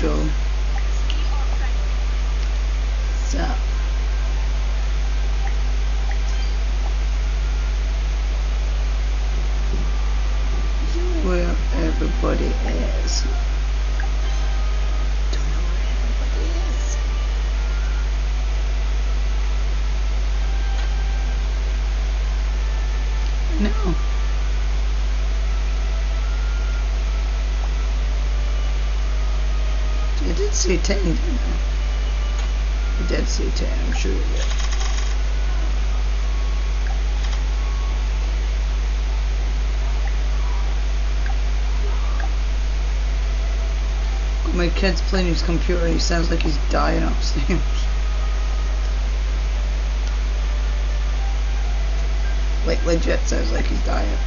Joe. So. Where everybody is. Don't know where everybody is. No. I did say 10, didn't I? I did say 10, I'm sure I did. My kid's playing his computer and he sounds like he's dying upstairs. Like legit sounds like he's dying.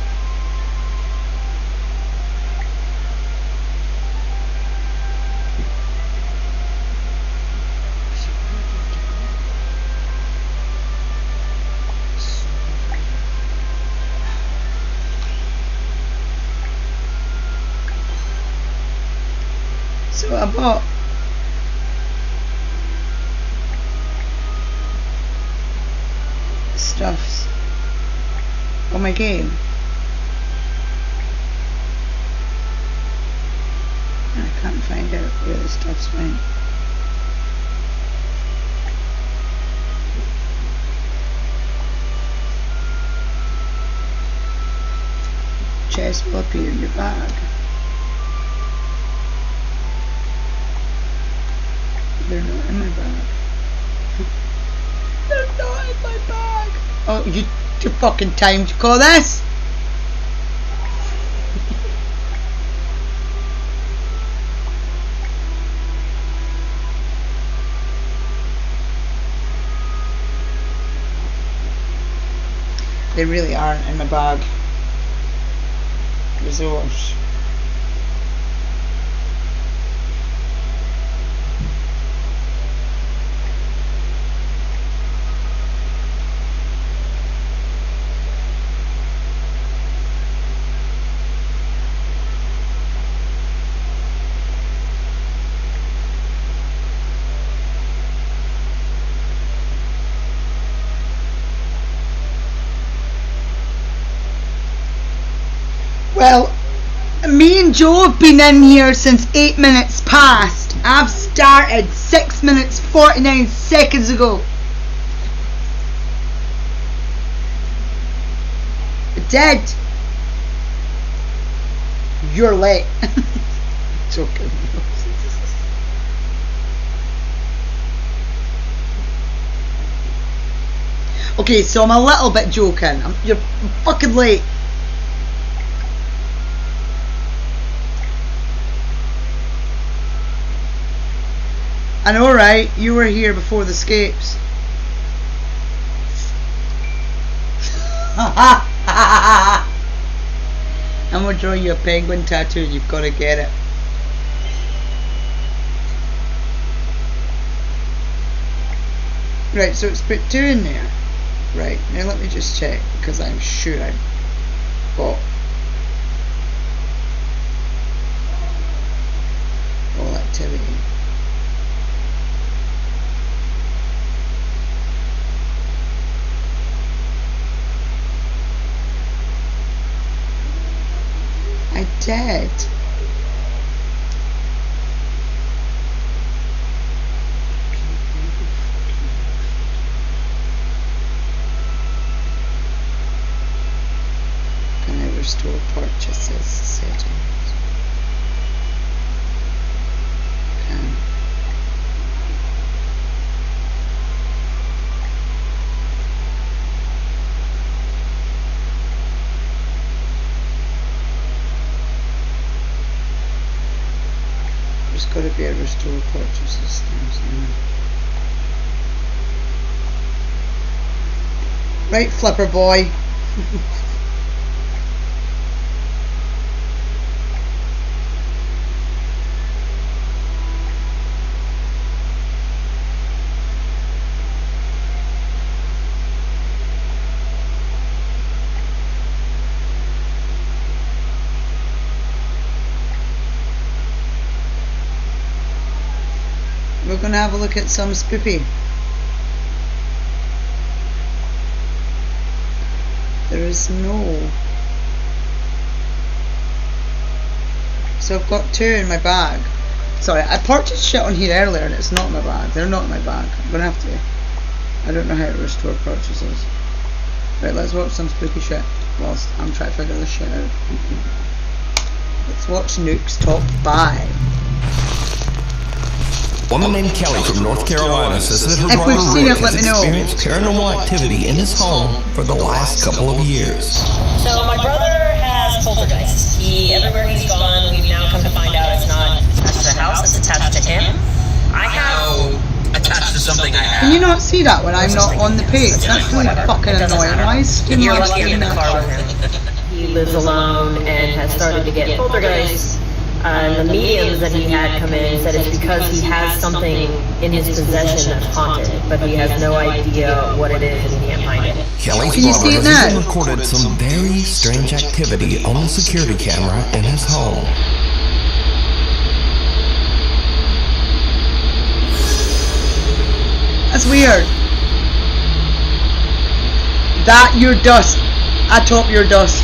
So I bought stuffs on my game. I can't find out where the stuff's went. Chest will appear in your bag. They're not in my bag. They're not in my bag. Oh, you fucking time to call this? They really aren't in my bag. Resource. Well, me and Joe have been in here since 8 minutes past. I've started 6 minutes 49 seconds ago. Dead. You're late. Joking. Okay, so I'm a little bit joking. You're fucking late. I know, right? You were here before the escapes. I'm gonna draw you a penguin tattoo. You've got to get it. Right, so it's put 2 in there. Right, now let me just check because I'm sure I've got all activity. I did. Can I restore purchases settings? Can. There's got to be a restore purchases thing. Right, Flipper boy. we're gonna have a look at some spoopy. There is no. So I've got 2 in my bag. Sorry, I purchased shit on here earlier and it's not in my bag. They're not in my bag. I'm gonna have to. I don't know how to restore purchases. Right, let's watch some spooky shit whilst I'm trying to figure this shit out. Let's watch Nuke's top 5. A woman named Kelly from North Carolina says that her If we've brother seen Rick it, let has me know. experienced paranormal activity in his home for the last couple of years. So my brother has poltergeists. Everywhere he's gone, we've now come to find out it's not attached to the house, it's attached to him. I have... attached to something I have. Can you not see that when I'm not on the page? That's really fucking annoying. Why is If you're Skinner lucky, I'm in the that car shit? with him. He lives alone and has started to get poltergeists. And the mediums that he had come in said it's because he has something in his possession that's haunted, but he has no idea what it is and he can't find it. Kelly's Can you brother see it has now? even recorded some very strange activity on the security camera in his home. That's weird. That your dust. Atop your dust.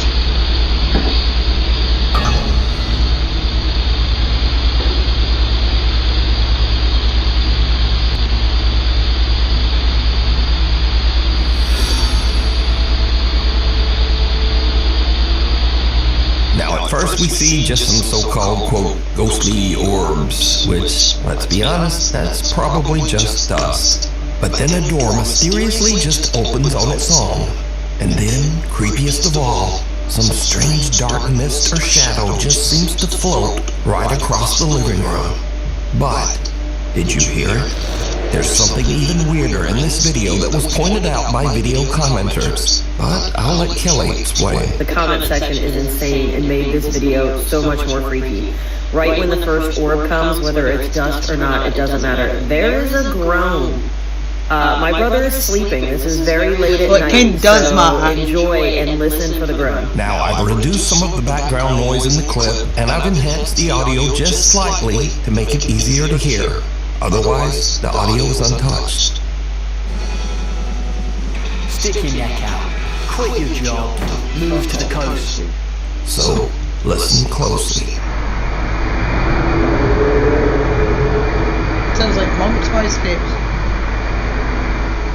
Now at first we see just some so-called, quote, ghostly orbs, which, let's be honest, that's probably just dust. But then a door mysteriously just opens on its own. And then, creepiest of all, some strange dark mist or shadow just seems to float right across the living room. But, did you hear it? There's something even weirder in this video that was pointed out by video commenters. But I'll let Kelly explain. The comment section is insane and made this video so much more freaky. Right when the first orb comes, whether it's dust or not, it doesn't matter. There's a groan. My brother is sleeping. This is very late at Well, night, it does so matter. enjoy and listen for the groan. Now I've reduced some of the background noise in the clip and I've enhanced the audio just slightly to make it easier to hear. Otherwise, the audio is untouched. Stick your neck out. Quit your job. Move to the coast. So, listen closely. Sounds like Monk's voice.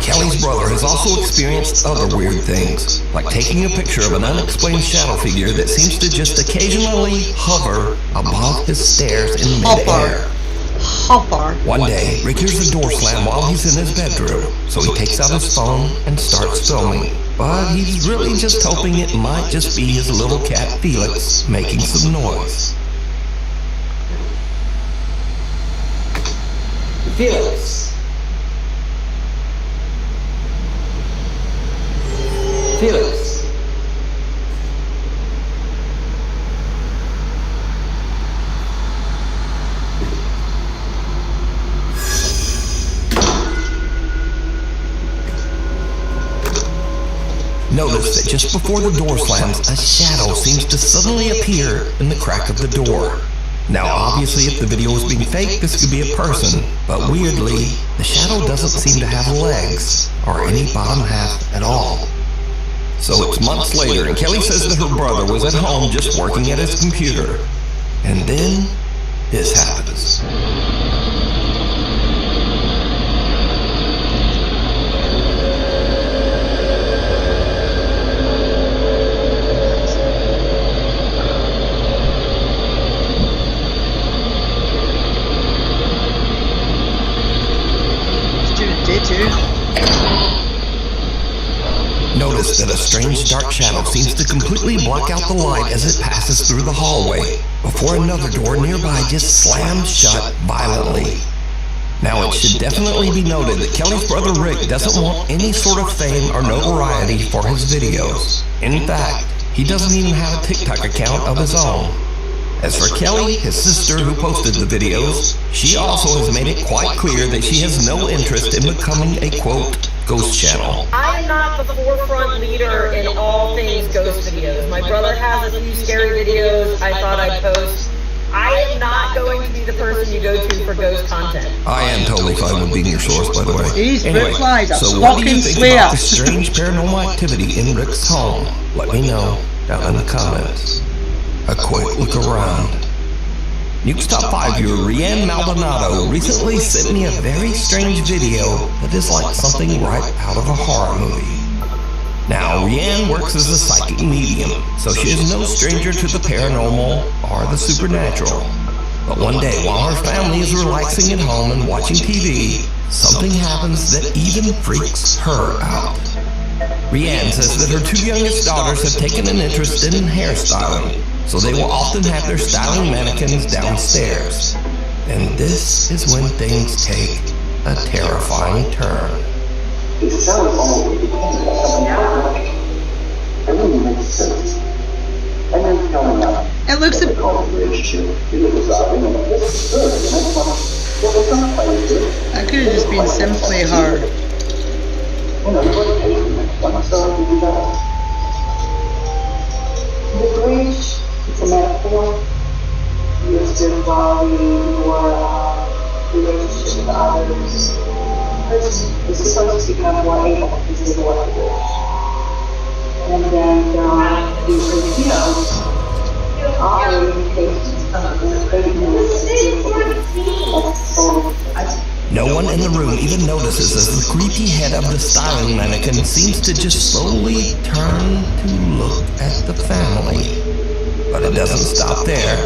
Kelly's brother has also experienced other weird things, like taking a picture of an unexplained shadow figure that seems to just occasionally hover above his stairs in midair. Hopper. One day, Rick hears the door slam while he's in his bedroom, so he takes out his phone and starts filming. But he's really just hoping it might just be his little cat Felix making some noise. Felix. Felix. Notice that just before the door slams, a shadow seems to suddenly appear in the crack of the door. Now obviously if the video was being faked, this could be a person, but weirdly, the shadow doesn't seem to have legs, or any bottom half at all. So it's months later, and Kelly says that her brother was at home just working at his computer. And then, this happens. Notice that a strange dark shadow seems to completely block out the light as it passes through the hallway, before another door nearby just slams shut violently. Now it should definitely be noted that Kelly's brother Rick doesn't want any sort of fame or notoriety for his videos. In fact, he doesn't even have a TikTok account of his own. As for Kelly, his sister who posted the videos, she also has made it quite clear that she has no interest in becoming a, quote, ghost channel. I am not the forefront leader in all things ghost videos. My brother has a few scary videos I thought I'd post. I am not going to be the person you go to for ghost content. I am totally fine with being your source, by the way. These Anyway, replies are so what do you fucking think swear. about the strange paranormal activity in Rick's home? Let me know down in the comments. A quick look around. Nuke's Top 5 viewer Rianne Maldonado recently sent me a very strange video that is like something right out of a horror movie. Now, Rianne works as a psychic medium, so she is no stranger to the paranormal or the supernatural. But one day, while her family is relaxing at home and watching TV, something happens that even freaks her out. Rianne says that her two youngest daughters have taken an interest in hairstyling, so they will often have their styling mannequins downstairs. And this is when things take a terrifying turn. It sounds almost like it really makes sense. And then coming up, It looks a relationship, it was this is good. The next one, well, it's not quite good. that could have just been simply her. You know, what page the next one, so we do that. The bridge, it's a metaphor. Used to embody your relationship with others. It's supposed to become more able to see what it is. And then these videos are indications of the greatness of No one in the room even notices as the creepy head of the styling mannequin seems to just slowly turn to look at the family. But it doesn't stop there.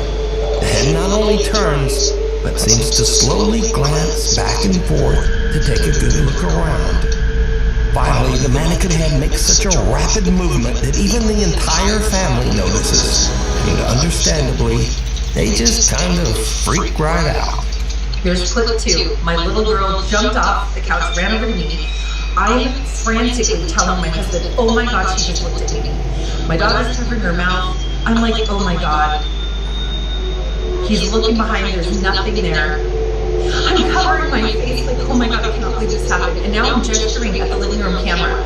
The head not only turns, but seems to slowly glance back and forth to take a good look around. Finally, the mannequin head makes such a rapid movement that even the entire family notices. And understandably, they just kind of freak right out. Here's clip 2. My little girl jumped off the couch, ran over to me. I'm frantically telling my husband, oh my God, she just looked at me. My daughter's covering her mouth. I'm like, oh my God. He's looking behind, there's nothing there. I'm covering my face like, oh my God, I cannot believe this happened. And now I'm gesturing at the living room camera,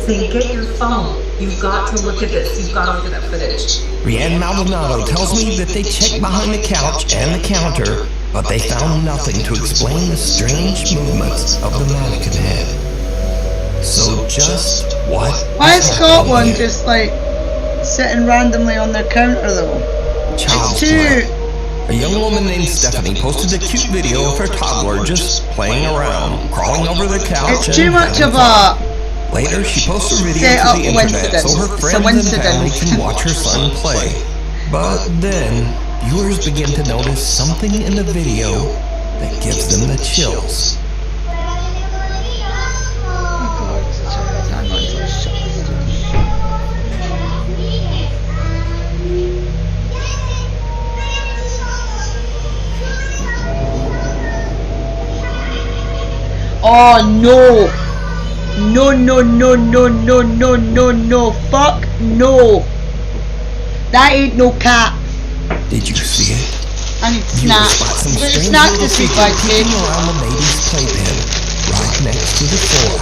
saying, get your phone. You've got to look at this. You've got to look at that footage. Rianne Maldonado tells me that they checked behind the couch and the counter, but they found nothing to explain the strange movements of the mannequin head. So just what Why is Scotland happening here? just like sitting randomly on their counter though? Child's It's too. play. A young woman named Stephanie posted a cute video of her toddler just playing around, crawling over the couch. It's too and much having of fun. a. Later, she posts a video Set to up the internet coincidence. so her It's a friends and coincidence. family can watch her son play. But then, viewers begin to notice something in the video that gives them the chills. Oh no! No, no, no, no, no, no, no, no, fuck no! That ain't no cat! Did you see it? I need Viewers snacks. spot some Where's strange snacks little this week, figure guys, peeking kid? around the baby's playpen, right next to the floor.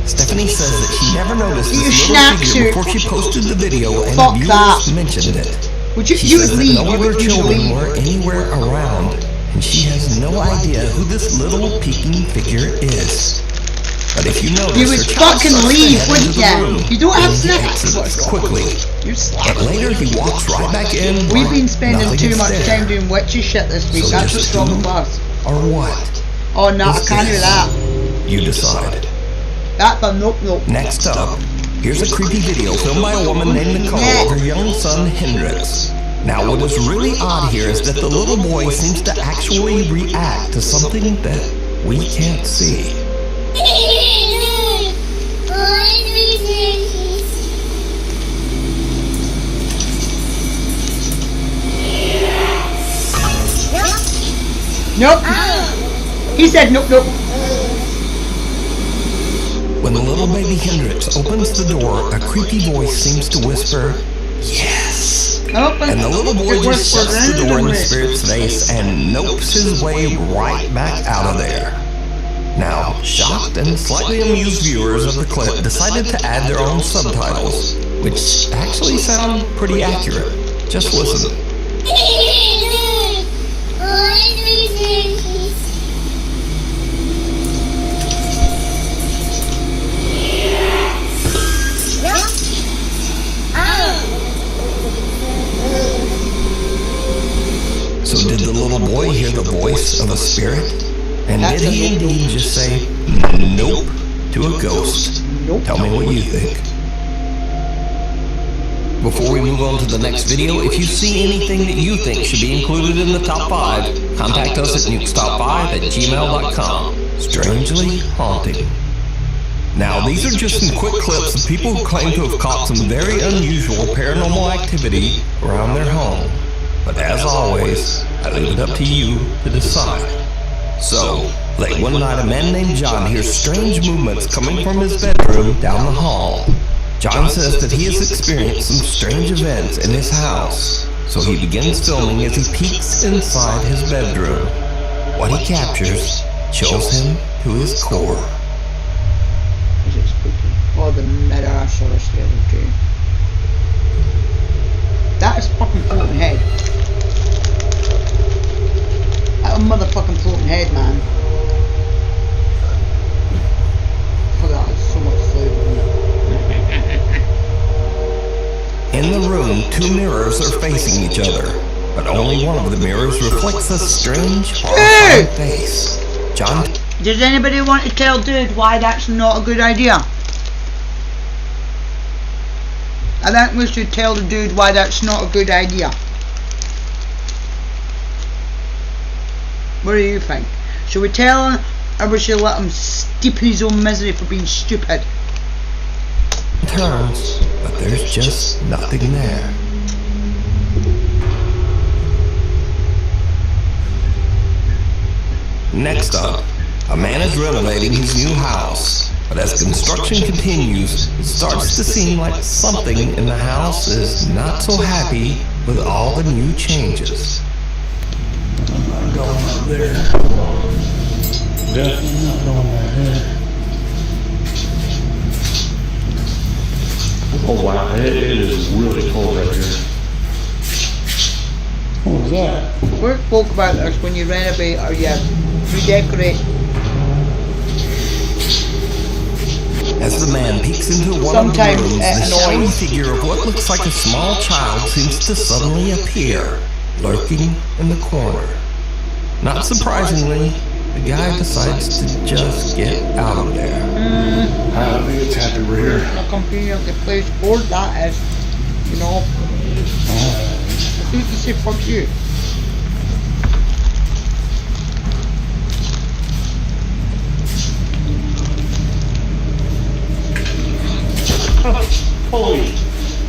Stephanie says that she never noticed Eat your this little snacks, figure you- before she posted the video and Fuck viewers that. mentioned it. Would you, She you says would that leave, no you other would children leave. were anywhere around, and she has no idea who this little peeking figure is. But if you notice, You would her child fucking starts to leave, head wouldn't into the ya? room, You don't have and he snacks. exits quickly. You're But slapping. later he walks right back in. We've like been spending nothing too is much there. time doing witchy shit this week. So That's just what's wrong who with us. Or what? Oh no, I Is can't do this? that. You decide. That's a nope, nope. Next up, here's a creepy video filmed by a woman named Nicole of her young son Hendrix. Now what is really odd here is that the little boy seems to actually react to something that we can't see. Nope. He said nope, nope. When the little baby Hendrix opens the door, a creepy voice seems to whisper, "Yes." And the little boy just shuts the door in the spirit's face and nopes his way right back out of there. Now, shocked and slightly amused viewers of the clip decided to add their own subtitles, which actually sound pretty accurate. Just listen. So did the little boy hear the voice of a spirit? And did he indeed just say, nope, to a ghost? Nope. Tell me what you think. Before we move on to the next video, if you see anything that you think should be included in the top 5, contact us at nukestop5@gmail.com. Strangely haunting. Now, these are just some quick clips of people who claim to have caught some very unusual paranormal activity around their home. But as always, I leave it up to you to decide. So, late one night, a man named John hears strange movements coming from his bedroom down the hall. John says that he has experienced some strange events in his house, so he begins filming as he peeks inside his bedroom. What he captures chills him to his core. Is it spooky? Oh, the mirror I saw us the other day. That is fucking floating head. That a motherfucking floating head, man. Oh, that has so much flavour in it. In the room, 2 mirrors are facing each other, but only one of the mirrors reflects a strange, horrifying face. John, does anybody want to tell dude why that's not a good idea? I think we should tell the dude why that's not a good idea. What do you think? Should we tell him, or we should let him steep in his own misery for being stupid? turns, but there's just nothing there. Next up, a man is renovating his new house, but as construction continues, it starts to seem like something in the house is not so happy with all the new changes. I'm not going up there. Definitely not going back there. Oh wow, it is really cold right here. What was that? We spoke about this when you renovate or you redecorate. As the man peeks into one Sometimes of the rooms, it the shadowy annoys. figure of what looks like a small child seems to suddenly appear, lurking in the corner. Not surprisingly, the guy decides to just get out of there. I think it's happy we're here. A conveniently placed board that is, you know. Who's to say fuck you? Holy.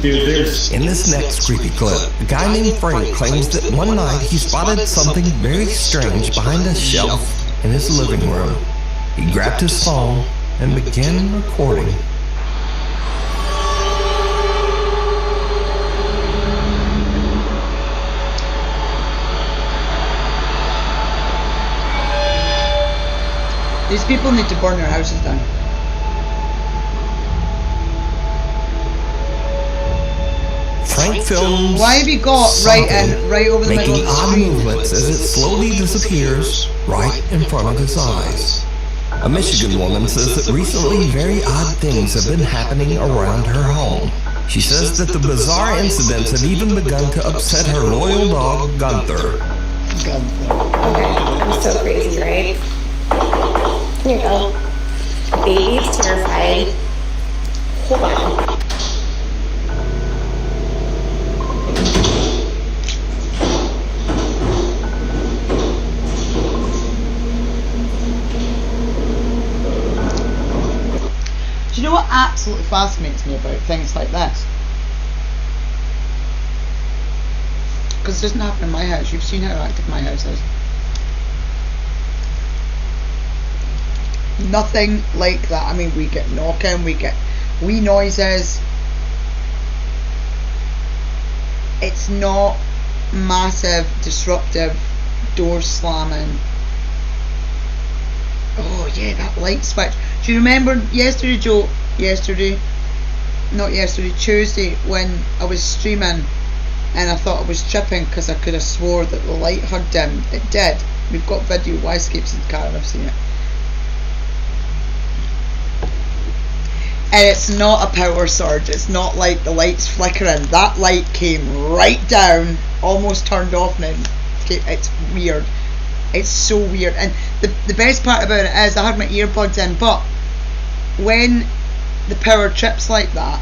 Dude, there's... In this next creepy clip, a guy named Frank claims that one night he spotted something very strange behind a shelf in his living room. He grabbed his phone and began recording. These people need to burn their houses down. Frank films Why have you got right over the middle making of the odd screen? movements as it slowly disappears right in front of his eyes. A Michigan woman says that recently very odd things have been happening around her home. She says that the bizarre incidents have even begun to upset her loyal dog, Gunther. Okay, I'm so crazy, right? Here you go. Baby's terrified. Hold on. Do you know what absolutely fascinates me about things like this? Because it doesn't happen in my house. You've seen how active my house is. Nothing like that. I mean, we get knocking, we get wee noises. It's not massive, disruptive, door slamming. Oh yeah, that light switch. Do you remember yesterday, Joe? Tuesday, when I was streaming and I thought I was tripping because I could have swore that the light had dimmed. It did. We've got video. Y-Scapes in the car, and I've seen it. And it's not a power surge. It's not like the lights flickering. That light came right down, almost turned off now. It's weird. It's so weird. And the best part about it is I had my earbuds in, but when the power trips like that,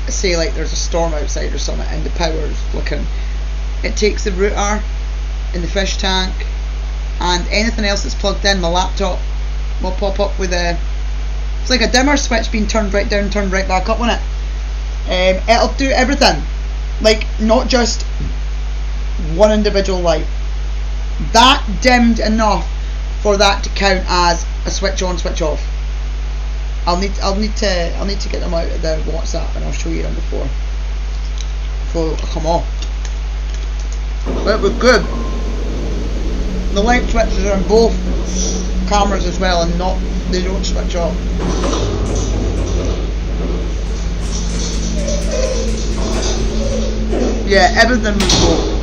say like there's a storm outside or something and the power is flickering, it takes the router in the fish tank and anything else that's plugged in. My laptop will pop up with it's like a dimmer switch being turned right down, turned right back up on it. It'll do everything, like not just one individual light. That dimmed enough for that to count as a switch on, switch off. I'll need to get them out of the WhatsApp and I'll show you them before I come off. But it was good. The light switches are on both cameras as well, and they don't switch off. Yeah, everything was cool.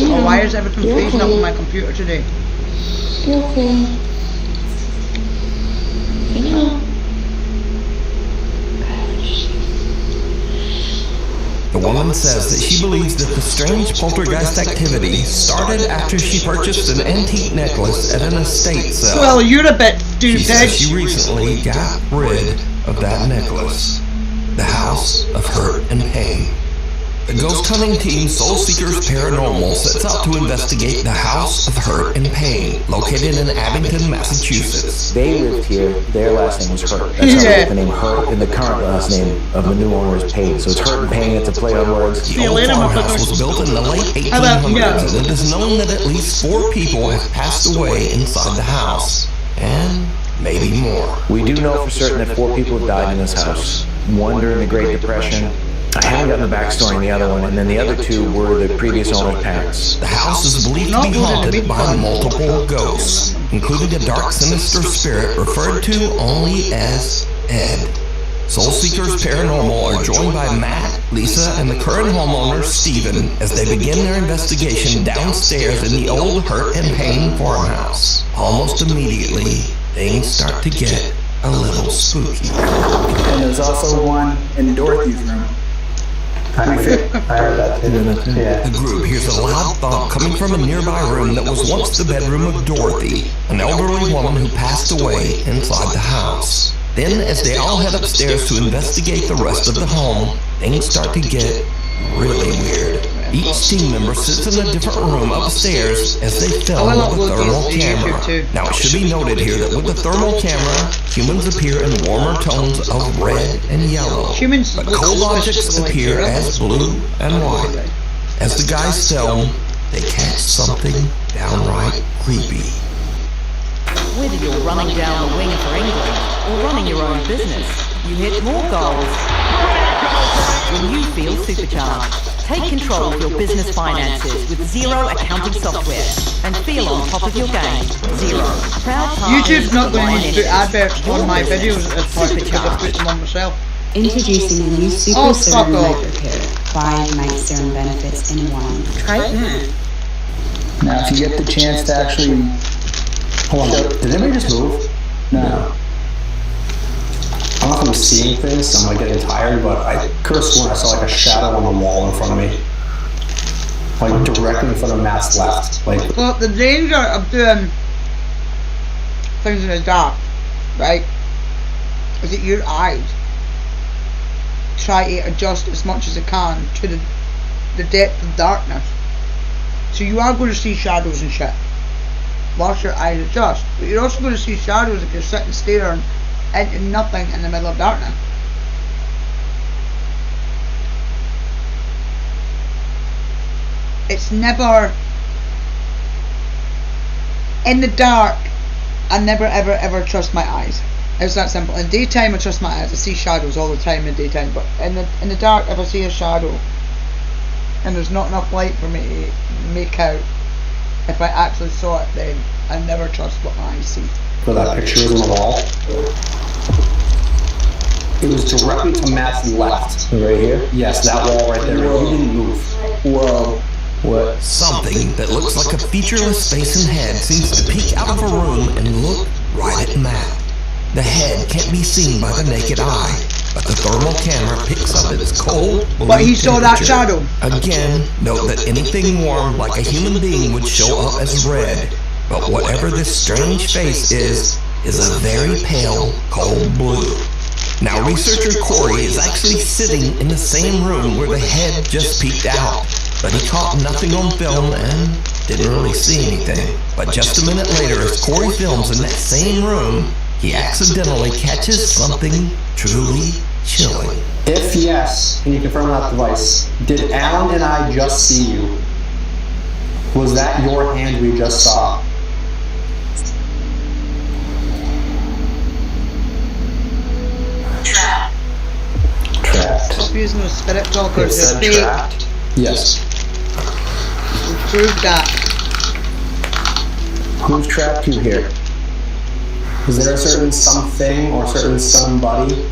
Oh, why is everything freezing up on my computer today? You're okay. You know. The woman says that she believes that the strange poltergeist activity started after she purchased an antique necklace at an estate sale. Well, you're a bit stupid. She says she recently got rid of that necklace. The House of Hurt and Pain. The ghost hunting team Soul Seekers Paranormal sets out to investigate the House of Hurt and Pain, located in Abington, Massachusetts. They lived here. Their last name was Hurt. That's how they get the name Hurt, and the current last name of the new owner is Pain. So it's Hurt and Pain. It's a play on words. The old farmhouse was built in the late 1800s, and it is known that at least 4 people have passed away inside the house, and maybe more. We do know for certain that 4 people have died in this house. One during the Great Depression. I haven't gotten the backstory on the other one, and then the other 2 were the previous owner's parents. The house is believed to be haunted by multiple ghosts, including a dark, sinister spirit referred to only as Ed. Soul Seekers Paranormal are joined by Matt, Lisa, and the current homeowner, Steven, as they begin their investigation downstairs in the old Hurt and Pain farmhouse. Almost immediately, things start to get a little spooky. And there's also one in Dorothy's room. I heard that too. Yeah. The group hears a loud thump coming from a nearby room that was once the bedroom of Dorothy, an elderly woman who passed away inside the house. Then, as they all head upstairs to investigate the rest of the home, things start to get really weird. Each team member sits in a different room upstairs as they film with a thermal camera. Now, it should be noted here that with the thermal camera, humans appear in warmer tones of red and yellow, but cold objects appear as blue and white. As the guys film, they catch something downright creepy. Whether you're running down the wing for England or running your own business, you hit more goals when you feel supercharged. Take control of your business finances with Xero accounting software and feel on top of your game. Xero, proud partner. YouTube's not going to put adverts on my videos at this point because I put them on myself. Introducing the new Super Serum Night Repair. 5 night serum benefits in one. Try it now. Now, if you get the chance to actually... Hold on, did anybody just move? No. I don't know if I'm seeing things, I'm like getting tired, but I could have sworn I saw like a shadow on the wall in front of me. Like directly in front of Matt's left. Like, well, the danger of doing things in the dark, right, is that your eyes try to adjust as much as they can to the depth of darkness. So you are going to see shadows and shit whilst your eyes adjust, but you're also going to see shadows if you're sitting staring into nothing in the middle of darkness. It's never in the dark. I never ever ever trust my eyes. It's that simple. In daytime I trust my eyes. I see shadows all the time in daytime, but in the dark, if I see a shadow and there's not enough light for me to make out if I actually saw it, then I never trust what my eyes see. where that picture is on the wall. It was directly to Matt's left. Right here? Yes, that wall right there. You didn't move. Whoa. What? Something that looks like a featureless face and head seems to peek out of a room and look right at Matt. The head can't be seen by the naked eye, but the thermal camera picks up its cold blue But he saw that shadow. Again, note that anything warm like a human being would show up as red, but whatever this strange face is a very pale, cold blue. Now, researcher Corey is actually sitting in the same room where the head just peeked out, but he caught nothing on film and didn't really see anything. But just a minute later, as Corey films in that same room, he accidentally catches something truly chilling. If yes, can you confirm on that device, did Alan and I just see you? Was that your hand we just saw? Trapped. Stop using the spirit talkers. It said They're fake. trapped? Yes. We proved that. Who's trapped you here? Is there a certain something or certain somebody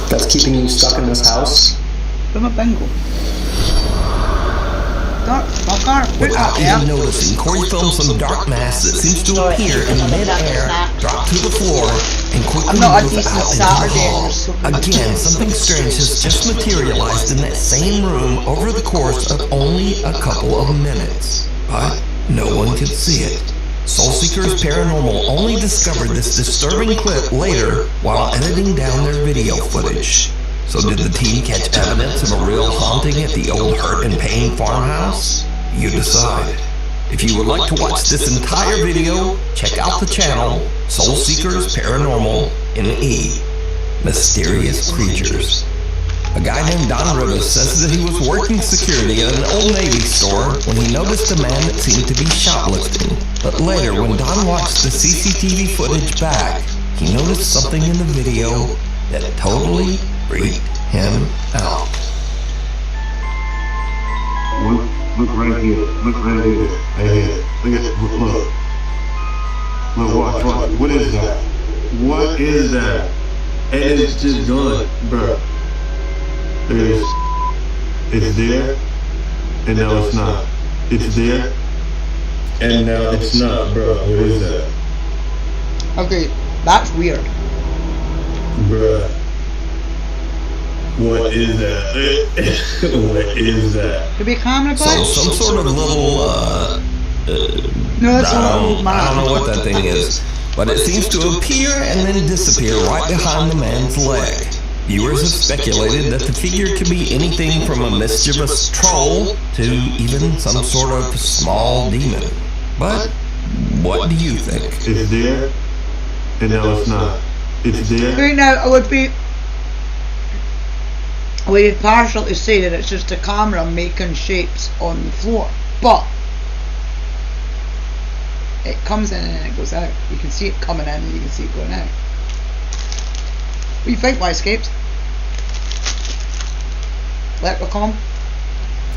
that's keeping you stuck in this house? From a bingo. Dark fucker. Put Without that there. even noticing, Corey films some dark mass that seems to appear in mid-air, drop to the floor, and quickly I'm not a move decent out into the Saturday. hall. Again, something strange has just materialized in that same room over the course of only a couple of minutes. But no one could see it. Soul Seekers Paranormal only discovered this disturbing clip later while editing down their video footage. So did the team catch evidence of a real haunting at the old Hurt and Pain farmhouse? You decide. If you would like to watch this entire video, check out the channel Soul Seekers Paranormal NE. Mysterious Creatures. A guy named Don Rivas says that he was working security at an Old Navy store when he noticed a man that seemed to be shoplifting. But later, when Don watched the CCTV footage back, he noticed something in the video that totally freaked him out. Look right here. Look right here. Right here. Look at look. Look, watch. What is that? What is that? And it's just gone, bro. It's there, and now it's not. It's there, and now it's not, bro. What is that? Okay, that's weird. Bruh. What is that? What is that? Could be a camera So glitch? some sort of little, No, that's not I old man. don't know what that thing is, but it seems to appear and then disappear right behind the man's leg. Viewers have speculated that the figure could be anything from a mischievous troll to even some sort of small demon. But what do you think? It's there, and now it's not. It's there. Right now, I would partially say that it's just a camera making shapes on the floor, but it comes in and then it goes out. You can see it coming in and you can see it going out. What do you think, Y-Scapes? Leprechaun?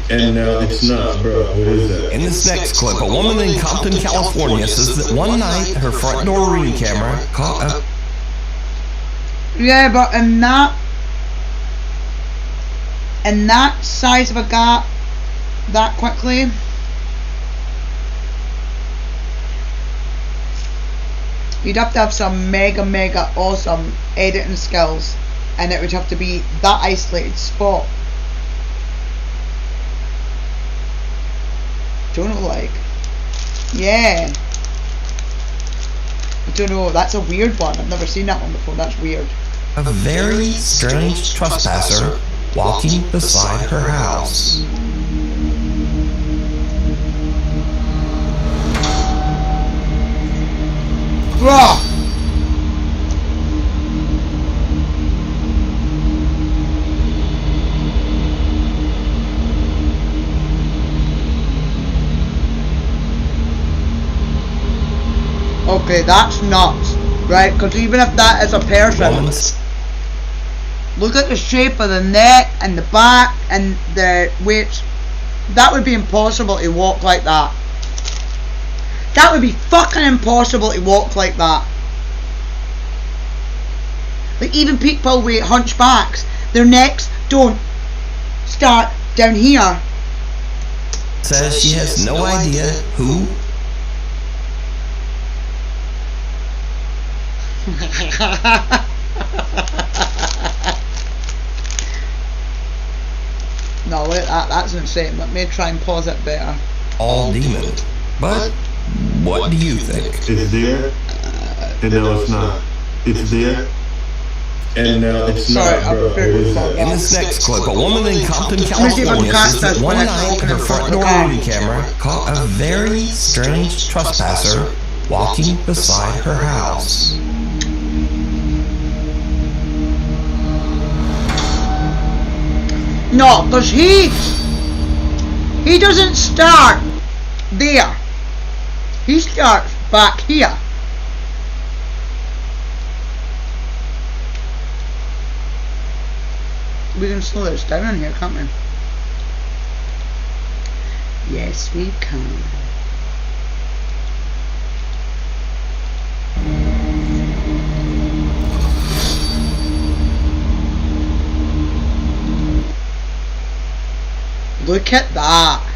And now it's not, bro. What is that? In this next clip, a woman in Compton, California says that one night her front door ring camera caught a... Yeah, but in that size of a gap, that quickly, you'd have to have some mega awesome editing skills, and it would have to be that isolated spot. Don't know, like, yeah, I don't know, that's a weird one. I've never seen that one before. That's weird. A very strange trespasser walking beside her house. Bruh! Okay, that's nuts, right? Because even if that is a person, look at the shape of the neck and the back and the weight. That would be impossible to walk like that. That would be fucking impossible to walk like that. Like even people with hunchbacks, their necks don't start down here. Says she has no idea who No, wait, that's insane. Let me try and pause it better. all demon. But what do you think? It's there, and no, it's not. It's there, and no, it's not, bro. What is that? In this next clip, a woman in Compton, California says that one night her front door movie camera caught a very strange trespasser walking beside her house. No, because he doesn't start there. He starts back here. We can slow this down here, can't we? Yes, we can. Look at that.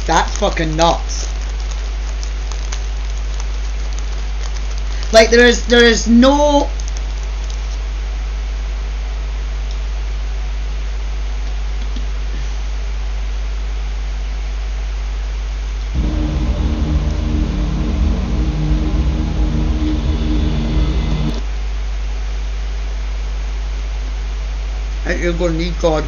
That's fucking nuts. Like there is no you're gonna need God.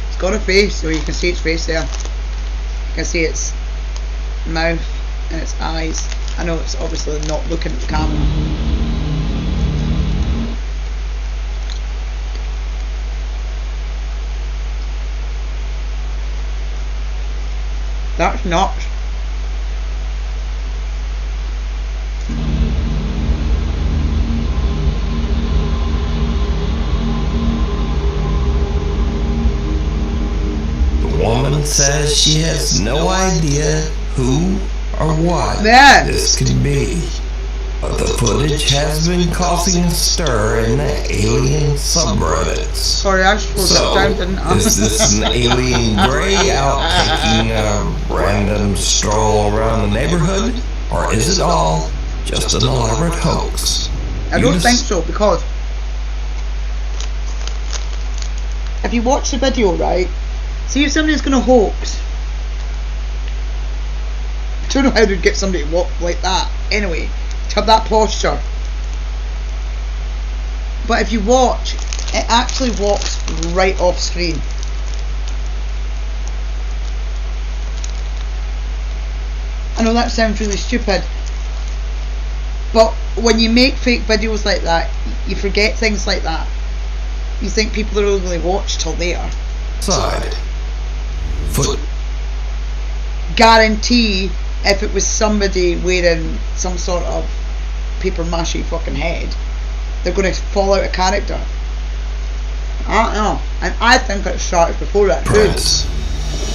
It's got a face, so you can see its face there. You can see its mouth and its eyes. I know it's obviously not looking at the camera. That's nuts. The woman says she has no idea who or what this could be. But the footage has been causing a stir in the alien subreddits. Sorry, I just down, didn't I? Is this an alien gray out taking a random stroll around the neighborhood? Or is it all just an elaborate hoax? I don't think so, because if you watch the video, right, see if somebody's gonna hoax. I don't know how to get somebody to walk like that. Anyway, to have that posture. But if you watch, it actually walks right off screen. I know that sounds really stupid, but when you make fake videos like that, you forget things like that. You think people are only going to watch till there. Side. Foot. Guarantee if it was somebody wearing some sort of paper mache fucking head, they're going to fall out of character. I don't know. And I think it started before that. Prince.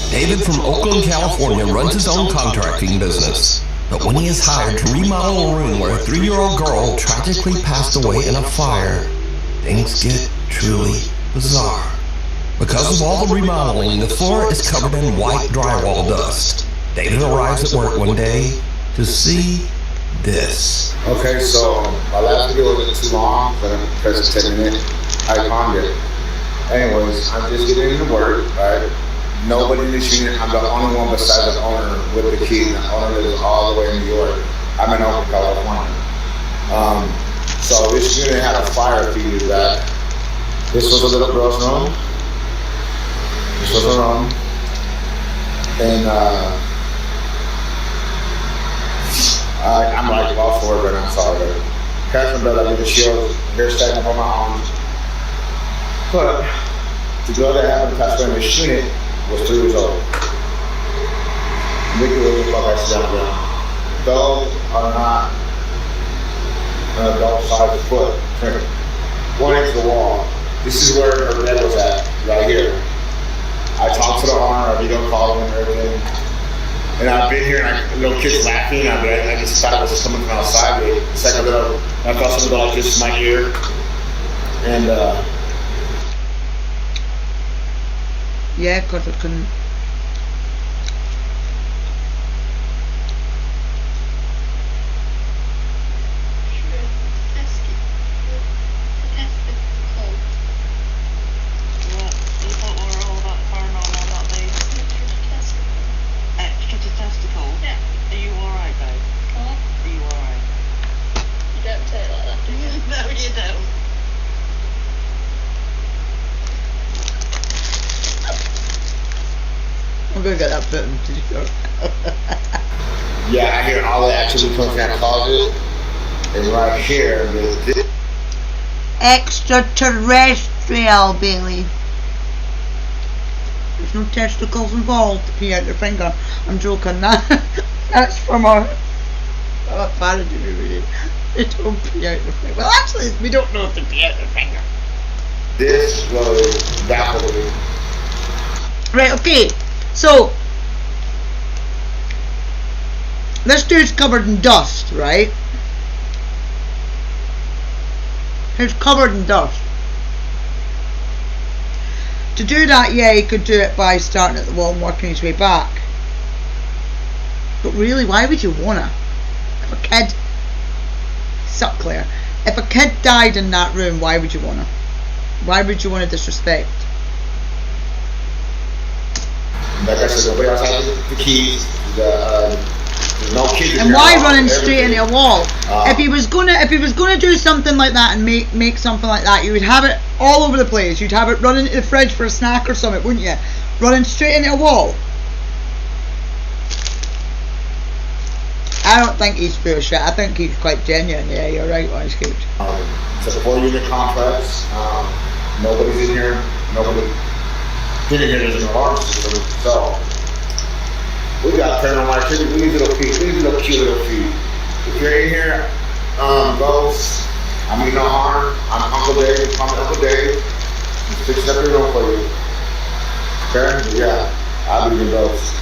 David from Oakland, California runs his own contracting business. But when he is hired to remodel a room where a 3-year-old girl tragically passed away in a fire, things get truly bizarre. Because of all the remodeling, the floor is covered in white drywall dust. David arrives at work one day to see this. Okay, so my last video wasn't too long, but I'm pressing 10 minutes. I conned it. Anyways, I'm just getting into work, right? Nobody in this unit, I'm the only one besides the owner with the key. The owner lives all the way in New York. I'm in Oakland, California. So this unit had a fire a few years back. This was a little girl's room. This was her room. And I'm like lost for it, but I'm sorry. Catherine Bell, I did the shield, hair stacking up on my arms. But the girl that happened to pass away in this unit was 3 years old. Mickey was smoke actually on the ground. Those are not an adult sized footprint. 1 inch of the wall. This is where her bed was at, right here. I talked to the owner, I video called him and everything. And I've been here and little kids laughing. I just thought it was coming from outside. The second that I felt something go like this in my ear. And yeah, because I couldn't. I'm gonna get that button. yeah, I hear all the activity coming from that closet. And right here, there's this. Extraterrestrial, Bailey. There's no testicles involved to pee out your finger. I'm joking. That's from our parody movie. They don't pee out your finger. Well, actually, we don't know if they pee out their finger. This was baffled me. Right, okay. So, this dude's covered in dust, right? He's covered in dust. To do that, yeah, he could do it by starting at the wall and working his way back. But really, why would you wanna? If a kid... Suck, Claire. If a kid died in that room, why would you wanna? Why would you wanna disrespect? Like I said, nobody else has the keys. There's no kids. And why running straight into a wall? If he was gonna do something like that and make something like that, you would have it all over the place. You'd have it running into the fridge for a snack or something, wouldn't you? Running straight into a wall. I don't think he's full of shit. I think he's quite genuine. Yeah, you're right, Ice Cube. It's a 4-unit complex. Nobody's in here. Nobody. Getting here, there's an alarm system, so we got paranormal activity. We need little feet. We need little cute little feet. If you're in here, ghosts, I mean no harm. I'm Uncle Dave. I'm Uncle Dave. Just fix up your room for you. Okay? Yeah, I believe in ghosts.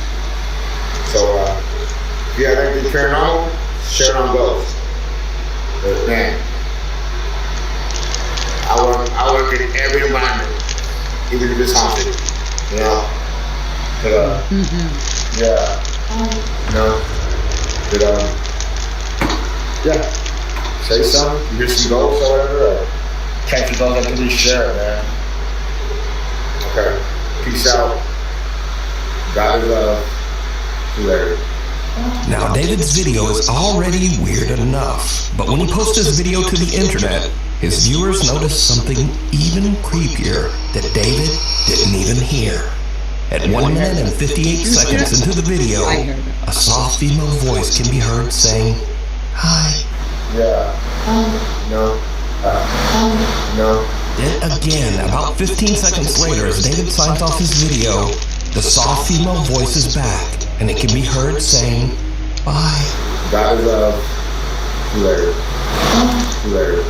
So, if you have anything paranormal, share it on ghosts. But man, I work in every environment, even if it's haunted. You know, but, yeah, you know, but, yeah, say something, you hear some ghosts or whatever, or catch your ghost activity, share it, man. Okay, peace out. God is love. See you later. Now, David's video is already weird enough, but when he posts his video to the internet, his viewers notice something even creepier that David didn't even hear. At 1 minute and 58 seconds into the video, a soft female voice can be heard saying, "Hi." Yeah. No. No. Then again, about 15 seconds later, as David signs off his video, the soft female voice is back, and it can be heard saying, "Bye." God is love. See you later. See you later.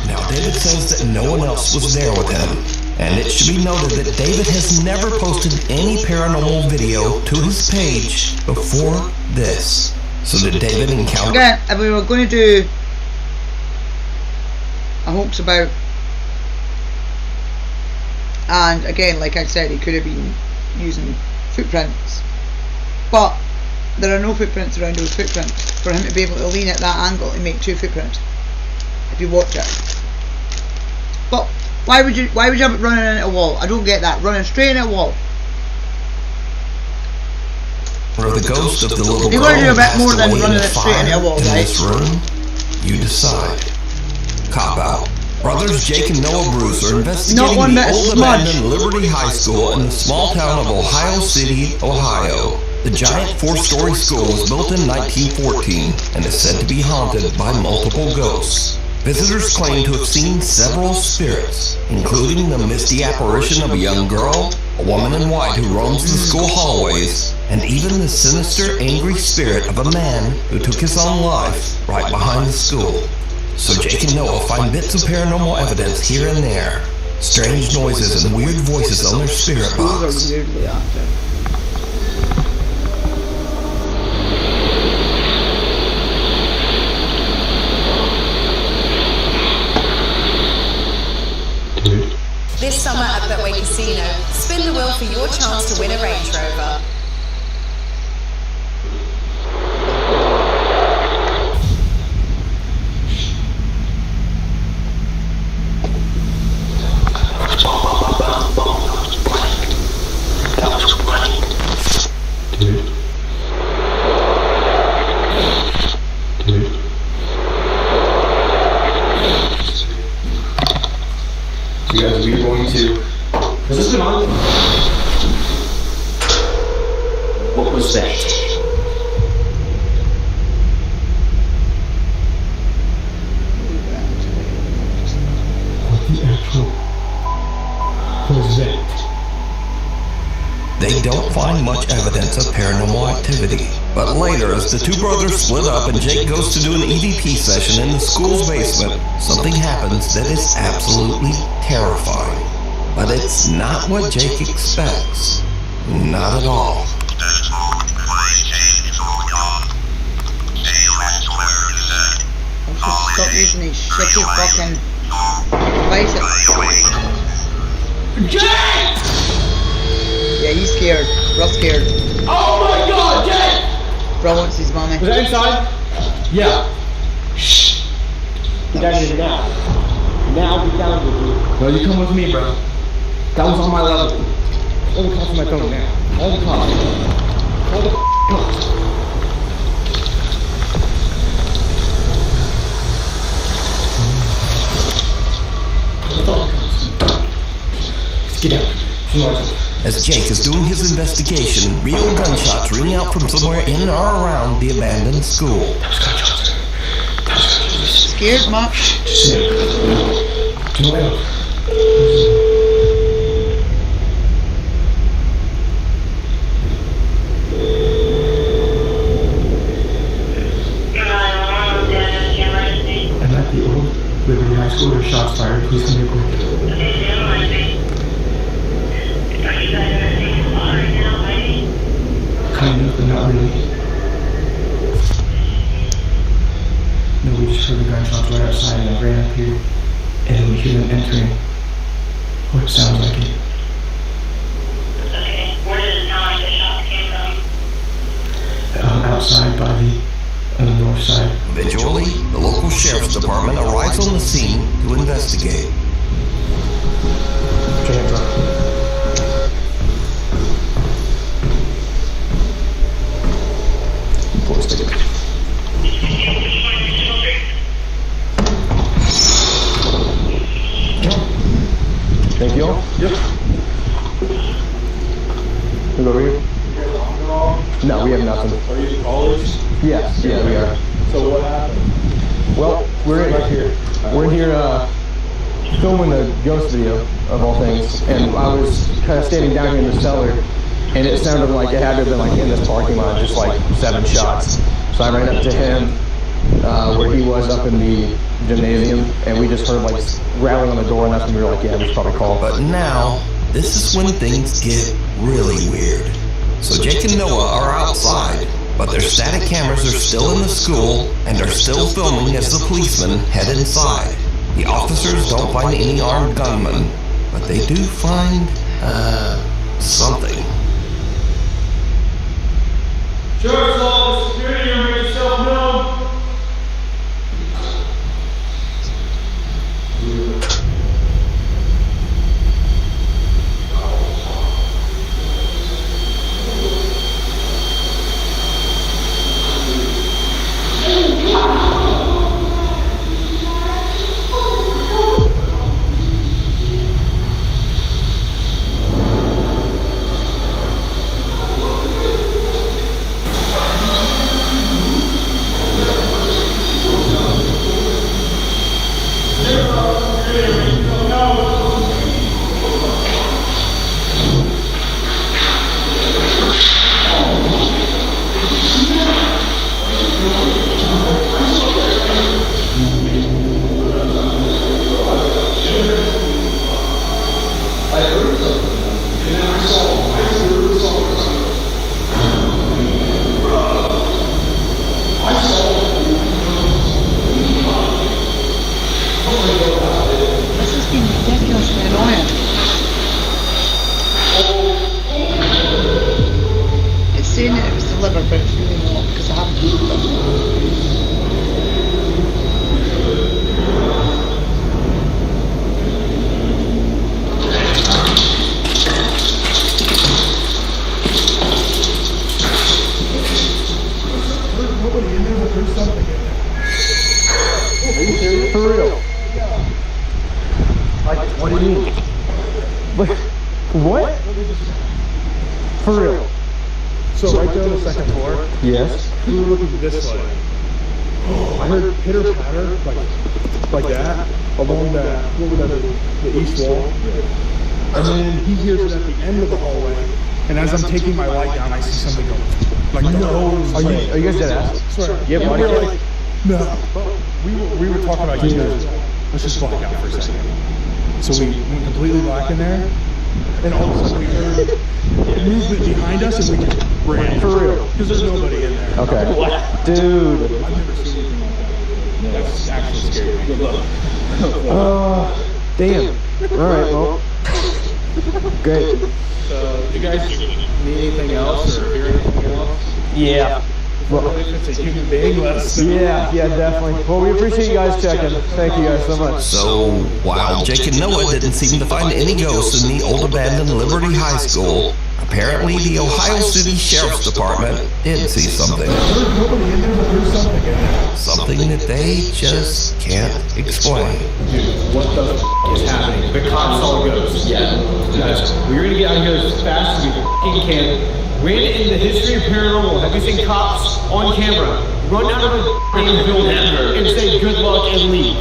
Now, David says that no one else was there with him, and it should be noted that David has never posted any paranormal video to his page before this. So did David encounter... Again, if we were going to do a hoax about, and again, like I said, he could have been using footprints, but there are no footprints around those footprints for him to be able to lean at that angle and make 2 footprints. If you watch it. But why would you have it running into a wall? I don't get that. Running straight into a wall. Or the ghost of the little girl you want to do a bit more than away running in it straight into a wall, in right? this room? You decide. Cop out. Brothers Jake and Noah Bruce are investigating the old abandoned Liberty High School in the small town of Ohio City, Ohio. The giant 4-story school was built in 1914 and is said to be haunted by multiple ghosts. Visitors claim to have seen several spirits, including the misty apparition of a young girl, a woman in white who roams the school hallways, and even the sinister, angry spirit of a man who took his own life right behind the school. So Jake and Noah find bits of paranormal evidence here and there, strange noises and weird voices on their spirit box. Weirdly active. This summer at Betway Casino, spin the wheel for your chance to win a Range Rover. You guys, we're going to... Has this been on? What was that? What the actual... was that? They don't find much evidence of paranormal activity. But later, as the two brothers split up and Jake goes to do an EVP session in the school's basement, something happens that is absolutely terrifying. But it's not what Jake expects. Not at all. Stop using these shitty fucking devices. Jake! Yeah, he's scared. Bro's scared. Oh my god, Jake! Bro wants his mommy. Was that inside? Yeah. Shh. Get down here now. Now get down with me. No, you come with me, bro. That was on my level. All the cops on my phone now. All the cops. All the cops. Get out. As Jake is doing his investigation, real gunshots ring out from somewhere in or around the abandoned school. Scared much? I'm at the old Liberty High School. There's shots fired. Please come here quick. Kind of, but not really. No, we just heard the gunshots right outside and I ran up here and we hear them entering. What sounds like it. Okay, where does it sound like the shots came from? Outside by the north side. Eventually, the local sheriff's department arrives on the scene to investigate. Put your hands up. Thank you all. Yep. Look over here. No, we have nothing. Are you in college? Yes, yeah, we are. So what happened? Well, we're in here. We're in here filming a ghost video of all things, and I was kind of standing down here in the cellar, and it sounded like it had to have been like in this parking lot, just like 7 shots. So I ran up to him where he was up in the gymnasium, and we just heard like rattling on the door, and that's when we were like, yeah, we should probably call. But now, this is when things get really weird. So Jake and Noah are outside, but their static cameras are still in the school and are still filming as the policemen head inside. The officers don't find any armed gunmen, but they do find, something. Sheriff's Office, security, make yourself known. there's something in there. Are you serious? For real? Like, what do you mean? What? For real? So right there on the second floor, Yes. we were looking this way. I heard pitter patter, like that, along that, the east wall. And then he hears it at the end of the hallway. And as I'm taking my light down, I see something go, like, no. Are you guys dead ass? Swear. Yeah, And buddy. we were like, no. We were talking about you guys. Let's just black out for a second. So we went completely black in there. And all of a sudden we heard movement behind us and we just ran. For real? Because there's nobody in there. Okay. Dude. I've never seen anything like that. That's actually scary. Good luck. Damn. Alright, well. Great. So, you guys need anything else or hear anything else? Yeah. Well, If it's a human being, let us know. yeah, definitely. Well, we appreciate you guys checking. Thank you guys so much. So, while Jake and Noah didn't seem to find any ghosts in the old abandoned Liberty High School, apparently the Ohio City Sheriff's Department did see something. There's nobody in there, but there's something in there. Something that they just can't explain. Dude, what the is happening? The cops saw a ghost. Yeah. Guys, we're gonna get out of here as fast as we can. Ran in the history of paranormal. Have you seen cops on camera run out of a building and say good luck and leave?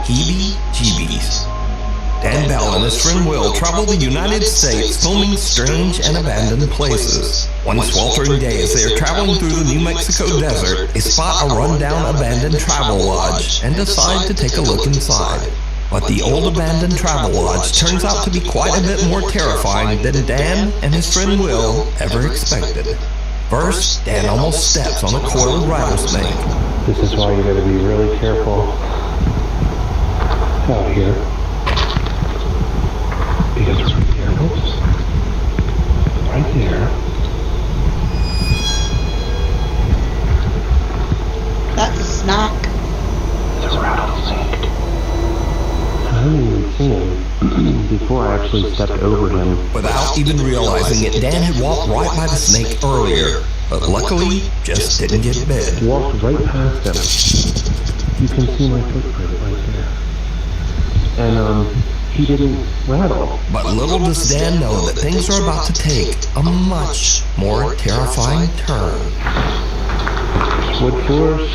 Heebie-jeebies. Dan Bell and his friend Will travel the United States filming strange and abandoned places. One sweltering day as they are traveling through the New Mexico desert, they spot a rundown abandoned travel lodge and decide to take a look inside. But the old abandoned travel lodge turns out to be quite a bit more terrifying than Dan and his friend Will ever expected. First, Dan almost steps on a coiled rattlesnake. This is why you gotta be really careful out here. Because right there, oops, right there. That's a snack. It's a rattlesnake. I hadn't even seen him before I actually stepped over him. Without even realizing it, Dan had walked right by the snake earlier, but luckily just didn't get bit. Walked right past him. You can see my footprint right there. And he didn't rattle. But little does Dan know that things are about to take a much more terrifying turn. Wood floors.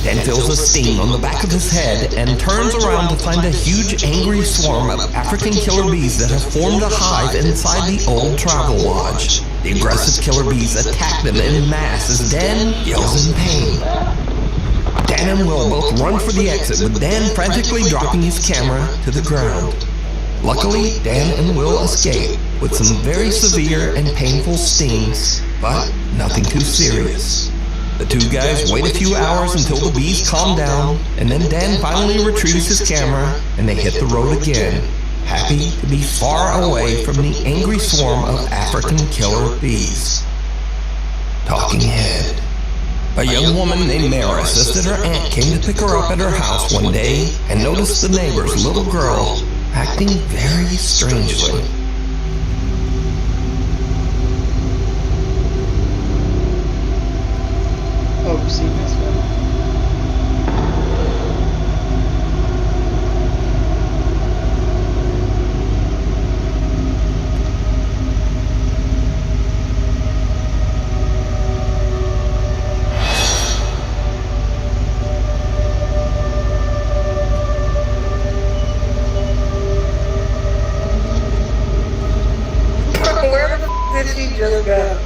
Dan feels a sting on the back of his head and turns around to find a huge angry swarm of African killer bees that have formed a hive inside the old travel lodge. The aggressive killer bees attack them en masse as Dan yells in pain. Dan and Will both run for the exit, with Dan frantically dropping his camera to the ground. Luckily, Dan and Will escape with some very severe and painful stings, but nothing too serious. The two guys wait a few hours until the bees calm down, and then Dan finally retrieves his camera and they hit the road again, happy to be far away from the angry swarm of African killer bees. Talking head. A young woman named Mara says that her aunt came to pick her up at her house one day and noticed the neighbor's little girl acting very strangely. Oh, see this one. Where the did she just go?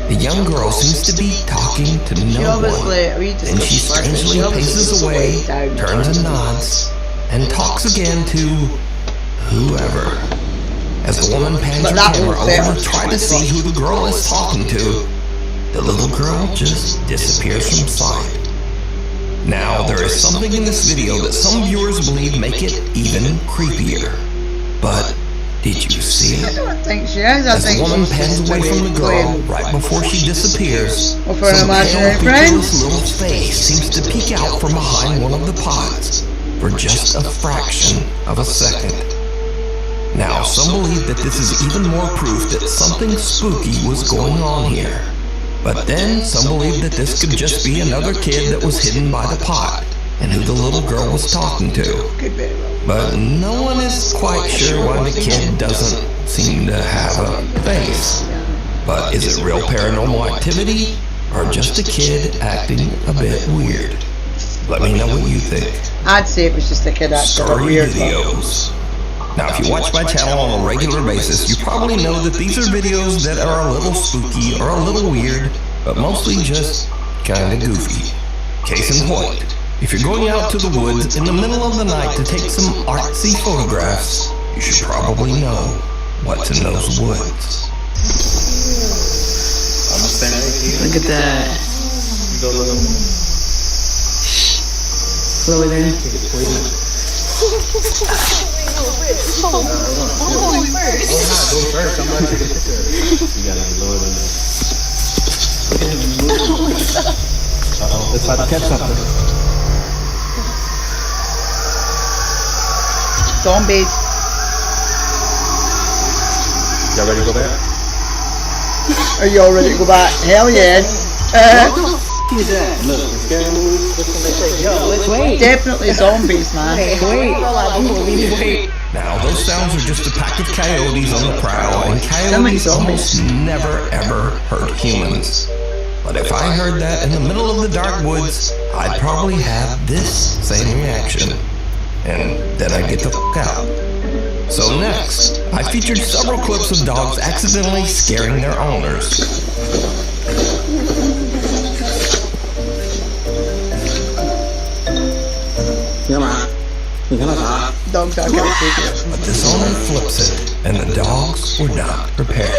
The young girl seems to be talking to no one. Then she strangely paces away, turns and nods, and talks again to whoever. As the woman pans her camera over to try to see who the girl is talking to, the little girl just disappears from sight. Now, there is something in this video that some viewers believe make it even creepier. But Did you see I it? don't think she is. I As think the woman she's pans just away from the girl playing. right before she disappears, Or for an some imaginary pale, friend. featureless little face seems to peek out from behind one of the pots for just a fraction of a second. Now, some believe that this is even more proof that something spooky was going on here. But then, some believe that this could just be another kid that was hidden by the pot, and who the little girl was talking to. But no one is quite sure why the kid doesn't seem to have a face. But is it real paranormal activity, or just a kid acting a bit weird? Let me know what you think. I'd say it was just a kid acting a Scurry weird. Videos. Now, if you watch my channel on a regular basis, you probably know that these are videos that are a little spooky or a little weird, but mostly just kinda goofy. Case in point, if you're going out to the woods in the middle of the night to take some artsy photographs, you should probably know what's in those woods. Look at that. Lower there. Let's try to catch something. Zombies. Y'all ready to go back? Are you all ready to go back? Hell yes. Who's that? Look, the scary movie. Listen, they say, yo, let's wait. Definitely zombies, man. Wait. Now, those sounds are just a pack of coyotes on the prowl, and coyotes almost never ever hurt humans. But if I heard that in the middle of the dark woods, I'd probably have this same reaction. And then I'd get the f*** out. So next, I featured several clips of dogs accidentally scaring their owners. Dogs are kind of freaky. But this owner flips it, and the dogs were not prepared.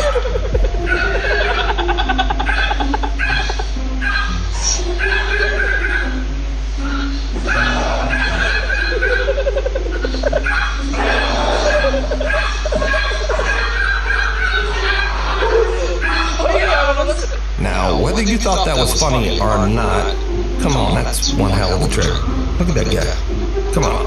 Now, whether you thought that was funny or not, come on, that's one hell of a trick. Look at that guy. Come on.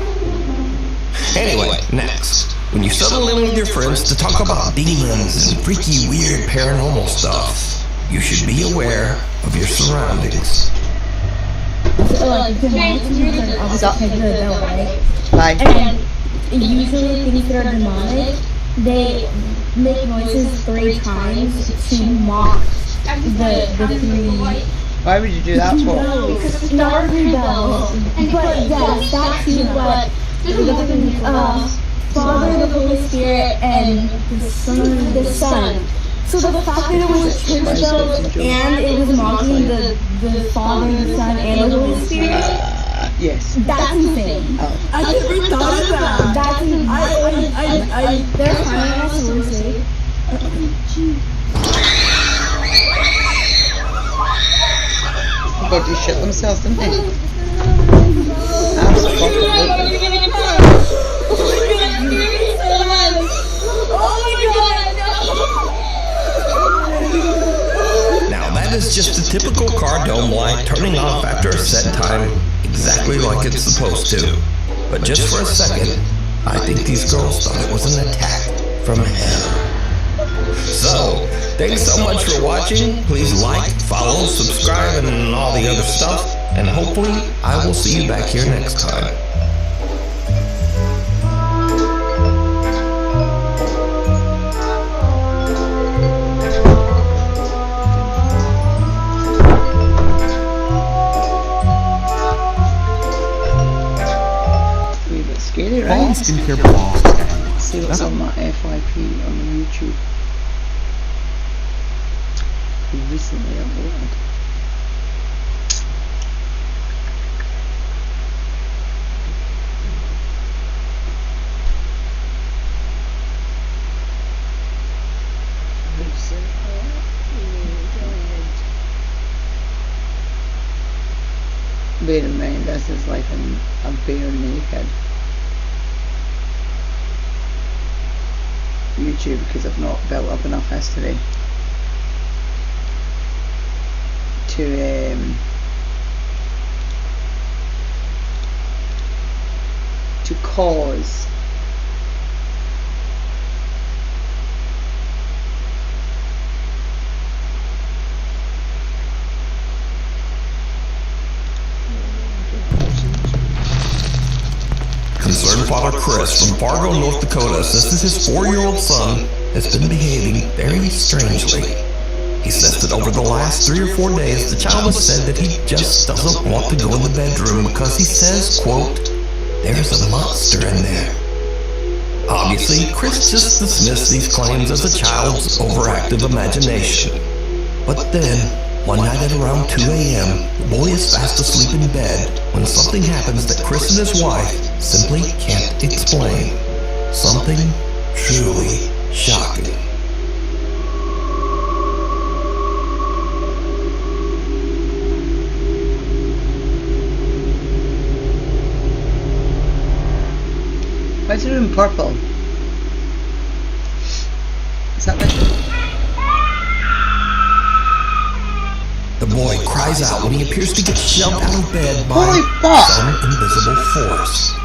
Anyway, next, when you settle in with your friends to talk about demons and freaky, weird, paranormal stuff, you should be aware of your surroundings. So, like, demonic creatures are obviously taking the devil, right? Right. And usually things that are demonic, they make noises 3 times to mock the 3. Why would you do that for? Because not 3 bells, but yes, that too, but the Father, the Holy Spirit, and the Son. So the fact that it was church bells and it was mocking the Father, the Son, and the Holy Spirit. Yes. That's insane. Oh. I never thought of that. That's they're finding us seriously. God, you shit themselves, didn't they? Absolutely. Now that is just a typical car dome light turning off after a set time, exactly like it's supposed to. But just for a second, I think these girls thought it was an attack from hell. So, thanks so much for watching. Please like, follow, subscribe, and all the other stuff. And hopefully, I will see you back here next time. Scary, right? Skincare balls. See what's on my FYP on YouTube. Recently uploaded. Bear in mind, this is like a bare naked. YouTube because I've not built up enough history to cause Concerned Father Chris from Fargo, North Dakota says that his 4-year-old son has been behaving very strangely. He says that over the last 3 or 4 days, the child has said that he just doesn't want to go in the bedroom because he says, quote, "There's a monster in there." Obviously, Chris just dismissed these claims as a child's overactive imagination. But then, one night at around 2 a.m., the boy is fast asleep in bed when something happens that Chris and his wife simply can't explain. Something truly shocking. Why is the room purple? Is that like... The boy cries out when he appears to get shoved out of bed by Holy fuck! some invisible force.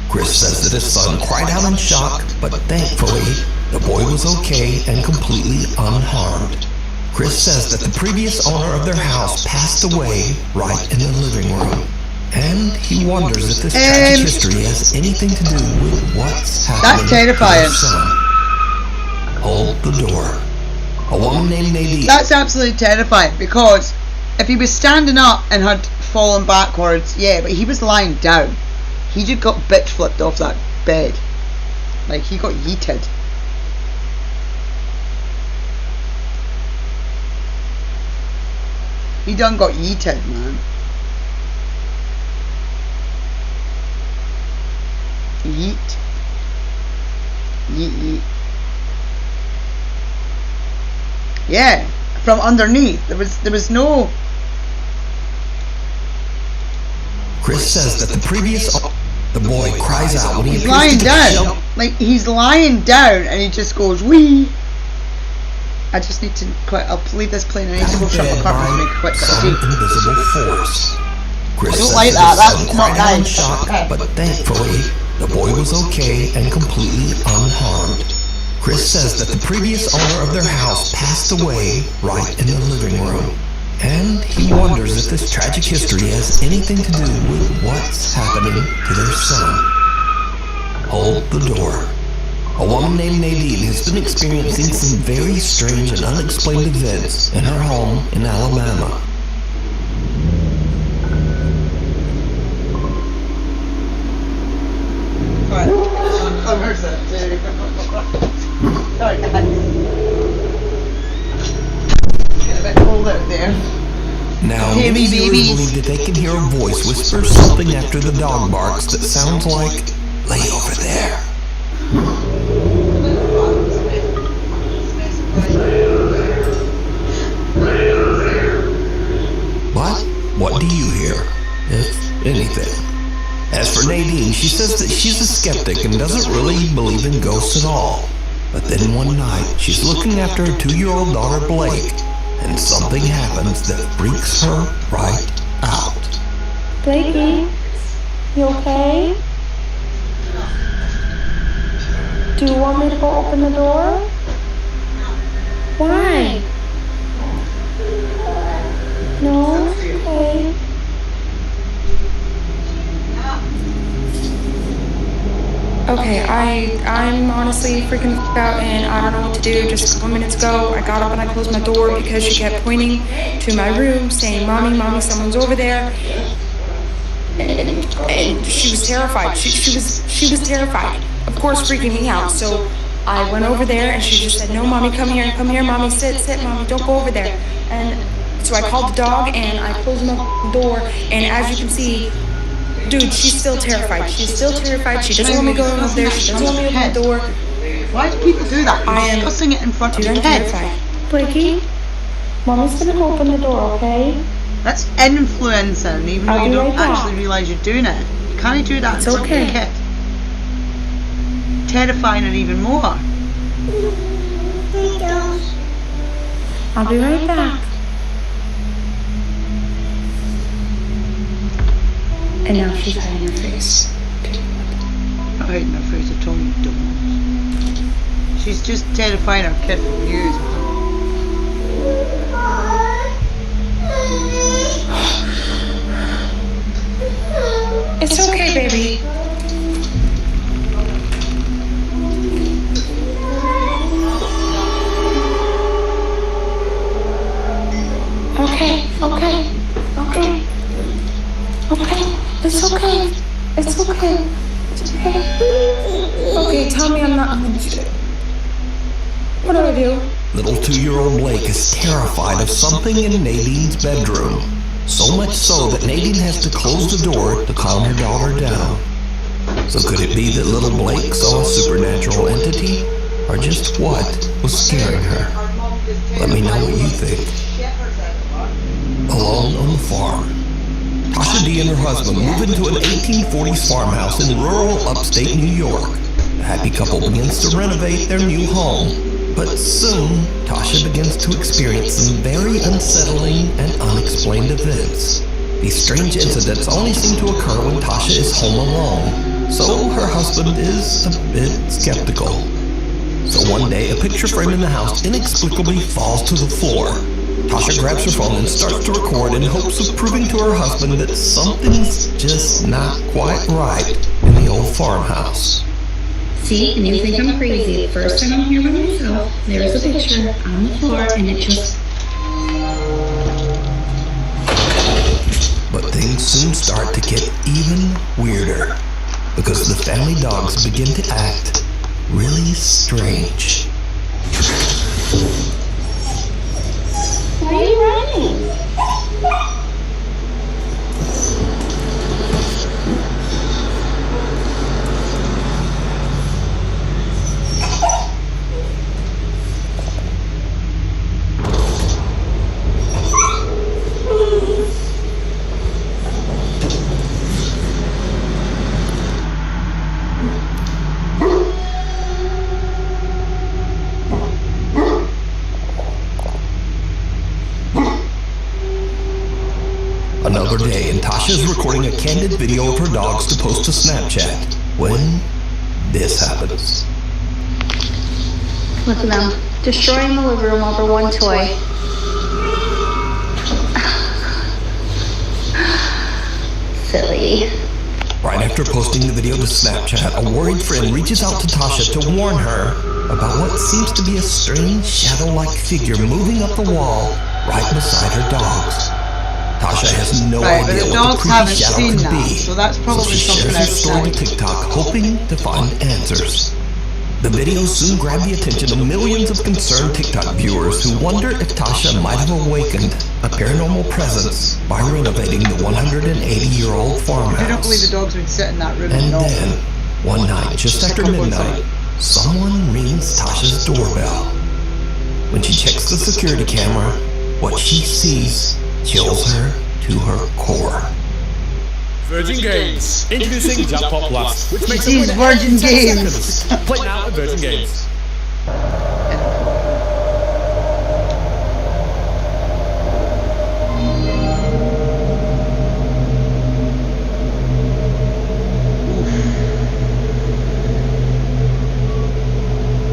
Chris says that his son cried out in shock, but thankfully, the boy was okay and completely unharmed. Chris says that the previous owner of their house passed away right in the living room. And he wonders if this tragic history has anything to do with what's happening That's terrifying. to their son. Hold the door. A woman named Nadine. That's absolutely terrifying, because if he was standing up and had fallen backwards, yeah, but he was lying down. He just got bitch flipped off that bed. Like, he got yeeted. He done got yeeted, man. Yeet. Yeet, yeet. Yeah, from underneath. There was no... Chris says that the previous... The boy cries out when he's lying down. Like, he's lying down and he just goes, wee. I just need to quit. I'll leave this playing. I need to go shut my car and make a quick cup of tea. Invisible force. Chris I don't like that. That's not nice. Shock, but thankfully, the boy was okay and completely unharmed. Chris says that the previous owner of their house passed away right in the living room. And he wonders if this tragic history has anything to do with what's happening to their son. Hold the door. A woman named Nadine has been experiencing some very strange and unexplained events in her home in Alabama. Sorry, guys. Get a bit cold out there. Now, many viewers believe that they can hear a voice whisper something after the dog barks that sounds like, "Lay over there." But what do you hear, if anything? As for Nadine, she says that she's a skeptic and doesn't really believe in ghosts at all. But then one night, she's looking after her 2-year-old daughter Blake, and something happens that freaks her right out. Blakey, you okay? Do you want me to go open the door? Why? No? Okay. Okay, I'm honestly freaking out and I don't know what to do. Just a couple minutes ago, I got up and I closed my door because she kept pointing to my room saying, "Mommy, Mommy, someone's over there." And she was terrified. She was terrified. Of course, freaking me out. So I went over there and she just said, "No, Mommy, come here, Mommy, sit, Mommy, don't go over there." And so I called the dog and I closed my door, and as you can see, dude, she's still terrified. She's still terrified. She doesn't want me going over there. She doesn't want me open the door. Why do people do that? I am discussing it in front of your your head. head. Blakey, Mommy's gonna open the door, okay? That's influencing, even though you don't actually realise you're doing it. You can't do that in front of your kid. Terrifying it even more. I'll be right back. And now she's hiding her face. Not hiding her face at all, you dumbass. She's just terrifying her kid from views. It's okay, baby. Okay. It's okay. Okay, tell me I'm not. What do I do? Little 2-year-old Blake is terrified of something in Nadine's bedroom. So much so that Nadine has to close the door to calm her daughter down. So could it be that little Blake saw a supernatural entity? Or just what was scaring her? Let me know what you think. Alone on the farm, Tasha D and her husband move into an 1840s farmhouse in rural upstate New York. The happy couple begins to renovate their new home. But soon, Tasha begins to experience some very unsettling and unexplained events. These strange incidents only seem to occur when Tasha is home alone, so her husband is a bit skeptical. So one day, a picture frame in the house inexplicably falls to the floor. Tasha grabs her phone and starts to record in hopes of proving to her husband that something's just not quite right in the old farmhouse. See, and you think I'm crazy. The first time I'm here by myself, there's a picture on the floor, and it just... But things soon start to get even weirder, because the family dogs begin to act really strange. Why are you running? Another day, and Tasha is recording a candid video of her dogs to post to Snapchat when this happens. Look at them. Destroying the living room over one toy. Silly. Right after posting the video to Snapchat, a worried friend reaches out to Tasha to warn her about what seems to be a strange shadow-like figure moving up the wall right beside her dogs. Tasha has no idea what the creepy shadow could be, so that's probably she shares her story to TikTok, hoping to find answers. The video soon grabbed the attention of millions of concerned TikTok viewers who wonder if Tasha might have awakened a paranormal presence by renovating the 180-year-old farmhouse. I don't believe the dogs would sit in that room. And then, one night, just after midnight, someone rings Tasha's doorbell. When she checks the security camera, what she sees chills her to her core. Virgin Games, introducing Jackpot Plus, which makes it Virgin Games. Play now at Virgin Games.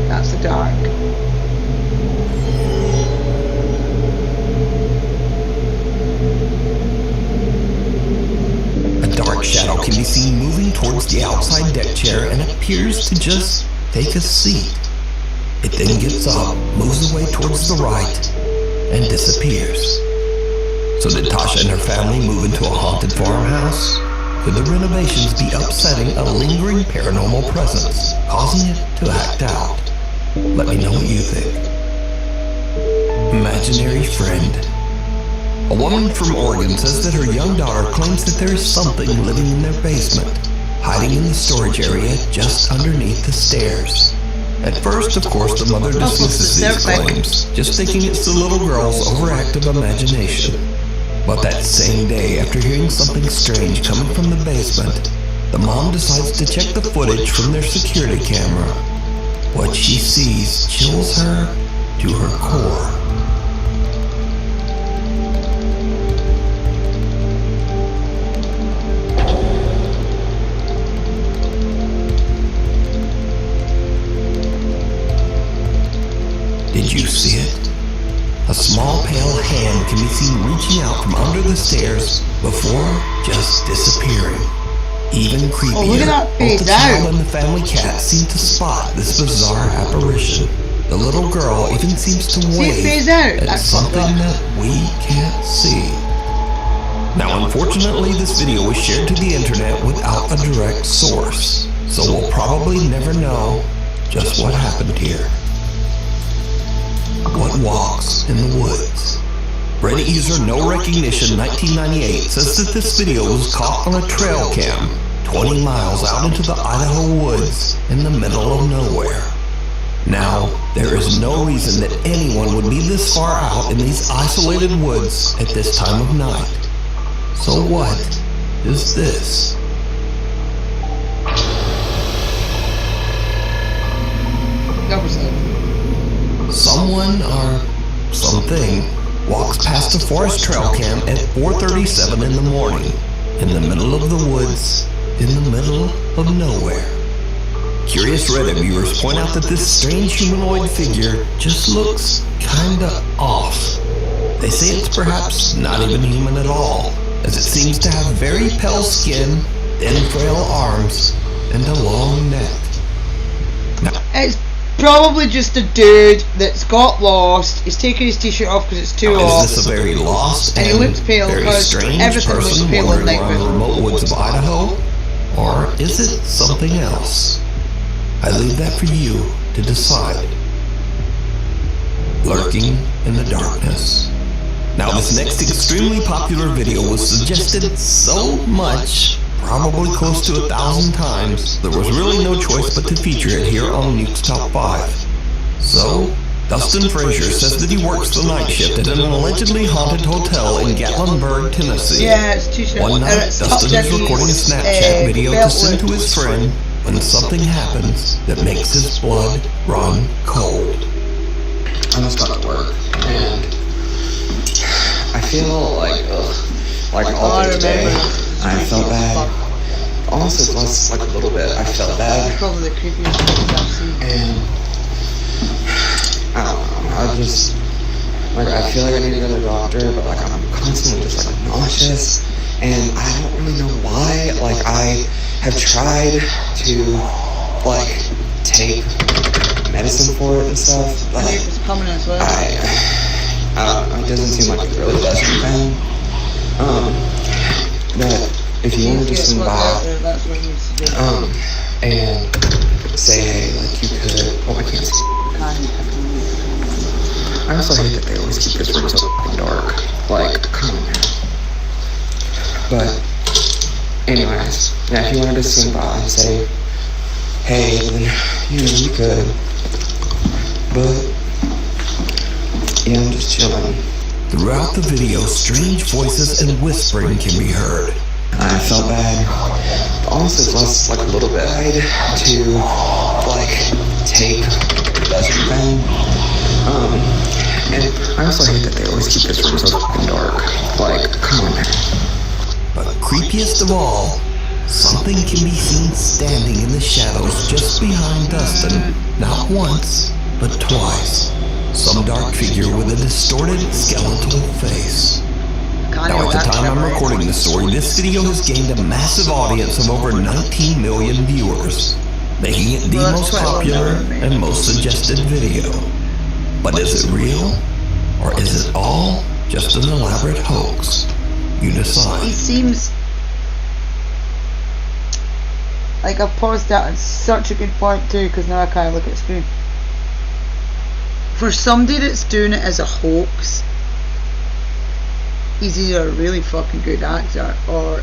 That's the dark. Shadow can be seen moving towards the outside deck chair and appears to just take a seat. It then gets up, moves away towards the right, and disappears. So did Tasha and her family move into a haunted farmhouse? Could the renovations be upsetting a lingering paranormal presence, causing it to act out? Let me know what you think. Imaginary friend. A woman from Oregon says that her young daughter claims that there is something living in their basement, hiding in the storage area just underneath the stairs. At first, of course, the mother dismisses these claims, just thinking it's the little girl's overactive imagination. But that same day, after hearing something strange coming from the basement, the mom decides to check the footage from their security camera. What she sees chills her to her core. Did you see it? A small pale hand can be seen reaching out from under the stairs before just disappearing. Even creepier, Oh, look at that both the face child out. and the family cat seem to spot this bizarre apparition. The little girl even seems to See it wave phase out? at That's something fucked up. that we can't see. Now, unfortunately, this video was shared to the internet without a direct source, so we'll probably never know just what happened here. What walks in the woods? Reddit user No Recognition 1998 says that this video was caught on a trail cam 20 miles out into the Idaho woods in the middle of nowhere. Now, there is no reason that anyone would be this far out in these isolated woods at this time of night. So what is this? Someone or something walks past a forest trail cam at 4:37 in the morning, in the middle of the woods, in the middle of nowhere. Curious Reddit viewers point out that this strange humanoid figure just looks kinda off. They say it's perhaps not even human at all, as it seems to have very pale skin, thin frail arms, and a long neck. It's probably just a dude that's got lost. He's taking his t-shirt off because it's too hot. Is this a very lost And he and looks pale very because strange everything looks person pale wandering at night. around the remote woods of Idaho? Or is it something else? I leave that for you to decide. Lurking in the darkness. Now, this next extremely popular video was suggested so much, probably close to 1,000 times, there was really no choice but to feature it here on Nuke's Top 5. So, Dustin Frazier says that he works the night shift at an allegedly haunted hotel in Gatlinburg, Tennessee. Yeah, it's too short. One night, It's Dustin Top is recording a Jenny's, Snapchat video to belt send to his loops. friend when something happens that makes his blood run cold. I just got to work, and I feel like all day today, I felt bad. Honestly, less like a little bit, I felt bad. Probably the creepiest thing I've seen. And I don't know, I just, like, I feel like I need to go to the doctor, but like I'm constantly just like nauseous, and I don't really know why. Like, I have tried to like take medicine for it and stuff, but It's coming as well. I don't know, it doesn't seem like it really does anything. But if you wanted to swing by, and say, hey, like you could, oh, I can't see. I also hate that they always keep this room so fucking dark. Like, come on, man. But, anyways, yeah, if you wanted to swing by and say, hey, then, you could. But, yeah, I'm just chilling. Throughout the video, strange voices and whispering can be heard. I felt bad. Honestly, less like a little bit. I had to like take everything. And I also hate that they always keep this room so fucking dark. Like, come on, man. But creepiest of all, something can be seen standing in the shadows just behind Dustin, not once, but twice. Some dark figure with a distorted skeletal face. Now, at the time I'm recording this story, this video has gained a massive audience of over 19 million viewers, making it the most popular and most suggested video. But is it real? Or is it all just an elaborate hoax? You decide. He seems like I've paused that. It's such a good point too, because now I can't look at the screen. For somebody that's doing it as a hoax, he's either a really fucking good actor or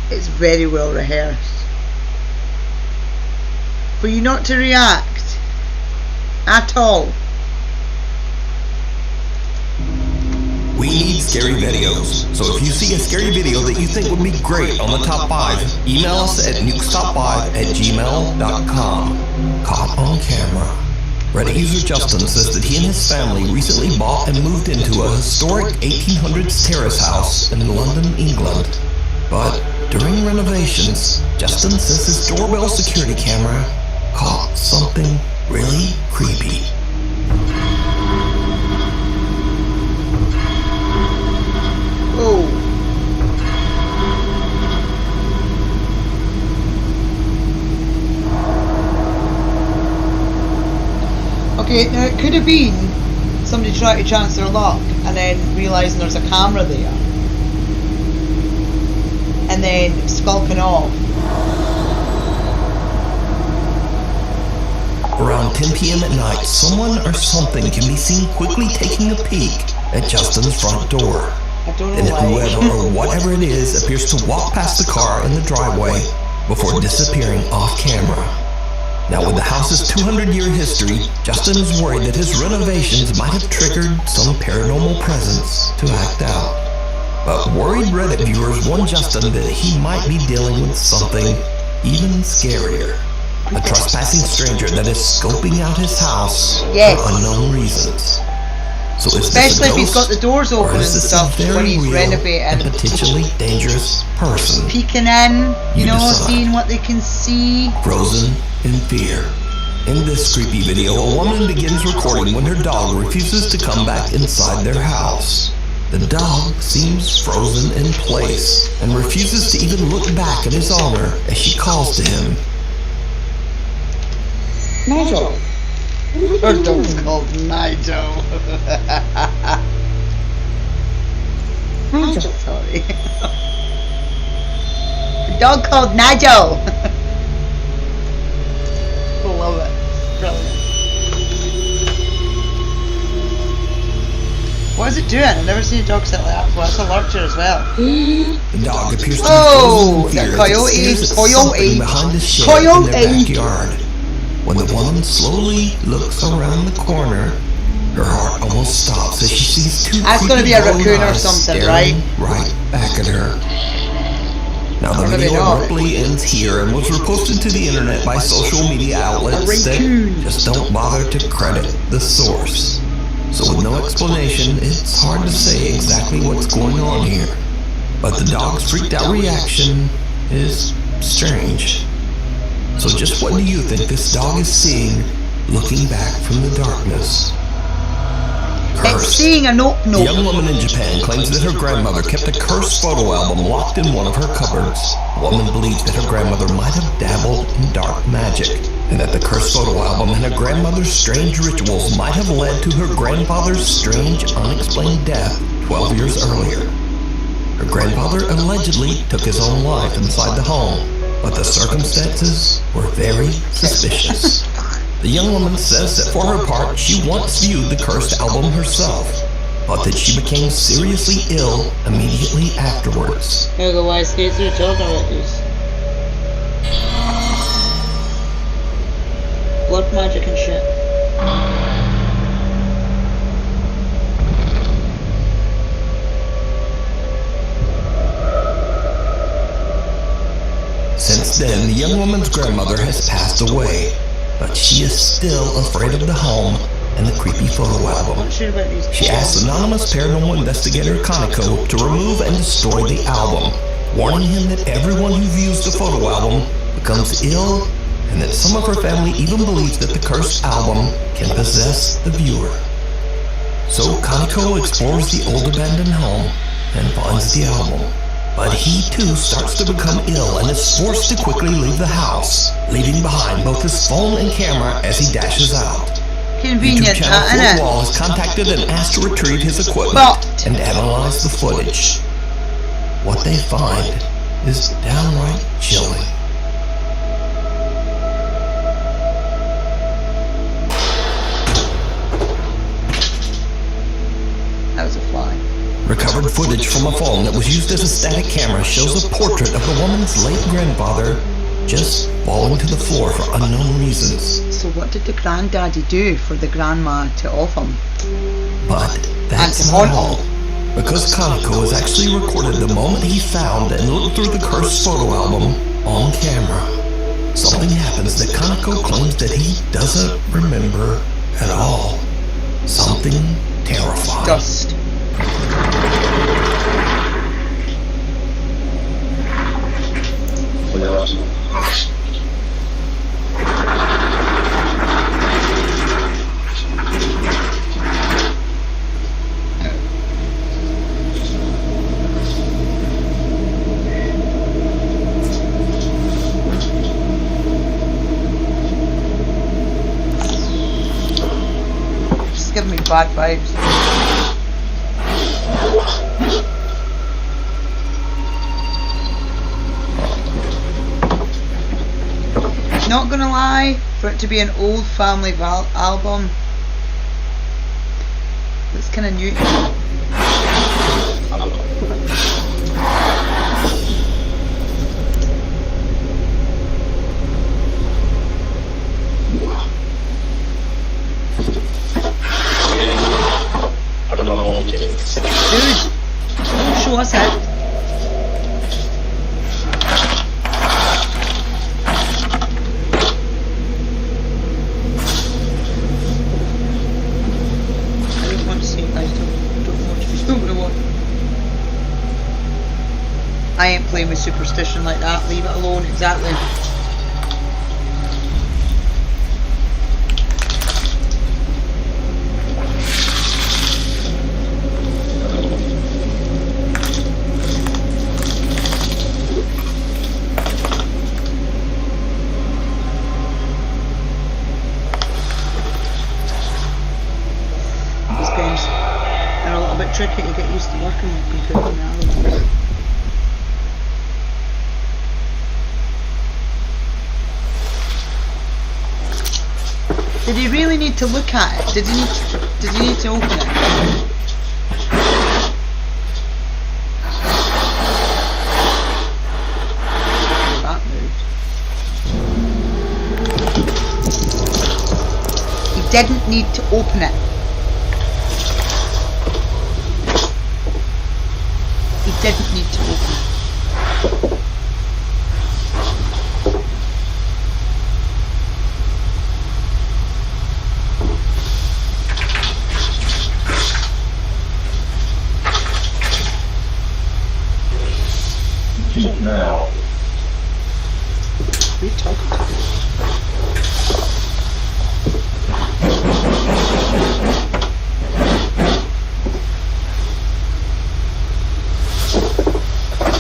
it's very well rehearsed. For you not to react at all We need scary videos, so if you see a scary video that you think would be great on the top 5, email us at nukestop5@gmail.com. Caught on camera. Reddit user Justin says that he and his family recently bought and moved into a historic 1800s terrace house in London, England. But during renovations, Justin says his doorbell security camera caught something really creepy. Oh. Okay, now it could have been somebody trying to chance their luck and then realising there's a camera there. And then skulking off. Around 10 p.m. at night, someone or something can be seen quickly taking a peek at Justin's front door. And whoever or whatever it is appears to walk past the car in the driveway before disappearing off camera. Now, with the house's 200-year history, Justin is worried that his renovations might have triggered some paranormal presence to act out. But worried Reddit viewers warn Justin that he might be dealing with something even scarier. A trespassing stranger that is scoping out his house for unknown reasons. So is especially if he's got the doors open and this stuff when he's renovating. And potentially dangerous person. Peeking in, you know, decide. seeing what they can see. Frozen in fear. In this creepy video, a woman begins recording when her dog refuses to come back inside their house. The dog seems frozen in place and refuses to even look back at his owner as she calls to him. Nigel. Her dog's called Nigel. Nigel. Sorry. A dog called Nigel. Love it. Brilliant. What is it doing? I've never seen a dog sit like that before. It's a lurcher as well. The dog appears to be the coyote. behind the shed in their backyard. When the woman slowly looks around the corner, her heart almost stops as she sees two That's going to be a raccoon or something, right? Right back at her. Now the video abruptly ends here and was reposted to the internet by social media outlets that just don't bother to credit the source. So with no explanation, it's hard to say exactly what's going on here. But the dog's freaked out reaction is strange. So just what do you think this dog is seeing looking back from the darkness? It's seeing a note. A young woman in Japan claims that her grandmother kept a cursed photo album locked in one of her cupboards. The woman believes that her grandmother might have dabbled in dark magic, and that the cursed photo album and her grandmother's strange rituals might have led to her grandfather's strange, unexplained death 12 years earlier. Her grandfather allegedly took his own life inside the home, but the circumstances were very suspicious. The young woman says that for her part, she once viewed the cursed album herself, but that she became seriously ill immediately afterwards. Here the white skates are talking about this. Blood magic and shit. Since then, the young woman's grandmother has passed away, but she is still afraid of the home and the creepy photo album. She asks anonymous paranormal investigator Kaneko to remove and destroy the album, warning him that everyone who views the photo album becomes ill, and that some of her family even believes that the cursed album can possess the viewer. So Kaneko explores the old abandoned home and finds the album. But he too starts to become ill and is forced to quickly leave the house, leaving behind both his phone and camera as he dashes out. Convenient, YouTube channel Fort Wall has contacted and asked to retrieve his equipment and analyze the footage. What they find is downright chilling. That was a fly. Recovered footage from a phone that was used as a static camera shows a portrait of the woman's late grandfather just falling to the floor for unknown reasons. So what did the granddaddy do for the grandma to off him? But that's not all. because Kaneko has actually recorded the moment he found and looked through the cursed photo album on camera. Something happens that Kaneko claims that he doesn't remember at all. Something terrifying. Dust. Just giving me bad vibes. Not gonna lie, for it to be an old family album, it's kind of new. Dude, don't show us it. I ain't playing with superstition like that, leave it alone, exactly. These games are a little bit tricky to get used to working with computer now. Did he really need to look at it? Did he need to open it? That moved. He didn't need to open it. He didn't need to open it. Now. We talking to?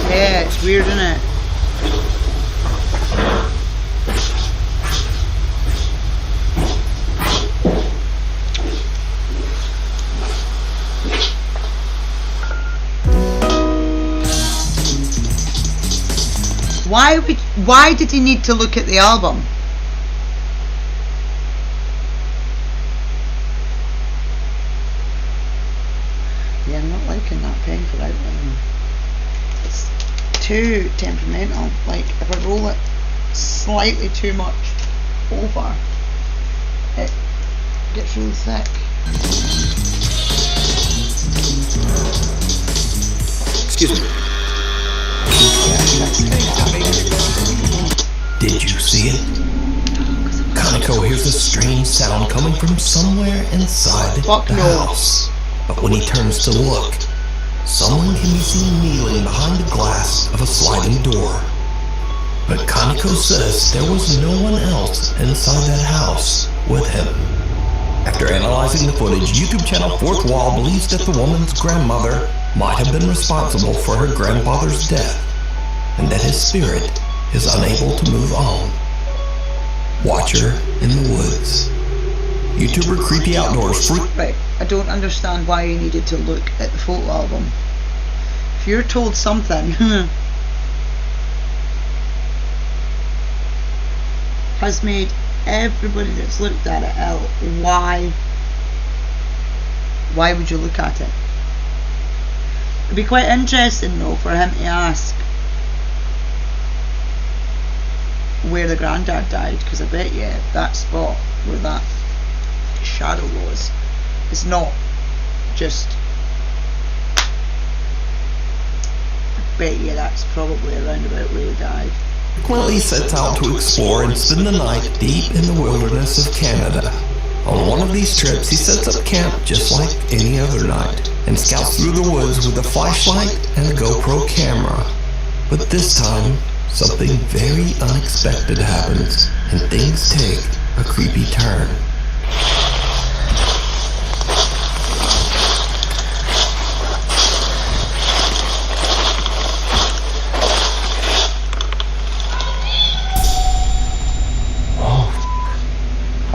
Yeah, it's weird, isn't it? Why did he need to look at the album? Yeah, I'm not liking that painful outline. It's too temperamental. Like, if I roll it slightly too much over, it gets really thick. Excuse me. Did you see it? Kaneko hears a strange sound coming from somewhere inside the house. But when he turns to look, someone can be seen kneeling behind the glass of a sliding door. But Kaneko says there was no one else inside that house with him. After analyzing the footage, YouTube channel Fourth Wall believes that the woman's grandmother might have been responsible for her grandfather's death, and that his spirit is unable to move on. Watcher in the Woods. YouTuber Creepy Outdoors. Right, I don't understand why you needed to look at the photo album. If you're told something has made everybody that's looked at it ill, why would you look at it? It'd be quite interesting though for him to ask where the granddad died, because I bet you that spot where that shadow was is not just bet you that's probably around about where he died. Frequently sets out to explore and spend the night deep in the wilderness of Canada. On one of these trips, he sets up camp just like any other night and scouts through the woods with a flashlight and a GoPro camera. But this time, something very unexpected happens and things take a creepy turn.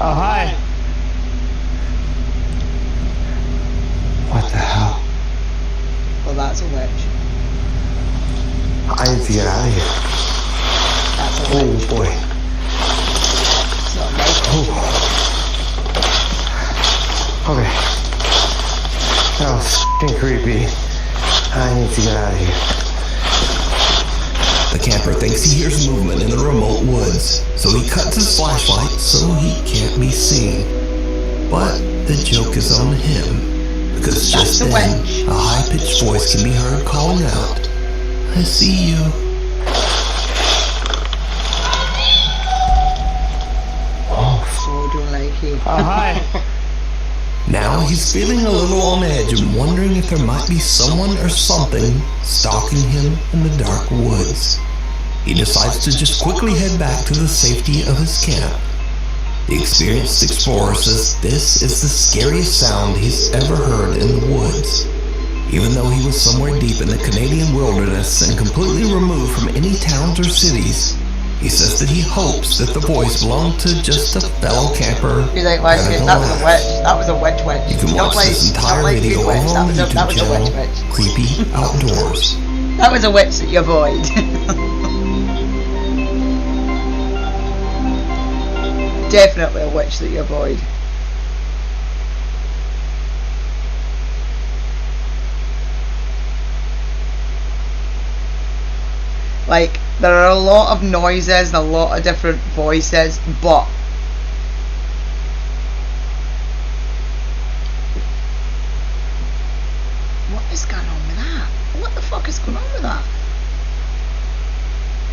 Oh, hi. What the hell? Well, that's a witch. I need to get out of here. That's a Oh witch. boy. It's not nice. Okay. That was f***ing creepy. I need to get out of here. The camper thinks he hears movement in the remote woods, so he cuts his flashlight so he can't be seen. But the joke is on him, because just then, a high-pitched voice can be heard calling out, "I see you." Oh, don't like it. Oh, hi. Now he's feeling a little on edge and wondering if there might be someone or something stalking him in the dark woods. He decides to just quickly head back to the safety of his camp. The experienced explorer says this is the scariest sound he's ever heard in the woods. Even though he was somewhere deep in the Canadian wilderness and completely removed from any towns or cities, he says that he hopes that the voice belonged to just a fellow camper. He's like, well, having a that was a laugh. witch. That was a witch. You can watch this entire video over on the YouTube channel, Creepy Outdoors. That was a witch that you avoid. Definitely a witch that you avoid. Like, there are a lot of noises and a lot of different voices, but what is going on with that? What the fuck is going on with that?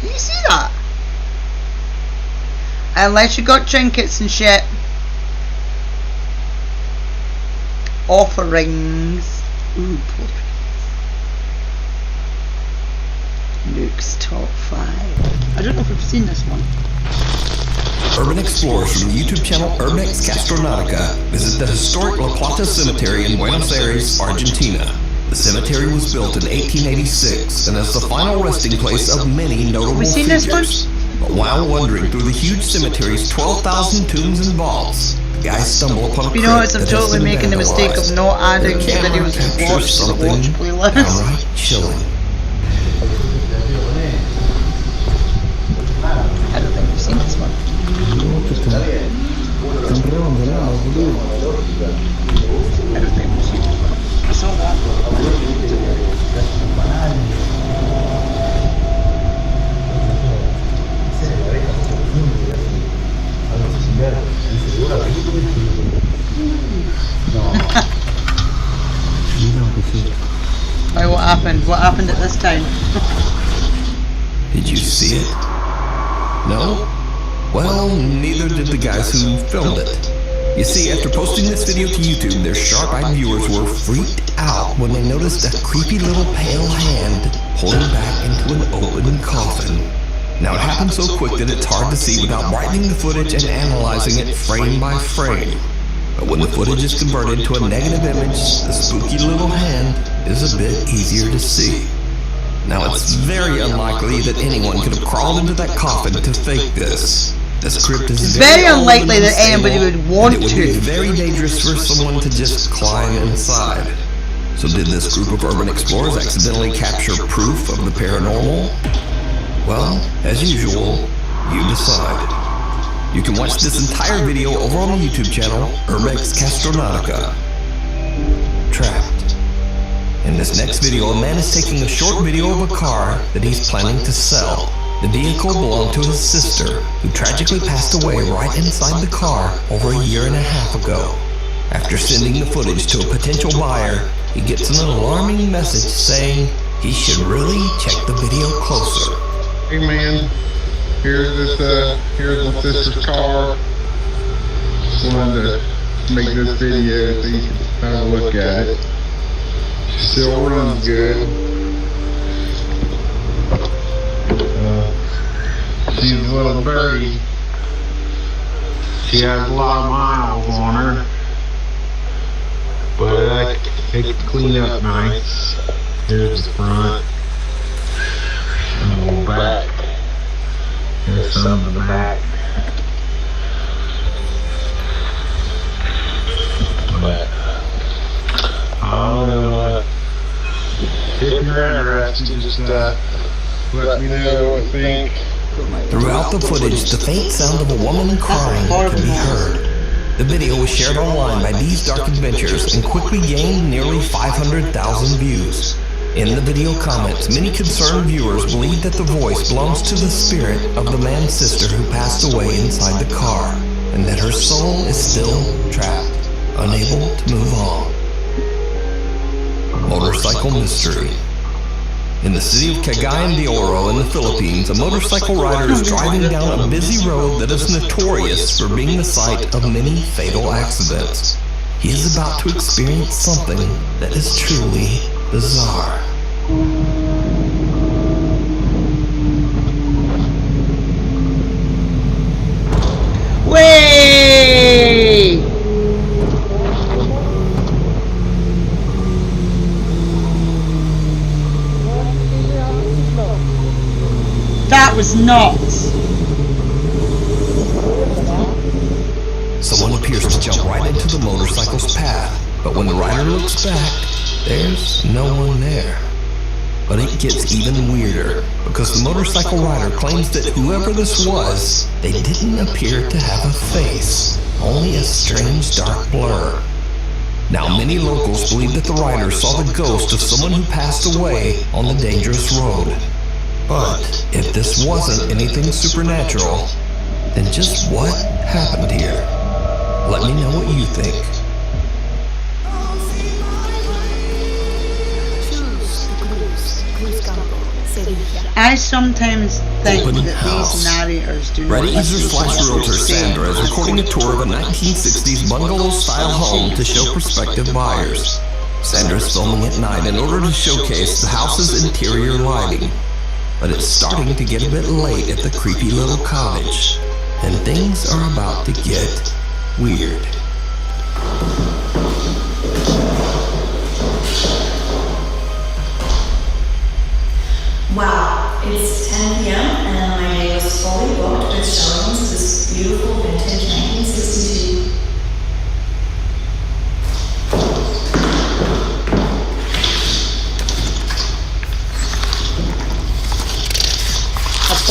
Can you see that? Unless you got trinkets and shit. Offerings. Ooh, portraits. Luke's top 5. I don't know if I've seen this one. Urban explorers from the YouTube channel Urbex Castronautica visit the historic La Plata Cemetery in Buenos Aires, Argentina. The cemetery was built in 1886 and is the final resting place of many notable figures. But while wandering through the huge cemetery's 12,000 tombs and vaults, guys stumble upon a crypt. You notice I'm that totally has been making the mistake of vandalized. not adding Their the camera videos to captures watch to the watch something playlist. downright chilling. I don't think we've seen this one. I don't think we've seen this one. I saw that. Right, what happened? What happened at this time? Did you see it? No? Well, neither did the guys who filmed it. You see, after posting this video to YouTube, their sharp-eyed viewers were freaked out when they noticed a creepy little pale hand pulling back into an open coffin. Now, it happened so quick that it's hard to see without brightening the footage and analyzing it frame by frame. But when the footage is converted to a negative image, the spooky little hand is a bit easier to see. Now, it's very unlikely that anyone could have crawled into that coffin to fake this. This crypt is very unlikely that anybody would want to. It would be very dangerous for someone to just climb inside. So did this group of urban explorers accidentally capture proof of the paranormal? Well, as usual, you decide. You can watch this entire video over on the YouTube channel, Urbex Castronautica. Trapped. In this next video, a man is taking a short video of a car that he's planning to sell. The vehicle belonged to his sister, who tragically passed away right inside the car over a year and a half ago. After sending the footage to a potential buyer, he gets an alarming message saying he should really check the video closer. Hey man, here's my sister's car. Just wanted to make this video so you can have a look at it. Still runs good. She's a little birdie. She has a lot of miles on her, but it can clean up nice. Here's the front. And a little back. Here's some of the back. But I don't know. If you're interested, just let me know what you think. Throughout the footage, the faint sound of a woman crying could be heard. The video was shared online by These Dark Adventures and quickly gained nearly 500,000 views. In the video comments, many concerned viewers believe that the voice belongs to the spirit of the man's sister who passed away inside the car, and that her soul is still trapped, unable to move on. Motorcycle mystery. In the city of Cagayan de Oro in the Philippines, a motorcycle rider is driving down a busy road that is notorious for being the site of many fatal accidents. He is about to experience something that is truly bizarre. Way! That was nuts. Someone appears to jump right into the motorcycle's path, but when the rider looks back, there's no one there. But it gets even weirder, because the motorcycle rider claims that whoever this was, they didn't appear to have a face, only a strange dark blur. Now many locals believe that the rider saw the ghost of someone who passed away on the dangerous road. But if this wasn't anything supernatural, then just what happened here? Let me know what you think. I sometimes think that these narrators do not Red-Easer/Realtor Sandra is recording a tour of a 1960s bungalow-style home to show prospective buyers. Sandra's filming at night in order to showcase the house's interior lighting. But it's starting to get a bit late at the creepy little cottage, and things are about to get weird. Wow, it's 10 p.m. and my day was fully booked with showings of this beautiful vintage 1962. I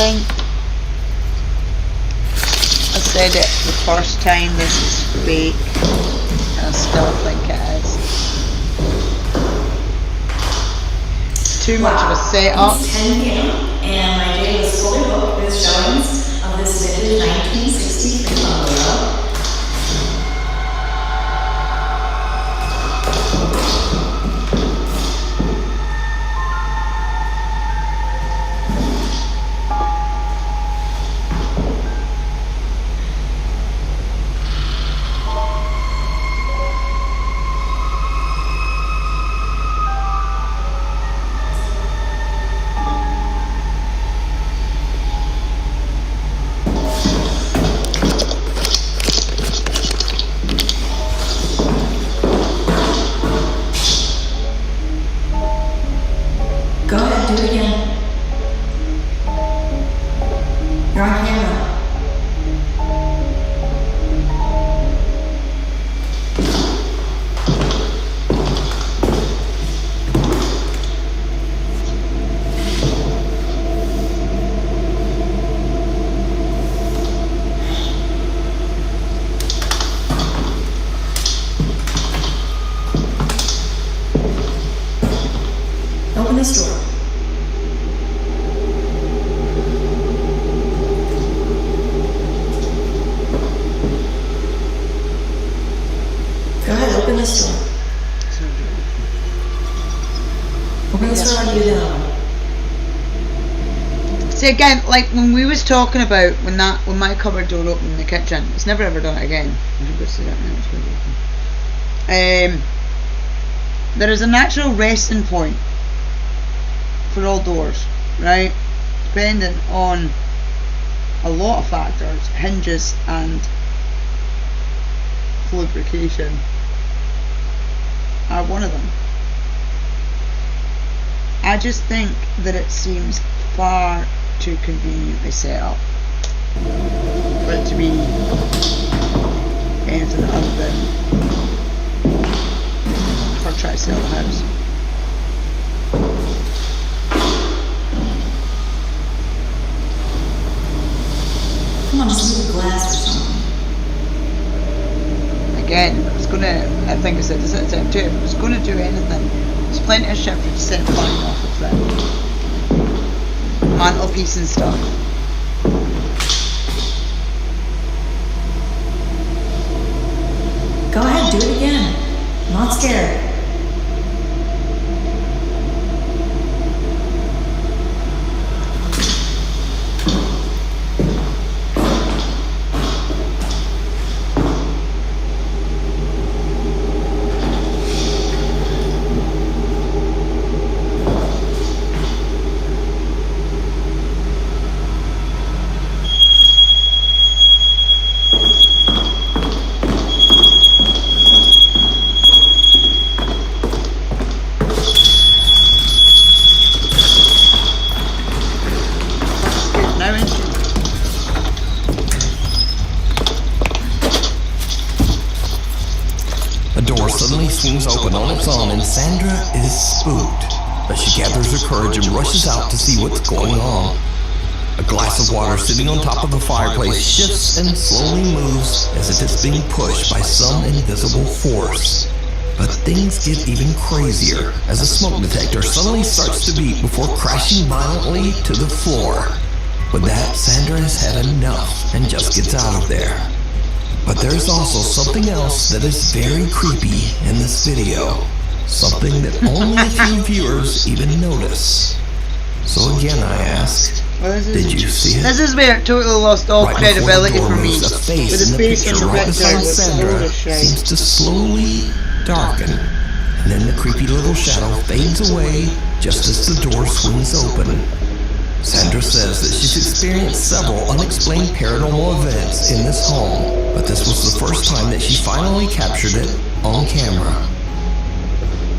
said it the first time, this is fake, and I still think it is. Too much of a setup. It's 10 p.m. and my day was fully booked with showings of this vintage 1963 bungalow. Go ahead, do it again. You're on camera. Open this door. Go ahead, open this door. Open this door like you did. See, again, like when we was talking about when my cupboard door opened in the kitchen, it's never ever done it again. I should go see that now. It's really open. There is a natural resting point for all doors, right? Depending on a lot of factors, hinges and lubrication are one of them. I just think that it seems far too conveniently set up for it to be anything other than for trying to sell the house. Come on, just move the glass or something. Again, I think I said this at the time too, if it was going to do anything, there's plenty of shit for to send flying off of that. Mantelpiece and stuff. Go ahead, do it again. I'm not scared. Swings open on its own and Sandra is spooked, but she gathers her courage and rushes out to see what's going on. A glass of water sitting on top of the fireplace shifts and slowly moves as if it's being pushed by some invisible force. But things get even crazier as a smoke detector suddenly starts to beep before crashing violently to the floor. With that, Sandra has had enough and just gets out of there. But there's also something else that is very creepy in this video. Something that only a few viewers even notice. So again I ask, did you see it? This is where it totally lost all Right credibility before for the door me. moves, a face With in the the face picture on the right beside with Sandra the shade. seems to slowly darken. And then the creepy little shadow fades away just as the door swings open. Sandra says that she's experienced several unexplained paranormal events in this home, but this was the first time that she finally captured it on camera.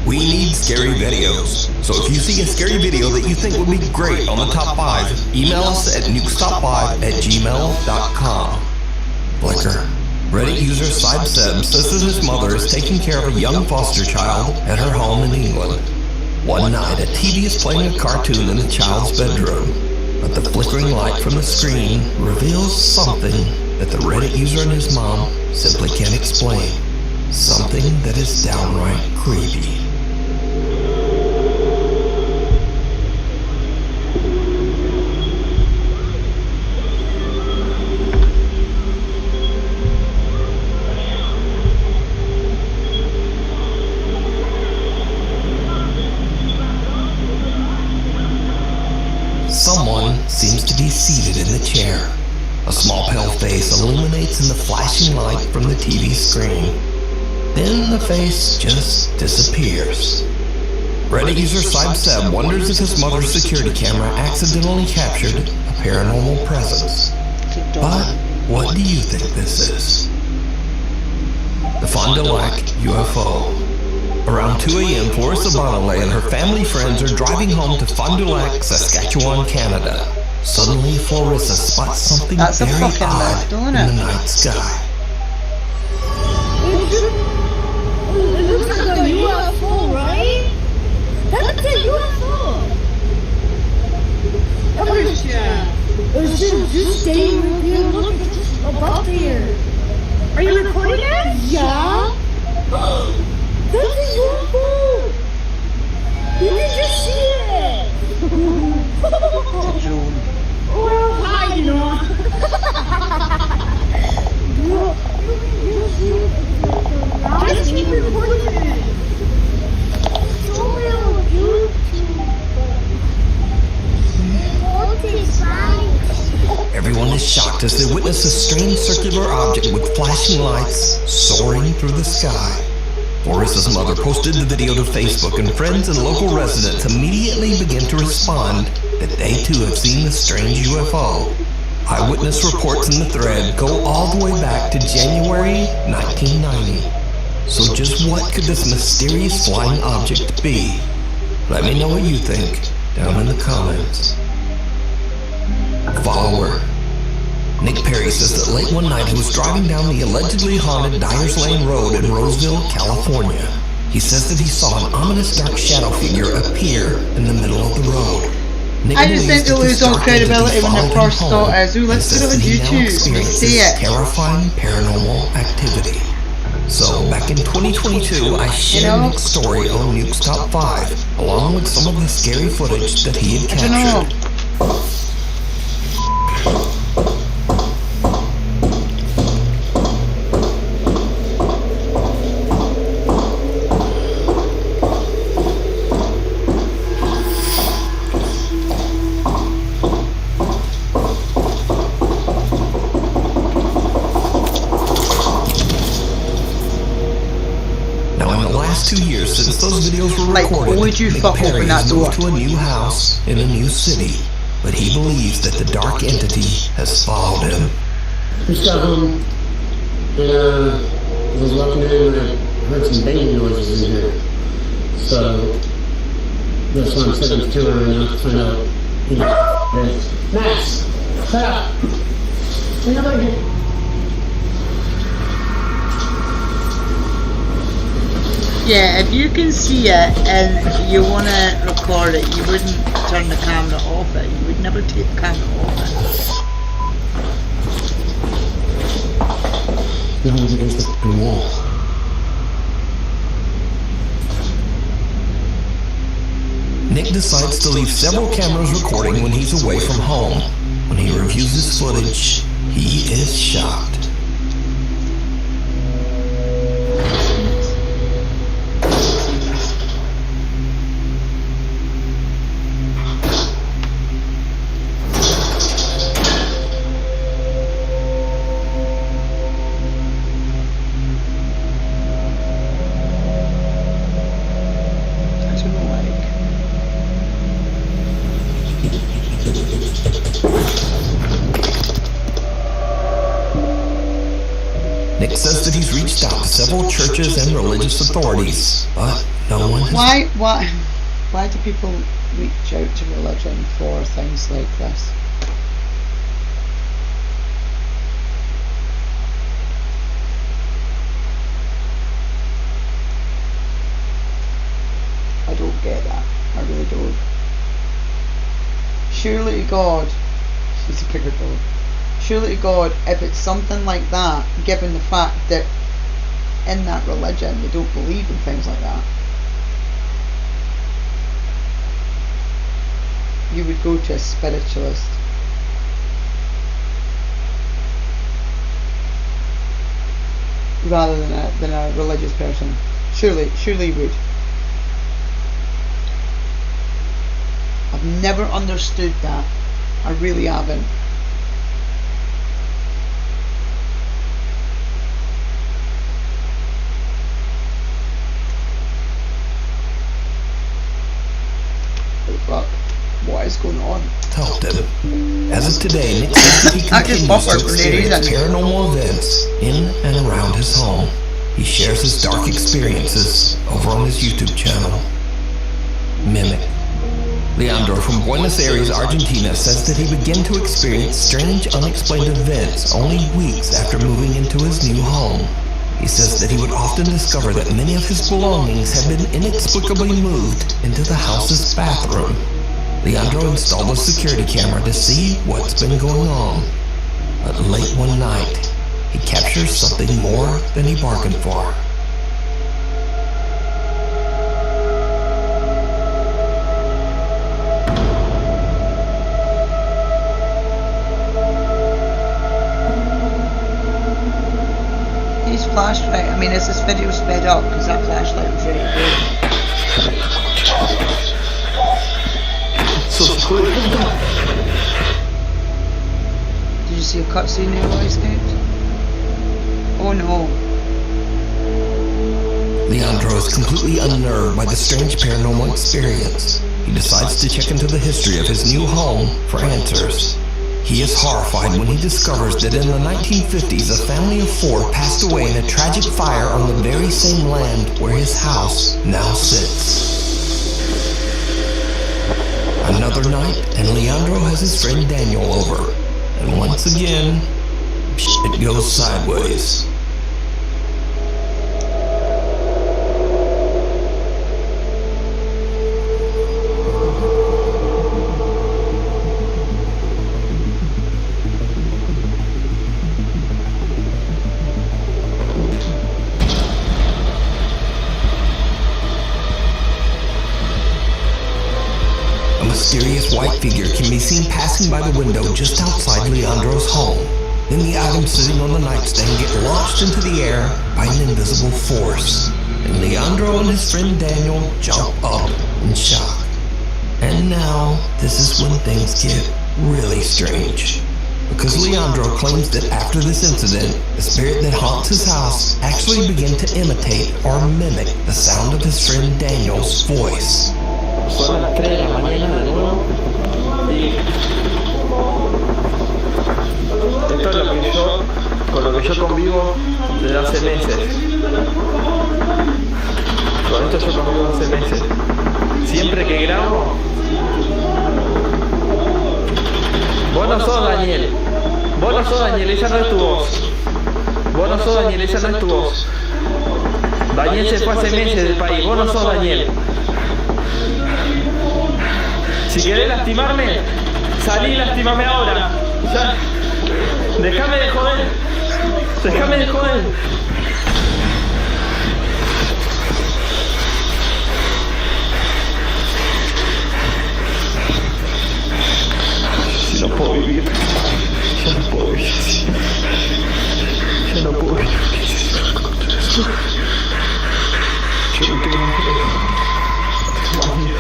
We need scary videos, so if you see a scary video that you think would be great on the top 5, email us at nukestop5@gmail.com. Blicker. Reddit user Sibseb says that his mother is taking care of a young foster child at her home in England. One night, a TV is playing a cartoon in the child's bedroom, but the flickering light from the screen reveals something that the Reddit user and his mom simply can't explain. Something that is downright creepy. Someone seems to be seated in the chair. A small pale face illuminates in the flashing light from the TV screen. Then the face just disappears. Reddit user Sibseb wonders if his mother's security camera accidentally captured a paranormal presence. But what do you think this is? The Fond du Lac UFO. Around 2 a.m., Florissa Bonalay and her family friends are driving home to Fond du Lac, Saskatchewan, Canada. Suddenly, Florissa spots something very odd in the night sky. It looks like a UFO, right? That's a UFO. Just staying right here. Look, it's just above here. Are you recording it? Yeah. That's a UFO. You can just see it. Well, hi, you know. Just keep recording it. It's only on YouTube. 45. as they witness a strange circular object with flashing lights soaring through the sky. Boris's mother posted the video to Facebook, and friends and local residents immediately began to respond that they too have seen the strange UFO. Eyewitness reports in the thread go all the way back to January 1990. So just what could this mysterious flying object be? Let me know what you think down in the comments. Follower. Nick Perry says that late one night he was driving down the allegedly haunted Dyers Lane Road in Roseville, California. He says that he saw an ominous dark shadow figure appear in the middle of the road. Nick I just think they lose all credibility when they first start as, ooh, let's put it on YouTube, see it. Terrifying paranormal activity. So, back in 2022, I shared Nick's story on Nuke's Top 5, along with some of the scary footage that he had captured. Since those videos were recorded, Nick Perry has moved to a new house in a new city, but he believes that the dark entity has followed him. Just got home, and was walking in and I heard some banging noises in here. So that's why I'm sitting to her right now to find out who the is. Max, shut up. Get over here. Yeah, if you can see it and you want to record it, you wouldn't turn the camera off it. You would never take the camera off it. No one's against the fucking wall. Nick decides to leave several cameras recording when he's away from home. When he reviews his footage, he is shocked. Nick says that he's reached out to several churches and religious authorities, but no one has... Why do people reach out to religion for things like this? I don't get that. I really don't. Surely to God, she's a bigger dog. Surely to God, if it's something like that, given the fact that in that religion they don't believe in things like that, you would go to a spiritualist. Rather than a religious person. Surely you would. I've never understood that. I really haven't. Fuck. What is going on? Helped him. As of today, Nick says that he continues to experience paranormal events in and around his home. He shares his dark experiences over on his YouTube channel, Mimic. Leandro from Buenos Aires, Argentina says that he began to experience strange, unexplained events only weeks after moving into his new home. He says that he would often discover that many of his belongings had been inexplicably moved into the house's bathroom. Leandro installed a security camera to see what's been going on. But late one night, he captures something more than he bargained for. Flashlight. I mean, is this video sped up? Because that flashlight was really good. So quick. Did you see see a cutscene there while I escaped? Oh no. Leandro is completely unnerved by the strange paranormal experience. He decides to check into the history of his new home for answers. He is horrified when he discovers that in the 1950s a family of 4 passed away in a tragic fire on the very same land where his house now sits. Another night, and Leandro has his friend Daniel over. And once again, shit goes sideways. A mysterious white figure can be seen passing by the window just outside Leandro's home. Then the items sitting on the nightstand get launched into the air by an invisible force, and Leandro and his friend Daniel jump up in shock. And now, this is when things get really strange. Because Leandro claims that after this incident, the spirit that haunts his house actually began to imitate or mimic the sound of his friend Daniel's voice. Son las 3 de la mañana de nuevo y esto es con lo que yo convivo desde hace meses. Con esto yo convivo hace meses. Siempre que grabo, vos no sos Daniel, esa no es tu voz. Vos no sos Daniel, esa no es tu voz. Daniel se fue hace meses del país, vos no sos Daniel. Si querés lastimarme, salí y lastimame ahora. Ya. Déjame de joder. Si no puedo vivir. Ya no puedo vivir así. Ya no puedo vivir así. Yo no tengo más miedo.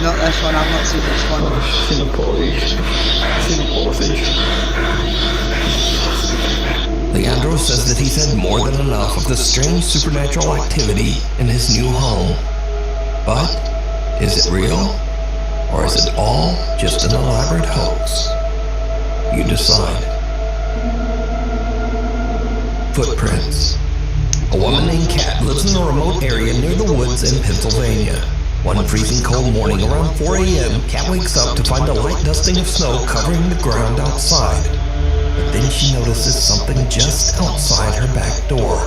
Not this one, I've not seen this one. Leandro says that he's had more than enough of the strange supernatural activity in his new home. But, is it real? Or is it all just an elaborate hoax? You decide. Footprints. A woman named Kat lives in a remote area near the woods in Pennsylvania. One freezing cold morning around 4 a.m., Kat wakes up to find a light dusting of snow covering the ground outside. But then she notices something just outside her back door.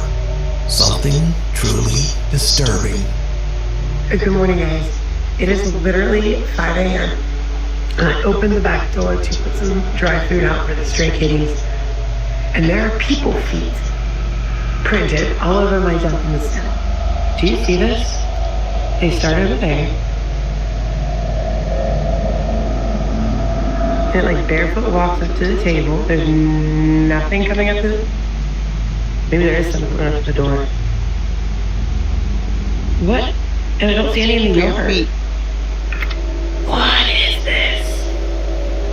Something truly disturbing. Good morning, guys. It is literally 5 a.m. and I opened the back door to put some dry food out for the stray kitties. And there are people feet printed all over my junk in the snow. Do you see this? They start over there. And it like barefoot walks up to the table. There's nothing coming up to the... Maybe there is something coming up to the door. What? And I don't see any in the yard. What is this?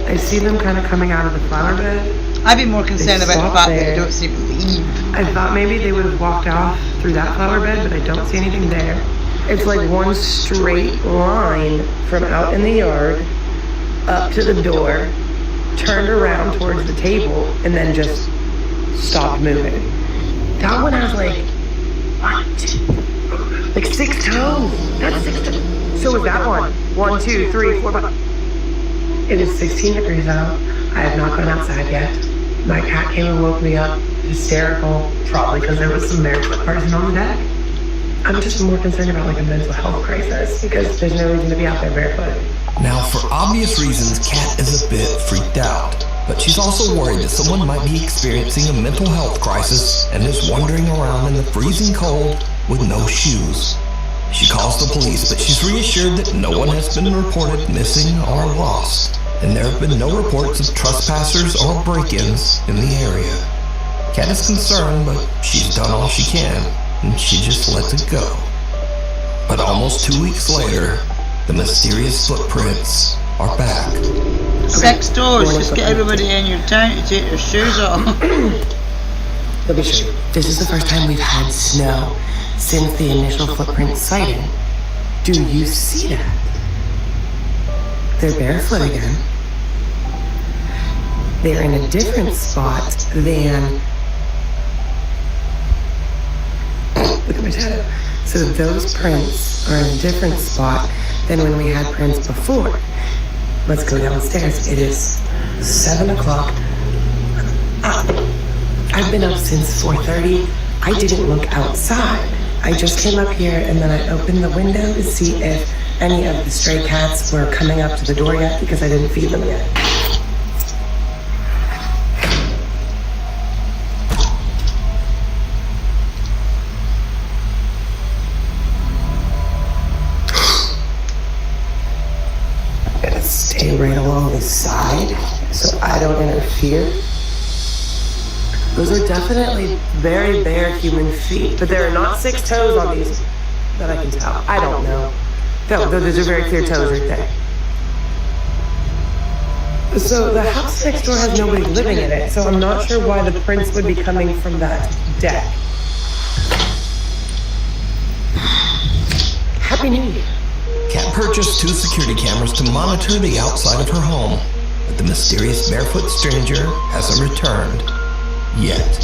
I see them kind of coming out of the flower bed. I'd be more concerned about the fact that they don't seem to leave. I thought maybe they would have walked off through that flower bed, but I don't see anything there. It's like one straight line from out in the yard up to the door, turned around towards the table, and then just stopped moving. That one has like, 6 toes. That's 6 toes. So is that one. 1, 2, 3, 4, 5. It is 16 degrees out. I have not gone outside yet. My cat came and woke me up, hysterical, probably because there was some barefoot person on the deck. I'm just more concerned about like a mental health crisis because there's no reason to be out there barefoot. Now, for obvious reasons, Kat is a bit freaked out. But she's also worried that someone might be experiencing a mental health crisis and is wandering around in the freezing cold with no shoes. She calls the police, but she's reassured that no one has been reported missing or lost, and there have been no reports of trespassers or break-ins in the area. Kat is concerned, but she's done all she can, and she just lets it go. But almost 2 weeks later, the mysterious footprints are back. 6 doors. Just get everybody in your town to take their shoes off. Let me show you. This is the first time we've had snow since the initial footprint sighting. Do you see that? They're barefoot again. They're in a different spot than... Look at my tattoo. So those prints are in a different spot than when we had prints before. Let's go downstairs. It is 7 o'clock. I've been up since 4:30. I didn't look outside. I just came up here and then I opened the window to see if any of the stray cats were coming up to the door yet because I didn't feed them yet. I'm gonna stay right along the side so I don't interfere. Those are definitely very bare human feet, but there are not 6 toes on these that I can tell. I don't know. No, those are very clear toes right there. So the house next door has nobody living in it, so I'm not sure why the prints would be coming from that deck. Happy New Year. Kat purchased 2 security cameras to monitor the outside of her home, but the mysterious barefoot stranger hasn't returned. Yet.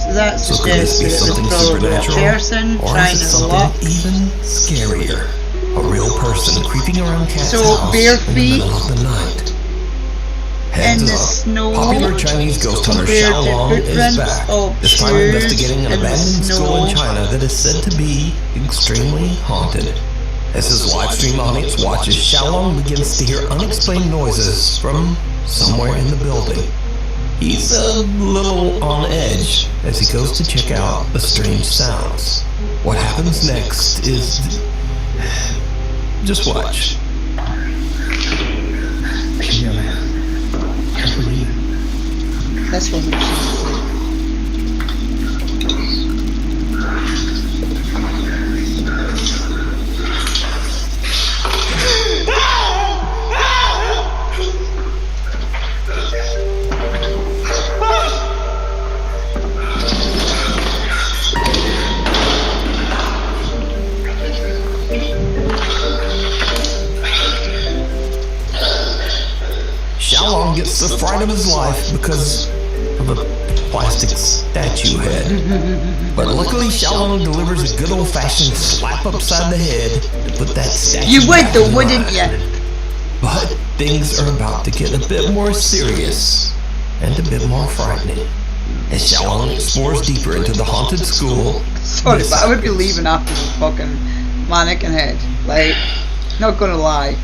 So that So could this be suggests that something it was probably a supernatural? person Or trying is it to something lock. even scarier? A real person creeping around Kat's So, house bare in the feet middle of the night. in Heads the up. snow. Popular Chinese ghost hunter compared to Xiao Long is footprints back. of This time shoes investigating an in the abandoned school in snow. China that is said to be extremely haunted. As his live stream audience watches, Xiao Long begins to hear unexplained noises from somewhere in the building. He's a little on edge as he goes to check out the strange sounds. What happens next is... just watch. Yeah, man. Can't believe it. That's what I'm Xiao Long gets the fright of his life because of a plastic statue head. But luckily, Xiao Long delivers a good old-fashioned slap upside the head to put that statue You would back though, in wouldn't line. you? But things are about to get a bit more serious and a bit more frightening as Xiao Long explores deeper into the haunted school. Sorry, but I would be leaving after the fucking mannequin head. Like, not gonna lie.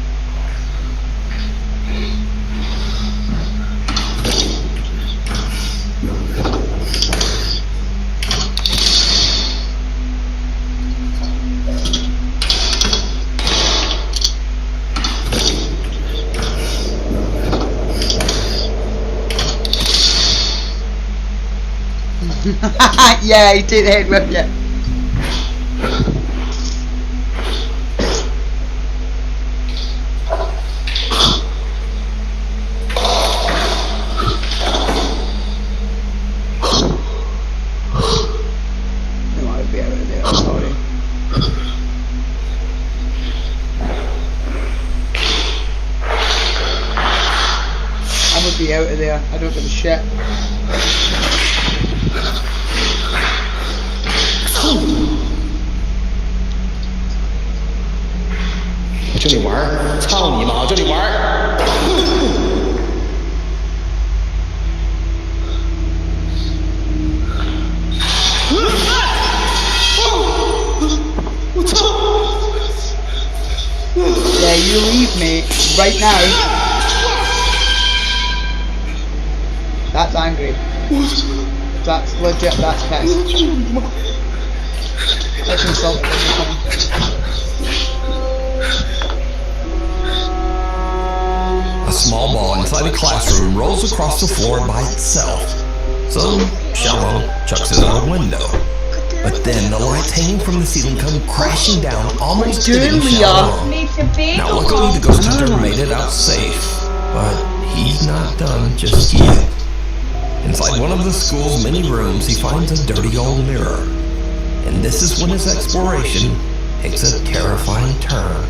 Yeah, he did head with you. No, I'd be out of there, sorry. I would be out of there, I don't give a shit. 我就你玩儿，操你妈！我就你玩儿。我操！ Yeah, you leave me right now. That's angry. That's legit, that's pissed. That's insulting. A small ball inside a classroom rolls across the floor by itself. So Xiao Long chucks it out a window. But then the lights hanging from the ceiling come crashing down, almost hitting Xiao Long. Now luckily the ghost hunter made it out safe, but he's not done just yet. Inside one of the school's many rooms, he finds a dirty old mirror. And this is when his exploration takes a terrifying turn.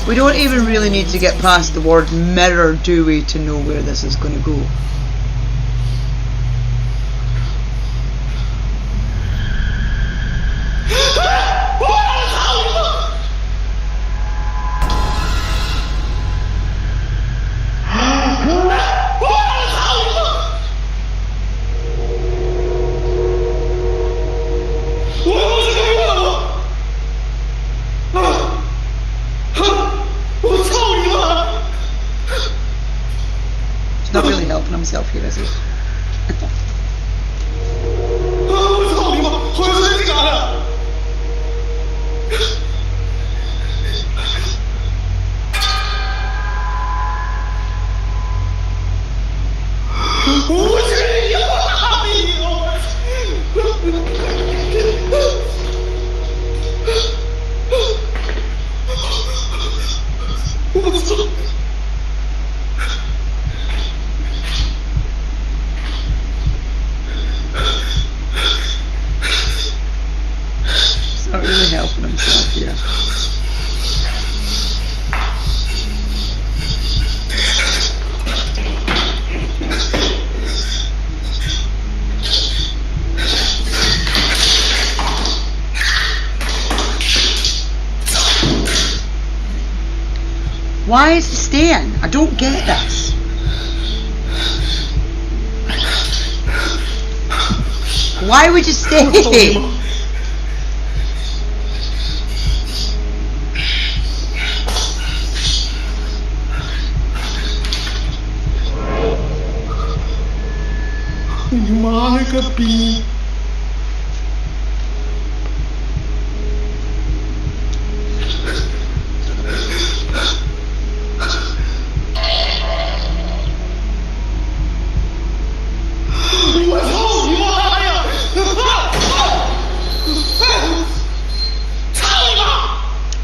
We don't even really need to get past the word mirror, do we, to know where this is going to go. He's not really helping himself here, is he? He's not really helping himself here. Why is he staying? I don't get this. Why would you stay? Monica B.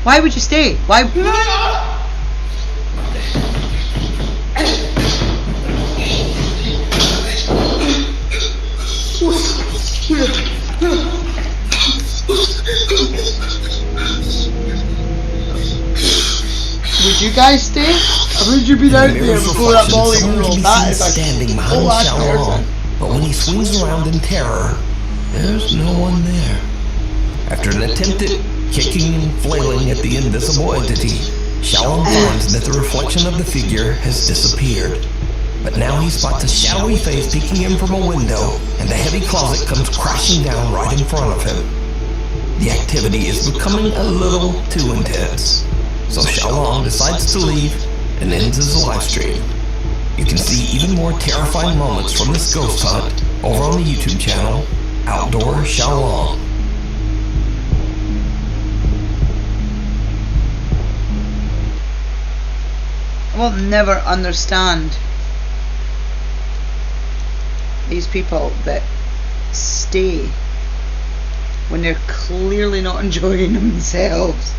Why would you stay? Why? Would you guys stay? Or would you be out there before that Molly girl? That is standing behind Xiaolong, but when he swings around in terror, there's no one there. After an attempt at kicking and flailing at the invisible entity, Xiaolong finds that the reflection of the figure has disappeared. But now he spots a shadowy face peeking in from a window, and the heavy closet comes crashing down right in front of him. The activity is becoming a little too intense, so Xiaolong decides to leave and ends his live stream. You can see even more terrifying moments from this ghost hunt over on the YouTube channel, Outdoor Xiaolong. I will never understand these people that stay when they're clearly not enjoying themselves.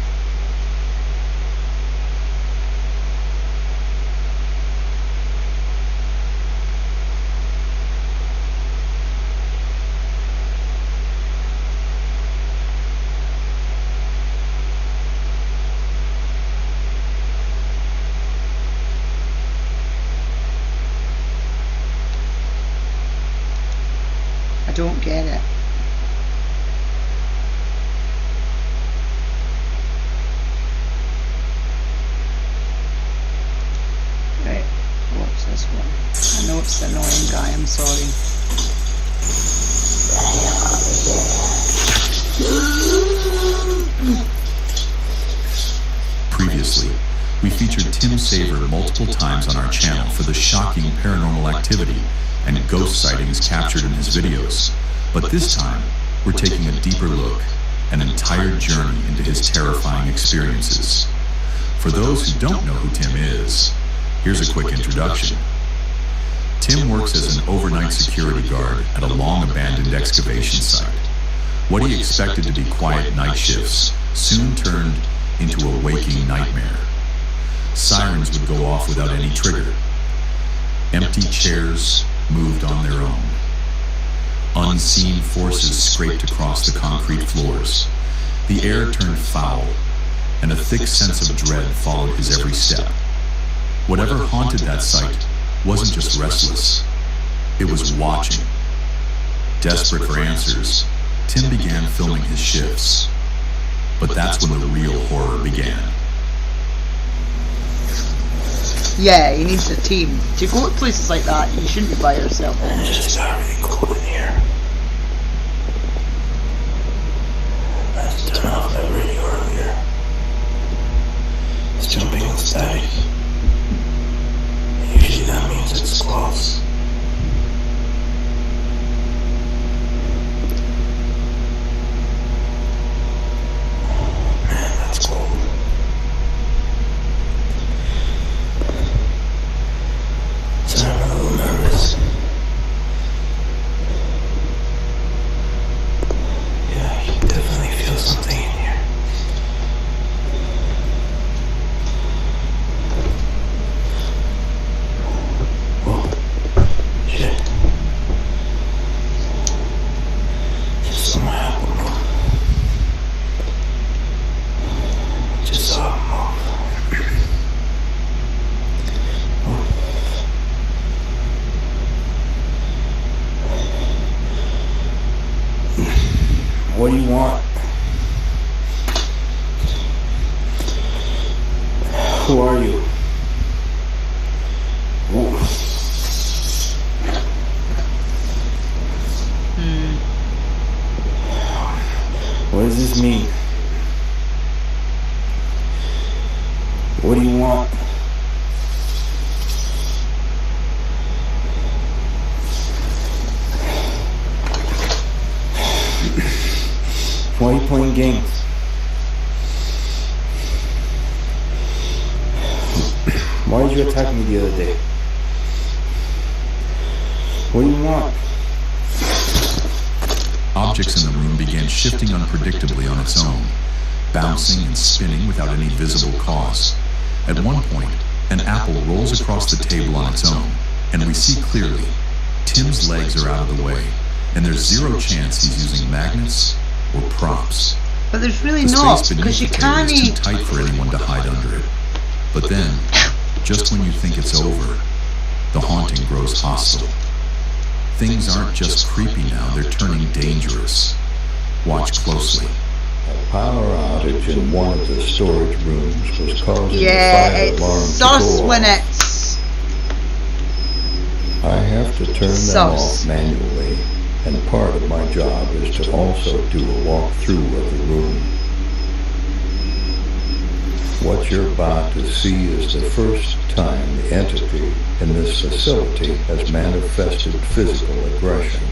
I don't get it. Right, what's this one? I know it's the annoying guy, I'm sorry. Previously, we featured Tim Saver multiple times on our channel for the shocking paranormal activity and ghost sightings captured in his videos. But this time, we're taking a deeper look, an entire journey into his terrifying experiences. For those who don't know who Tim is, here's a quick introduction. Tim works as an overnight security guard at a long-abandoned excavation site. What he expected to be quiet night shifts soon turned into a waking nightmare. Sirens would go off without any trigger. Empty chairs moved on their own. Unseen forces scraped across the concrete floors. The air turned foul, and a thick sense of dread followed his every step. Whatever haunted that site wasn't just restless, it was watching. Desperate for answers, Tim began filming his shifts. But that's when the real horror began. Yeah, he needs a team. To go to places like that, you shouldn't be by yourself. It's just everything cool in here. Let's turn off that radio earlier. It's jumping on static. Usually that means it's close. Man, that's cold. So I'm a little nervous. Yeah, I can definitely feel something in here. Whoa. Shit. Just saw my apple move. Just saw it move. What do you want? Who are you? What does this mean? What do you want? Why are you playing games? Why did you attack me the other day? What do you want? Objects in the room began shifting unpredictably on its own, bouncing and spinning without any visible cause. At one point, an apple rolls across the table on its own, and we see clearly, Tim's legs are out of the way, and there's zero chance he's using magnets or props. But there's really The not, space beneath because you the table can't is too tight for anyone to hide under it. But then, just when you think it's over, the haunting grows hostile. Things aren't just creepy now, they're turning dangerous. Watch closely. A power outage in one of the storage rooms was causing Yeah, the fire it's alarm sus to go when off. it's... I have to turn them Sus. off manually, and part of my job is to also do a walkthrough of the room. What you're about to see is the first time the entity in this facility has manifested physical aggression.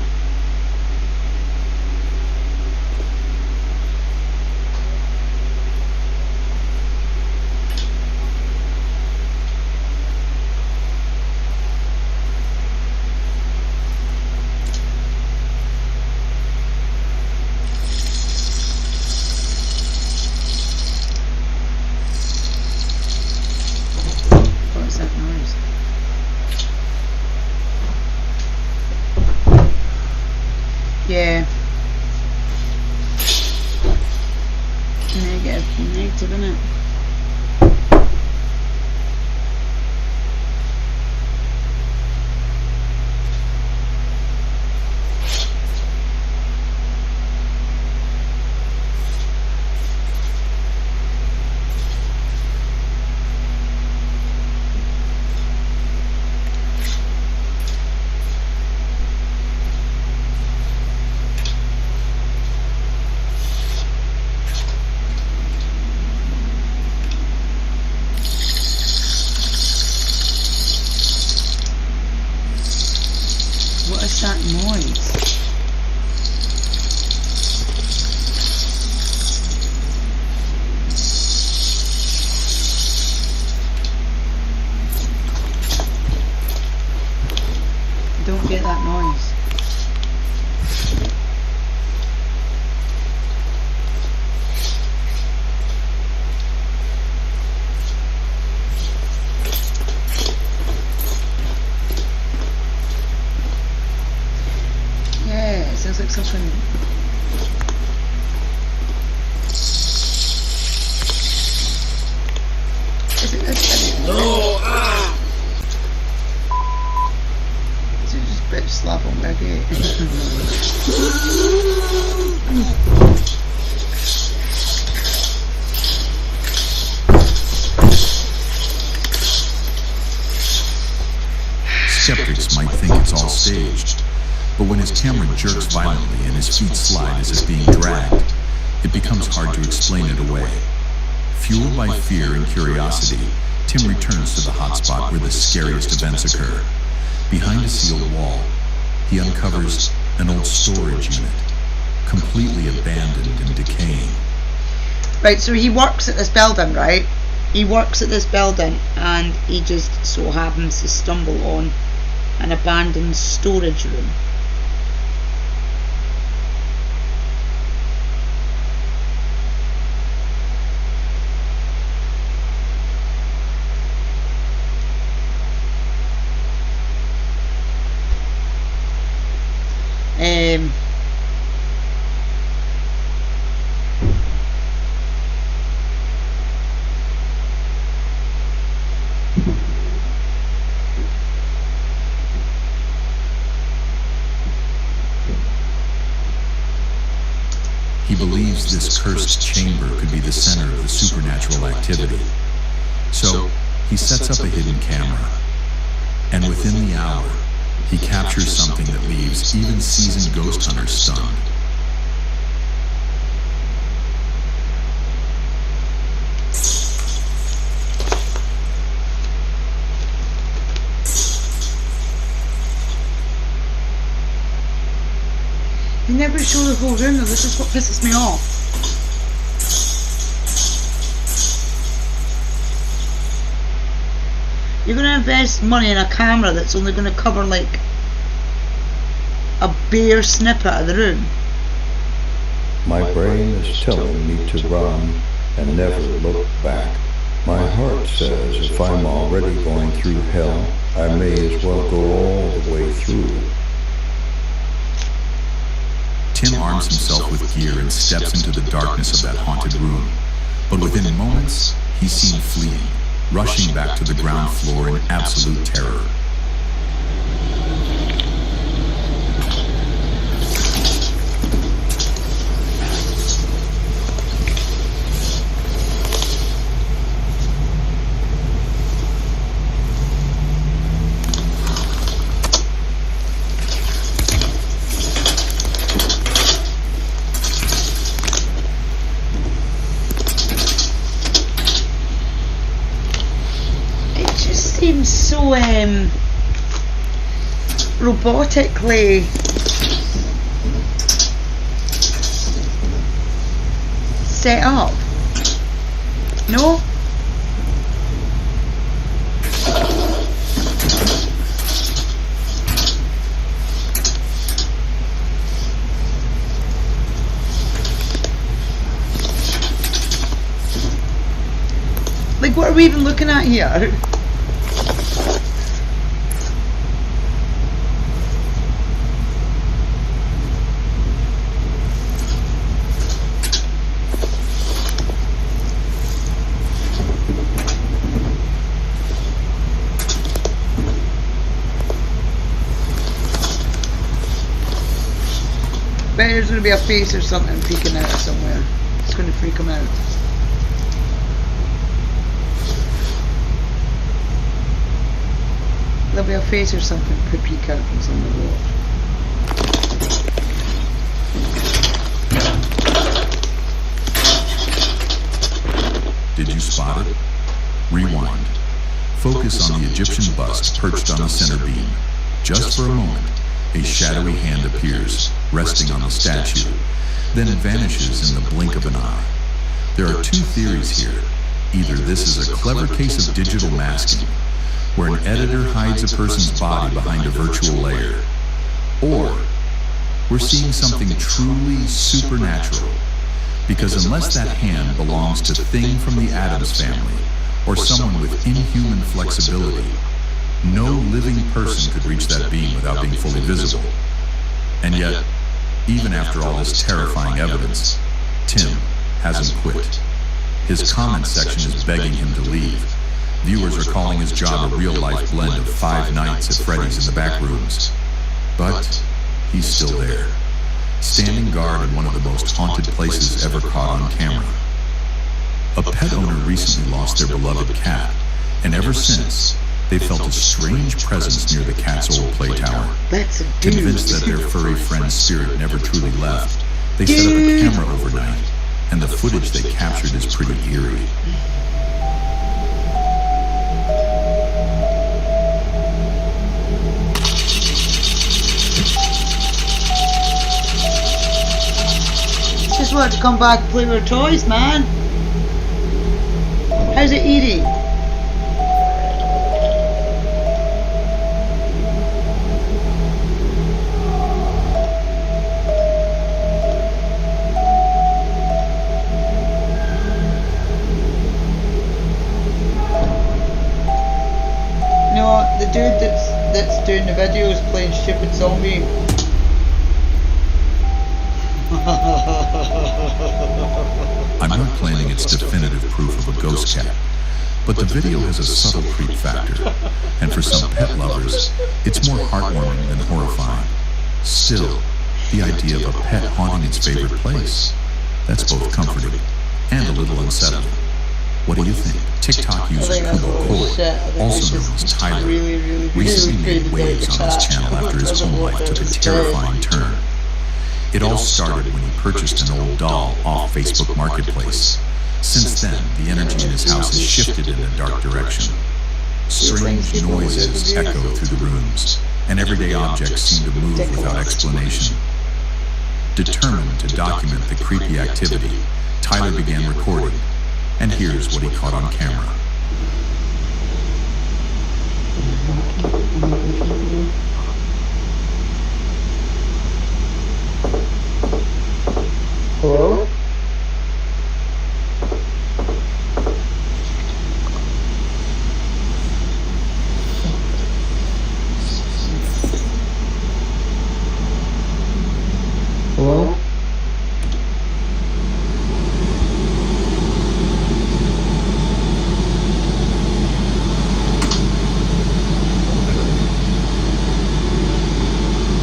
What's that noise? Yeah. Negative, innit? What is that noise? I don't get that noise. it's all staged. But when his camera jerks violently and his feet slide as if being dragged, it becomes hard to explain it away. Fueled by fear and curiosity, Tim returns to the hotspot where the scariest events occur. Behind a sealed wall, he uncovers an old storage unit, completely abandoned and decaying. Right, so he works at this building, right? He works at this building and he just so happens to stumble on an abandoned storage room. He believes this cursed chamber could be the center of the supernatural activity. So, he sets up a hidden camera. And within the hour, he captures something that leaves even seasoned ghost hunters stunned. He never showed the whole room though, this is what pisses me off. You're going to invest money in a camera that's only going to cover like a bare snippet of the room. My brain is telling me to run and never look back. My heart says if I'm already going through hell, I may as well go all the way through. Tim arms himself with gear and steps into the darkness of that haunted room. But within moments, he's seen fleeing, rushing back to the ground floor in absolute terror. Seems so robotically set up. No? Like, what are we even looking at here? There's going to be a face or something peeking out somewhere. It's going to freak him out. There'll be a face or something could peek out from somewhere. Did you spot it? Rewind. Focus on the Egyptian bust perched on the center beam. Just for a moment, a shadowy hand appears, resting on the statue, then vanishes in the blink of an eye. There are two theories here. Either this is a clever case of digital masking, where an editor hides a person's body behind a virtual layer, or we're seeing something truly supernatural, because unless that hand belongs to Thing from the Addams Family, or someone with inhuman flexibility, no living person could reach that beam without being fully visible. And yet, even after all this terrifying evidence, Tim hasn't quit. His comment section is begging him to leave. Viewers are calling his job a real-life blend of Five Nights at Freddy's in the back rooms. But he's still there, standing guard in one of the most haunted places ever caught on camera. A pet owner recently lost their beloved cat, and ever since, they felt a strange presence near the cat's old play tower. Convinced that their furry friend's spirit never truly left, they set up a camera overnight, and the footage they captured is pretty eerie. Just want to come back and play with toys, man. How's it eating? No, the dude that's doing the video is playing stupid zombie. I'm not claiming it's definitive proof of a ghost cat, but the video has a subtle creep factor, and for some pet lovers, it's more heartwarming than horrifying. Still, the idea of a pet haunting its favorite place, that's both comforting and a little unsettling. What do you think? TikTok user Kubo Koi, also known as Tyler, recently made waves on his channel after his home life took a terrifying turn. It all started when he purchased an old doll off Facebook Marketplace. Since then, the energy in his house has shifted in a dark direction. Strange noises echo through the rooms, and everyday objects seem to move without explanation. Determined to document the creepy activity, Tyler began recording, and here's what he caught on camera. Hello? Hello?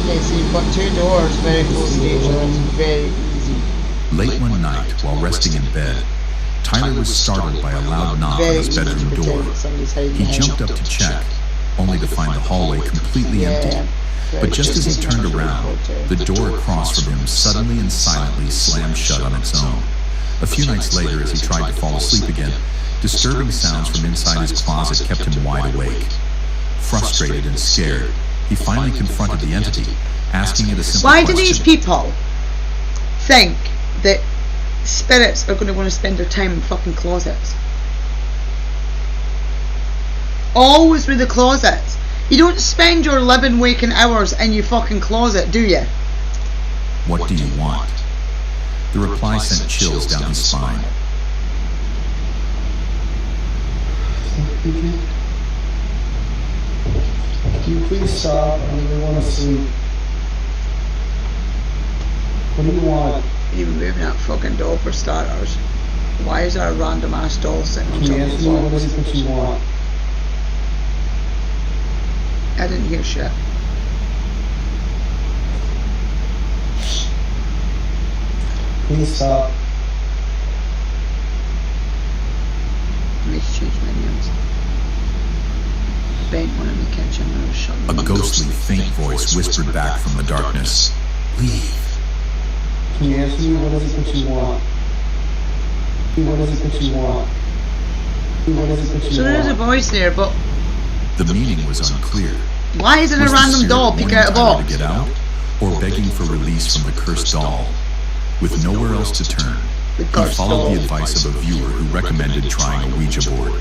Okay, so you've got two doors very close to each other. It's very easy. Late one night, while resting in bed, Tyler was startled by a loud knock on his bedroom door. He jumped up to check, only to find the hallway completely empty. But just as he turned around, the door across from him suddenly and silently slammed shut on its own. A few nights later, as he tried to fall asleep again, disturbing sounds from inside his closet kept him wide awake. Frustrated and scared, he finally confronted the entity, asking it a simple question. Why do these people think that spirits are going to want to spend their time in fucking closets? Always with the closets. You don't spend your living waking hours in your fucking closet, do you? What do you want? The reply sent chills down his spine. Can you please stop? I really want to sleep. What do you want? You moving that fucking doll for starters. Why is there a random ass doll sitting on top of the floor? What is it that you want? I didn't hear shit. Please stop. Let me change my names. Bent one in the kitchen and I was shutting A ghostly, faint voice whispered back from the darkness. Leave. Can you answer me? What is it that you want? What is it that you want? What is it that you want? So there is a voice there, but the meaning was unclear. Why is it a random doll peek out a box? To get out, or begging for release from the cursed doll? With nowhere else to turn, he followed the advice of a viewer who recommended trying a Ouija board.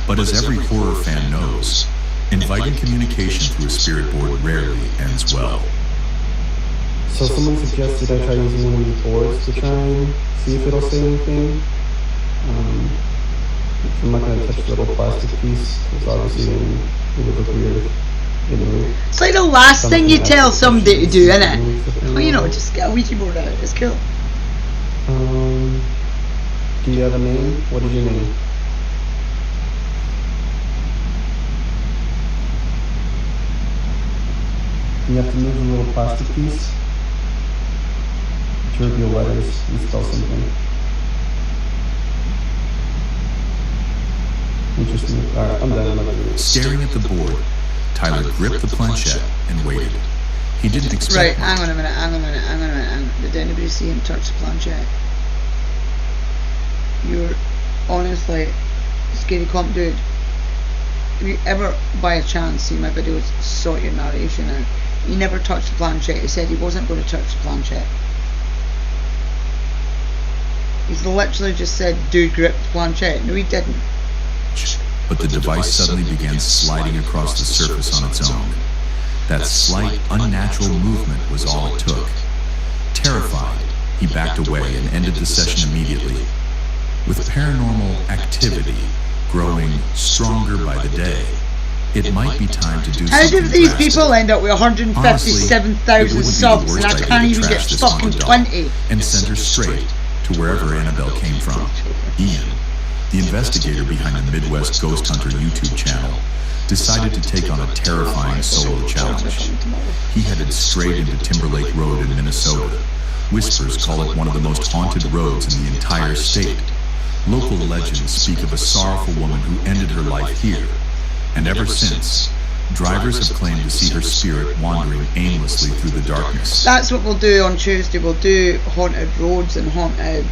But as every horror fan knows, inviting communication through a spirit board rarely ends well. So someone suggested I try using one of these boards to try and see if it'll say anything. I'm not going to touch the little plastic piece, because obviously it would look weird. It's like the last thing you tell somebody to do, isn't it? Well, you know, just get a Ouija board out. It's cool. Do you have a name? What is your name? You have to move the little plastic piece to reveal letters and spell something. Interesting. Alright, I'm done. I'm not gonna do it. Staring at the board, Tyler gripped the planchette and waited. He didn't expect. Right, hang on a minute. Did anybody see him touch the planchette? You're honestly Scary Comp dude. Have you ever by a chance seen my videos, sort your narration out? He never touched the planchette. He said he wasn't going to touch the planchette. He's literally just said, dude, grip the planchette. No, he didn't. But the device suddenly began sliding across the surface on its own. That slight, unnatural movement was all it took. Terrified, he backed away and ended the session immediately. With paranormal activity growing stronger by the day, it might be time to do How something did these drastic. people end up with 157,000 subs and I can't even get fucking 20? And send her straight to wherever Annabelle came from. Ian, the investigator behind the Midwest Ghost Hunter YouTube channel, decided to take on a terrifying solo challenge. He headed straight into Timberlake Road in Minnesota. Whispers call it one of the most haunted roads in the entire state. Local legends speak of a sorrowful woman who ended her life here. And ever since, drivers have claimed to see her spirit wandering aimlessly through the darkness. That's what we'll do on Tuesday. We'll do haunted roads and haunted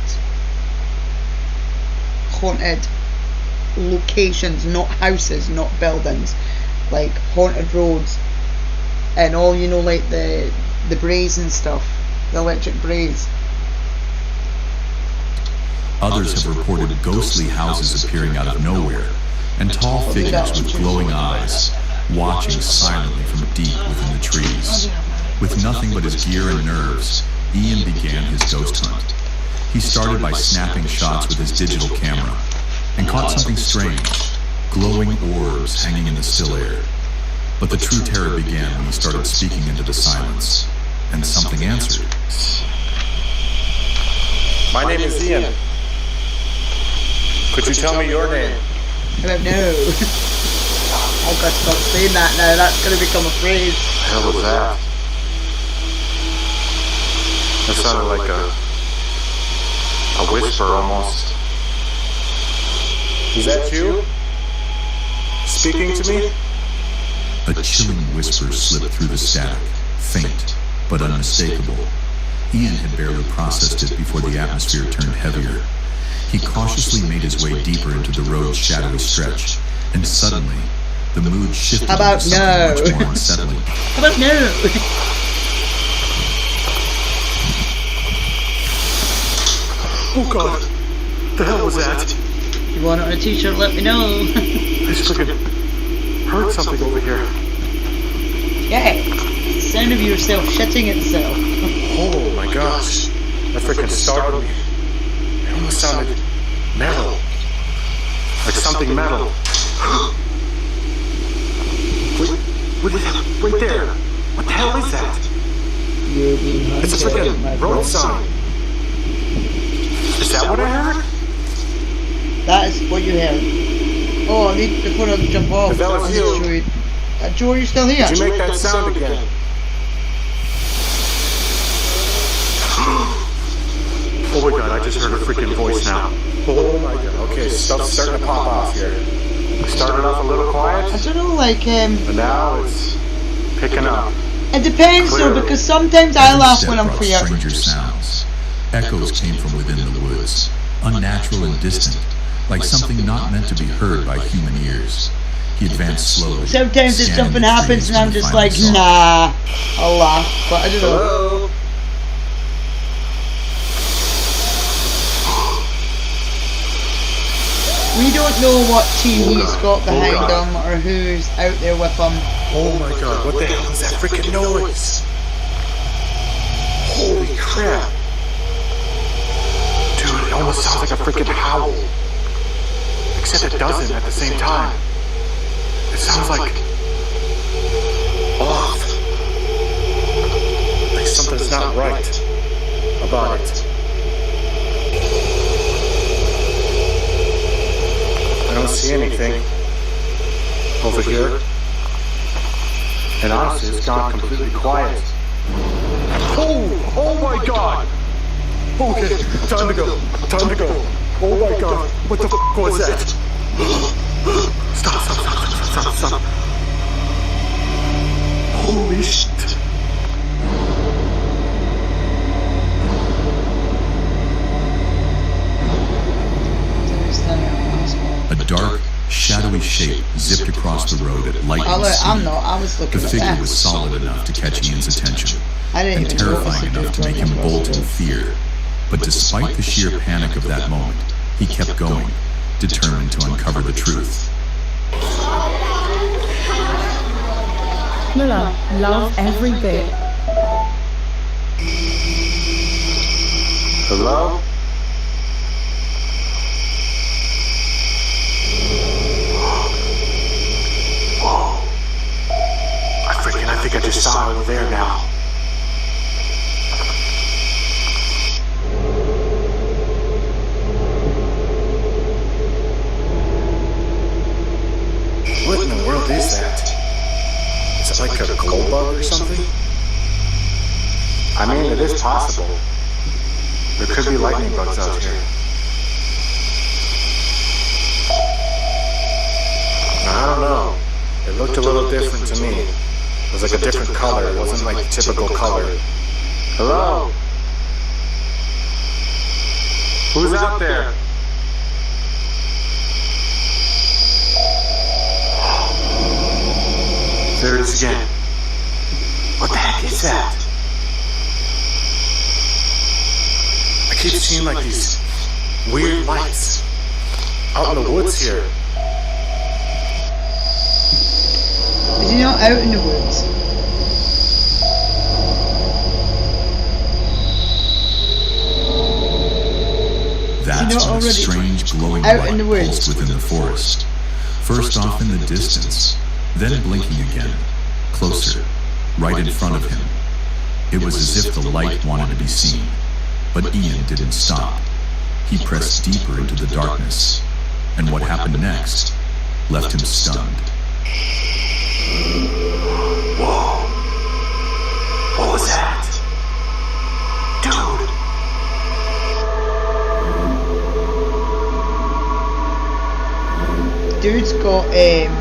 locations, not houses, not buildings, like haunted roads and all, you know, like the braes and stuff, the electric braes. Others have reported ghostly houses appearing out of nowhere and tall figures with glowing eyes watching silently from deep within the trees. With nothing but his gear and nerves, Ian began his ghost hunt. He started by snapping shots with his digital camera and caught something strange, glowing orbs hanging in the still air. But the true terror began when he started speaking into the silence, and something answered. My name is Ian. Could you tell me your name? I don't know. I've got to stop saying that now, that's going to become a phrase. The hell was that? That sounded like a whisper almost. Is that you? Speaking to me? A chilling whisper slipped through the static, faint but unmistakable. Ian had barely processed it before the atmosphere turned heavier. He cautiously made his way deeper into the road's shadowy stretch, and suddenly, the mood shifted How about into something no? much more unsettling. How about no? Oh god, the hell was that? You want it on a t-shirt, let me know. I just freaking heard something over here. Yeah, it's the sound of yourself shitting itself. Oh my gosh, that freaking startled me. It almost sounded metal. Like something metal. Wait, right there. What the hell is that? It's a freaking road sign. Is that what I heard? That is what you heard. Oh, I need before I jump off. If that was you. Joe, are you still here? Did you make that sound again? Oh my god, I just heard a freaking voice now. Oh my god, okay, stuff's starting to pop off here. We started off a little quiet, I don't know, like, but now it's picking up. it depends though, because sometimes I laugh when I'm Brought queer. stranger sounds. Echoes came from within the woods, unnatural and distant, like something not meant to be heard by human ears. He advanced slowly. Sometimes if scanning something the happens trees and I'm when he just finally like, saw it. nah, I'll laugh, but I don't know. Hello? We don't know what team he's got behind God. him or who's out there with him. Oh my god, what the hell is that freaking noise? Holy crap. Dude, it almost sounds like a freaking howl. Except it doesn't at the same time. It sounds like off. Like something's not right about it. I don't see anything over here. And honestly, it's gone completely quiet. Oh my god! Okay, time to go. Oh my god, what the f was that? Stop. Holy shit. A dark, shadowy shape zipped across the road at lightning speed. I was looking The at figure that. was solid enough to catch Ian's attention, I didn't and even notice terrifying it enough to was make him going bolt across in the fear. But despite the sheer panic of that moment, he kept going, determined to uncover the truth. Miller, love every bit. Hello? Whoa. I think I just saw it over there now. What in the world is that? Is it like a glow bug or something? I mean, it is possible. There could be lightning bugs out here. I don't know. It looked a little different to me. It was like a different color. It wasn't like the typical color. Hello? Who's out there? There it is again. What the heck is that? I keep seeing like these weird lights out in the woods here. Is he not out in the woods? That's when a strange glowing out light in the woods? pulsed within the forest. First off in the distance, then blinking again, closer, right in front of him. It was as if the light wanted to be seen, but Ian didn't stop. He pressed deeper into the darkness, and what happened next left him stunned. Whoa. What was that? Dude. Dude's got issues.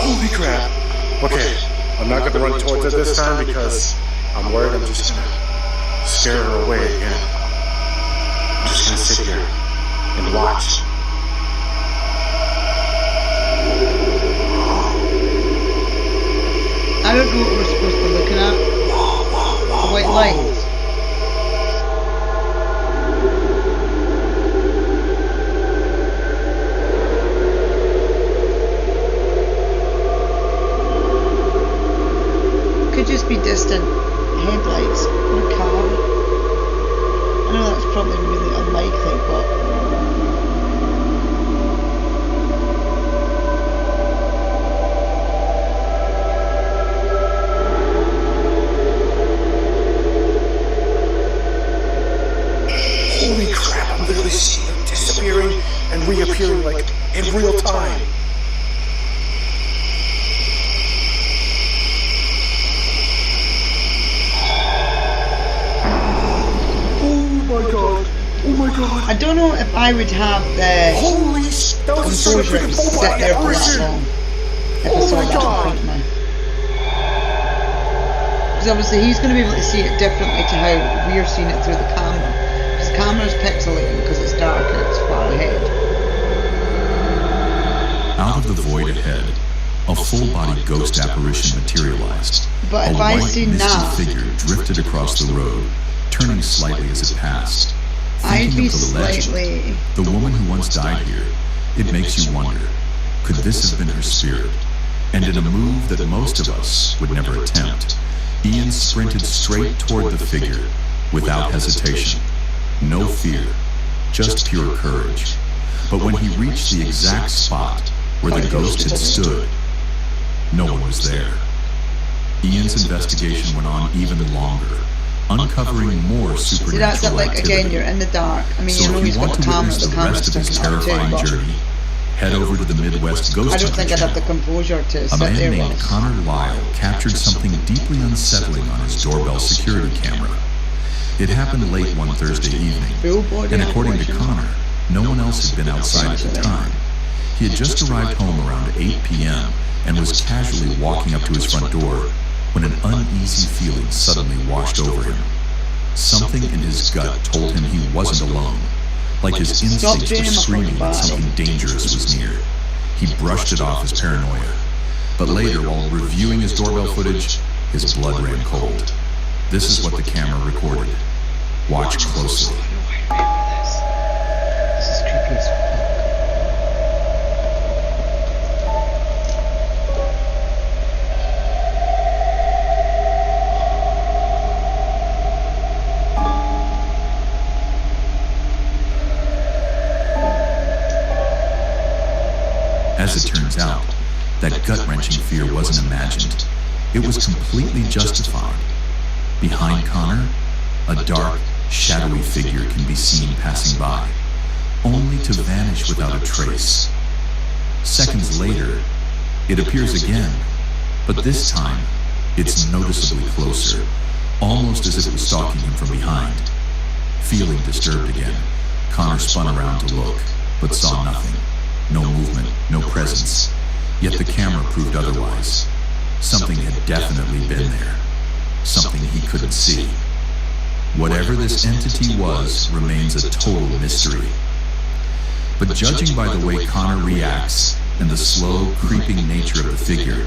Holy crap. Okay, I'm not gonna run towards it this time because I'm worried I'm just gonna scare her away again. I'm just gonna sit here and watch. I don't know what we're supposed to be looking at. The white lights. Could just be distant headlights in a car. I know that's probably really unlikely, but Holy crap, I'm literally seeing them disappearing and reappearing like in real time. Oh my god. I don't know if I would have the composure to sit there for that long if I saw that in front of me. Because obviously he's going to be able to see it differently to how we're seeing it through the camera. Because the camera's pixelated because it's dark and it's far ahead. Out of the void ahead, a full-body ghost apparition materialized. But if I see misty now, figure drifted across the road, turning slightly as it passed. I'd Thinking be of the legend, slightly... the woman who once died here, it makes you wonder, could this have been her spirit? And in a move that most of us would never attempt, Ian sprinted straight toward the figure, without hesitation. No fear, just pure courage. But when he reached the exact spot where the ghost had stood, no one was there. Ian's investigation went on even longer, uncovering more See, that's supernatural it, like, activity. again, you're in the dark. I mean, you So know if he's you want got a to camera, witness the the camera's rest of his picking up too, terrifying but journey, head over to the Midwest Ghost I don't Hunter think I'd have channel. the composure to A sit man there named with Connor Lyle captured something deeply unsettling on his doorbell security camera. It happened late one Thursday evening, and according to Connor, no one else had been outside at the time. He had just arrived home around 8 p.m. and was casually walking up to his front door when an uneasy feeling suddenly washed over him. Something in his gut told him he wasn't alone, like his instincts were screaming that something dangerous was near. He brushed it off as paranoia, but later, while reviewing his doorbell footage, his blood ran cold. This is what the camera recorded. Watch closely. This is creepy as fuck. As it turns out, that gut-wrenching fear wasn't imagined. It was completely justified. Behind Connor, a dark, shadowy figure can be seen passing by, only to vanish without a trace. Seconds later, it appears again, but this time, it's noticeably closer, almost as if it was stalking him from behind. Feeling disturbed again, Connor spun around to look, but saw nothing. No movement, no presence. Yet the camera proved otherwise. Something had definitely been there. Something he couldn't see. Whatever this entity was remains a total mystery. But judging by the way Connor reacts and the slow, creeping nature of the figure,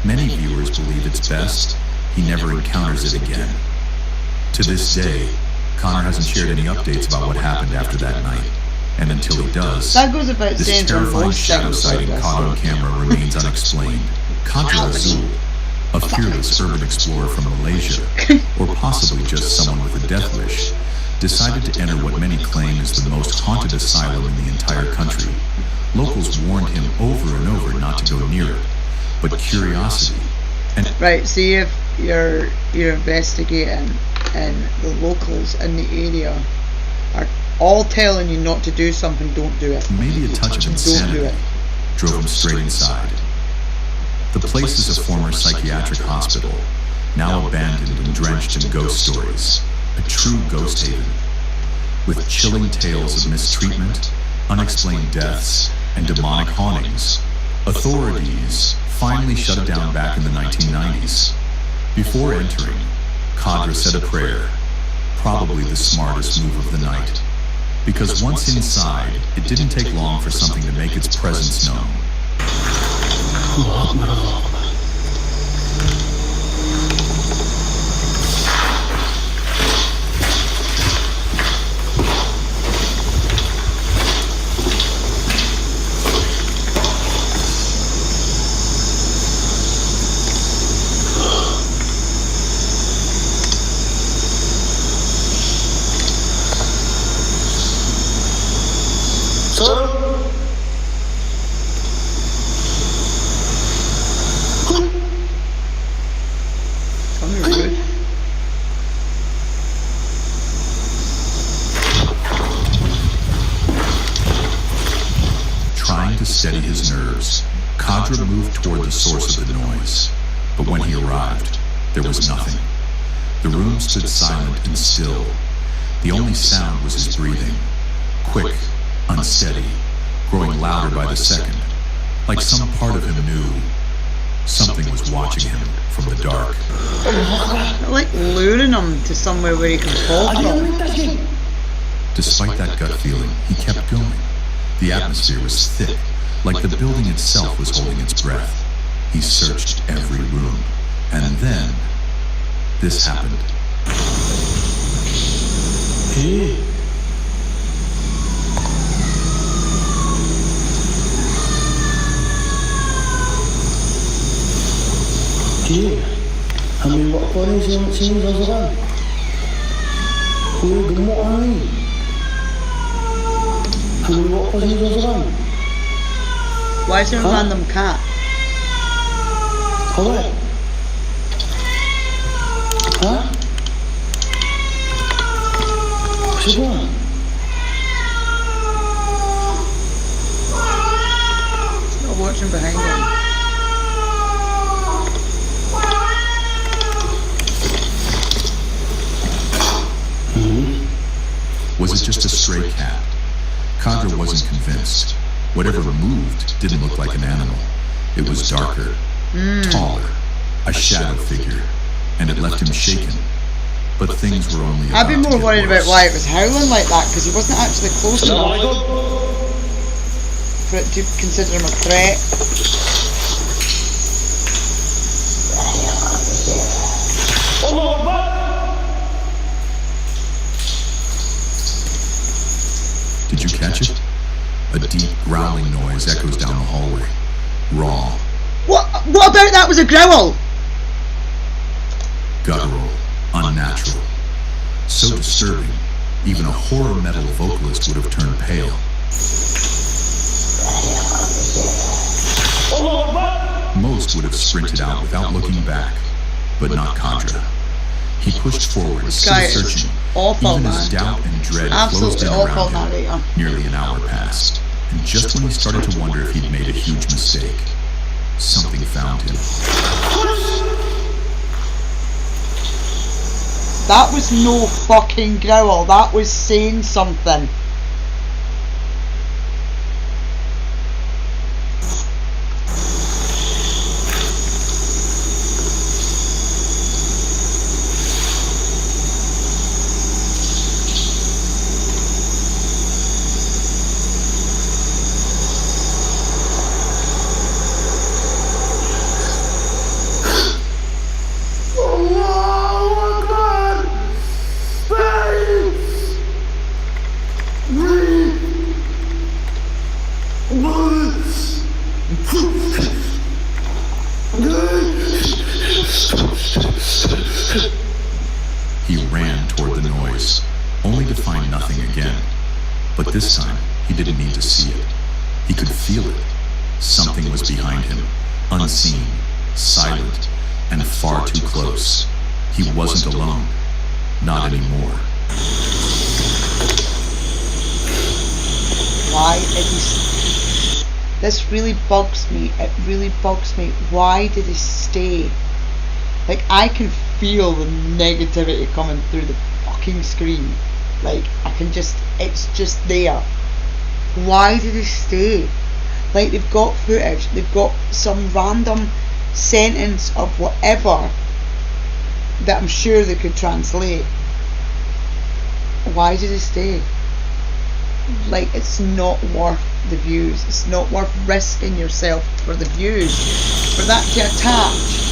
many viewers believe it's best he never encounters it again. To this day, Connor hasn't shared any updates about what happened after that night. And until he does, that goes about this terrifying shadow sighting caught on camera remains unexplained. Kadra Azul, a fearless urban explorer from Malaysia, or possibly just someone with a death wish, decided to enter what many claim is the most haunted asylum in the entire country. Locals warned him over and over not to go near it, but curiosity and... Right, see if you're investigating and the locals in the area are all telling you not to do something, don't do it. Maybe a touch of insanity drove him straight inside. The place is a former psychiatric hospital, now abandoned and drenched in ghost stories, a true ghost haven, with chilling tales of mistreatment, unexplained deaths, and demonic hauntings. Authorities finally shut it down back in the 1990s. Before entering, Kadra said a prayer, probably the smartest move of the night. Because once inside, it didn't take long for something to make its presence known. Trying to steady his nerves, Kadra moved toward the source of the noise. But when he arrived, there was nothing. The room stood silent and still. The only sound was his breathing. Quick, unsteady, growing louder by the second. Like some part of him knew something was watching him from the dark. Like luring him to somewhere where he can fall from. Despite that gut feeling, he kept going. The atmosphere was thick, like the building itself was holding its breath. He searched every room, and then this happened. Hey. Ambil buat apa ni sini seorang-seorang? Kau gemuk lah ni. Ambil buat apa sini seorang-seorang? Why is there a random cat? Apa? Ha? Siapa? He's not watching behind him. it just a stray cat? Kadra wasn't convinced. Whatever moved didn't look like an animal. It was darker, taller, a shadow figure, and it left him shaken. But things were only I'd be about to more get worried worse. about why it was howling like that, because he wasn't actually close enough for it to consider him a threat. Did you catch it? A deep growling noise echoes down the hallway. Raw, What about that was a growl? guttural, unnatural. So disturbing, even a horror metal vocalist would have turned pale. Most would have sprinted out without looking back, but not Kadra. He pushed forward, This still guy is searching, awful, even as man. doubt and dread closed Absolutely in awful around him. narrator. Nearly an hour passed, and just when he started to wonder if he'd made a huge mistake, something found him. That was no fucking growl, that was saying something. He ran toward the noise, only to find nothing again. But this time, he didn't need to see it. He could feel it. Something was behind him, unseen, silent, and far too close. He wasn't alone. Not anymore. Why did he... This really bugs me. It really bugs me. Why did he stay? Like, I can feel the negativity coming through the fucking screen. Like, I can just... It's just there. Why did he stay? Like, they've got footage. They've got some random sentence of whatever that I'm sure they could translate. Why did he stay? Like, it's not worth the views. It's not worth risking yourself for the views, for that to attach.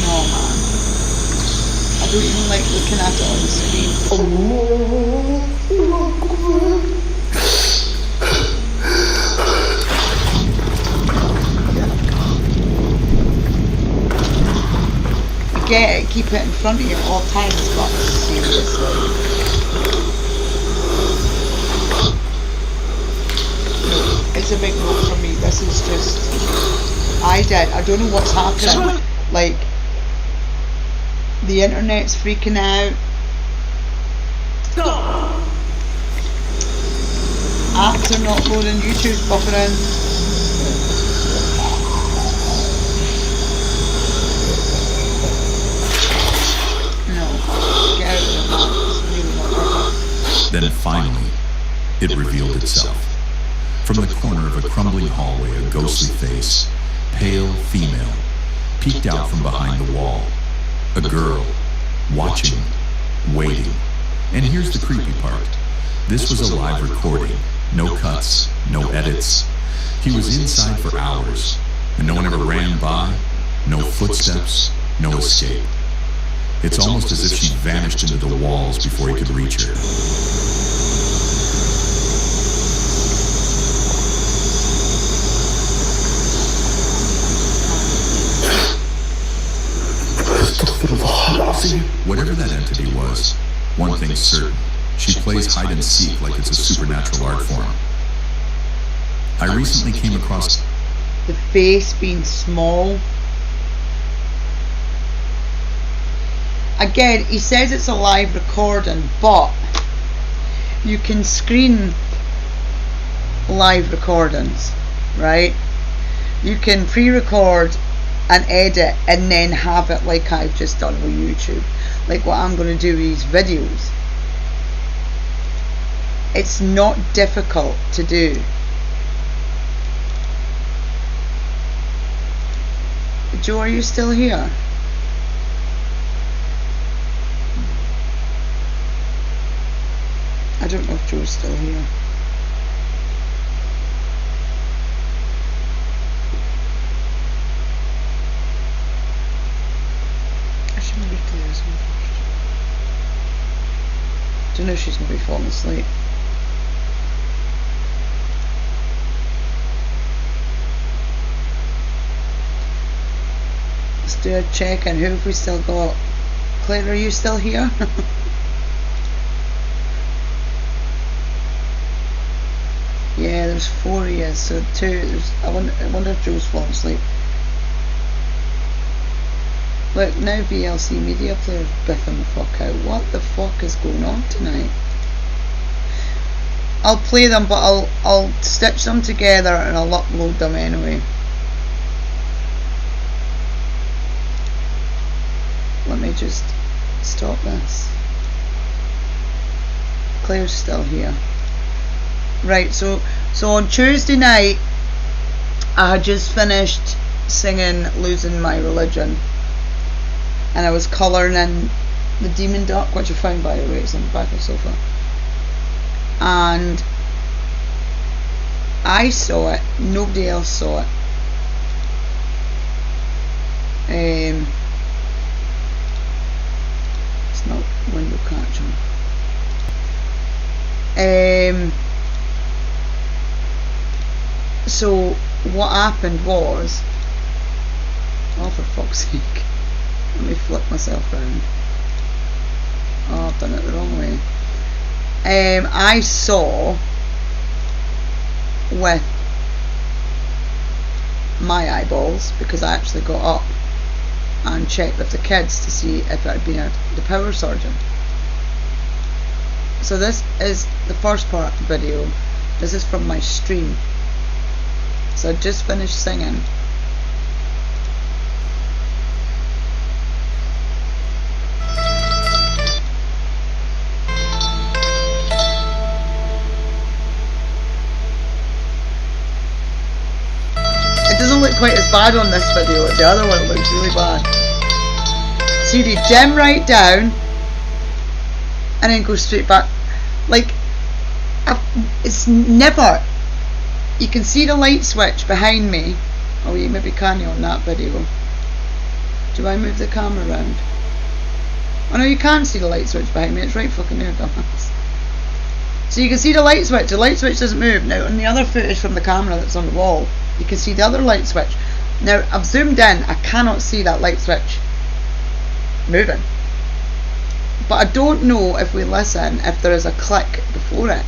No, man. I don't even like looking at it on the screen. Get it, keep it in front of you at all times, but seriously. It's a big no for me. This is just... I don't know what's happening. Like, the internet's freaking out. Apps are not loading, YouTube's buffering. Then finally, it revealed itself. From the corner of a crumbling hallway, a ghostly face, pale female, peeked out from behind the wall. A girl, watching, waiting. And here's the creepy part. This was a live recording. No cuts, no edits. He was inside for hours, and no one ever ran by, no footsteps, no escape. It's almost as if she vanished into the walls before he could reach her. Whatever that entity was, one thing's certain. She plays hide and seek like it's a supernatural art form. I recently came across the face being small. Again, he says it's a live recording, but you can screen live recordings, right? You can pre-record and edit and then have it like I've just done with YouTube, like what I'm going to do with these videos. It's not difficult to do. Joe, are you still here? I don't know if Joe's still here. I should maybe clear this one first. Don't know if she's maybe falling asleep. Let's do a check and who have we still got? Claire, are you still here? Yeah, there's 4 of you, so 2. I wonder if Joe's fallen asleep. Look, now BLC Media Player's biffing the fuck out. What the fuck is going on tonight? I'll play them, but I'll stitch them together and I'll upload them anyway. Let me just stop this. Claire's still here. Right, so on Tuesday night I had just finished singing Losing My Religion, and I was colouring in the Demon Duck, which I found by the way, it's on the back of the sofa, and I saw it, nobody else saw it. It's not window catching. So what happened was, oh for fuck's sake, let me flip myself around. Oh, I've done it the wrong way. I saw with my eyeballs, because I actually got up and checked with the kids to see if it had been the power surgeon. So this is the first part of the video. This is from my stream. So I just finished singing. It doesn't look quite as bad on this video. The other one looks really bad. See, they dim right down and then go straight back. Like, it's never. You can see the light switch behind me. Oh, you maybe can't on that video. Do I move the camera around? Oh no, you can't see the light switch behind me. It's right fucking there, dumbass. So you can see the light switch. The light switch doesn't move. Now on the other footage from the camera that's on the wall, you can see the other light switch. Now I've zoomed in. I cannot see that light switch moving. But I don't know if we listen if there is a click before it.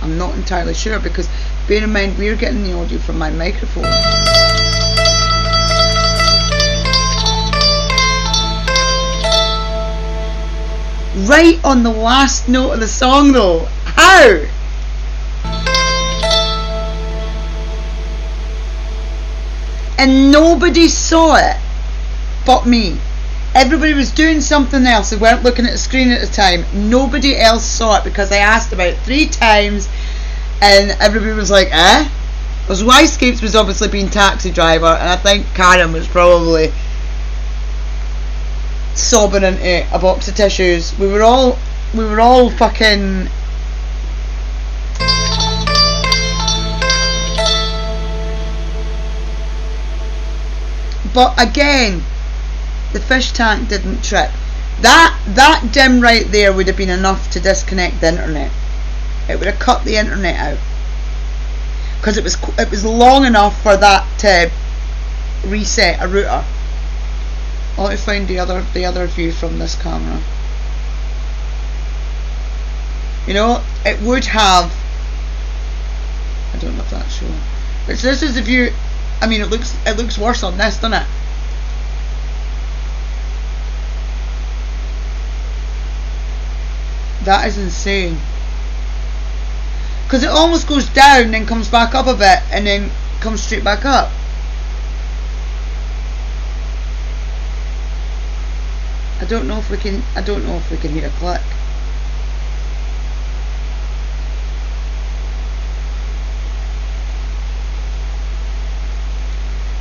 I'm not entirely sure, because bear in mind we're getting the audio from my microphone. Right on the last note of the song though. How? And nobody saw it but me. Everybody was doing something else. They weren't looking at the screen at the time. Nobody else saw it because I asked about 3 times and everybody was like, eh? Because Yscapes was obviously being taxi driver, and I think Karen was probably sobbing into a box of tissues. We were all fucking. But again, the fish tank didn't trip. That dim right there would have been enough to disconnect the internet. It would have cut the internet out, because it was long enough for that to reset a router. I'll have to find the other view from this camera. You know, it would have. I don't know if that's showing. But this is the view. I mean, it looks worse on this, doesn't it? That is insane. Because it almost goes down, then comes back up a bit, and then comes straight back up. I don't know if we can hear a click.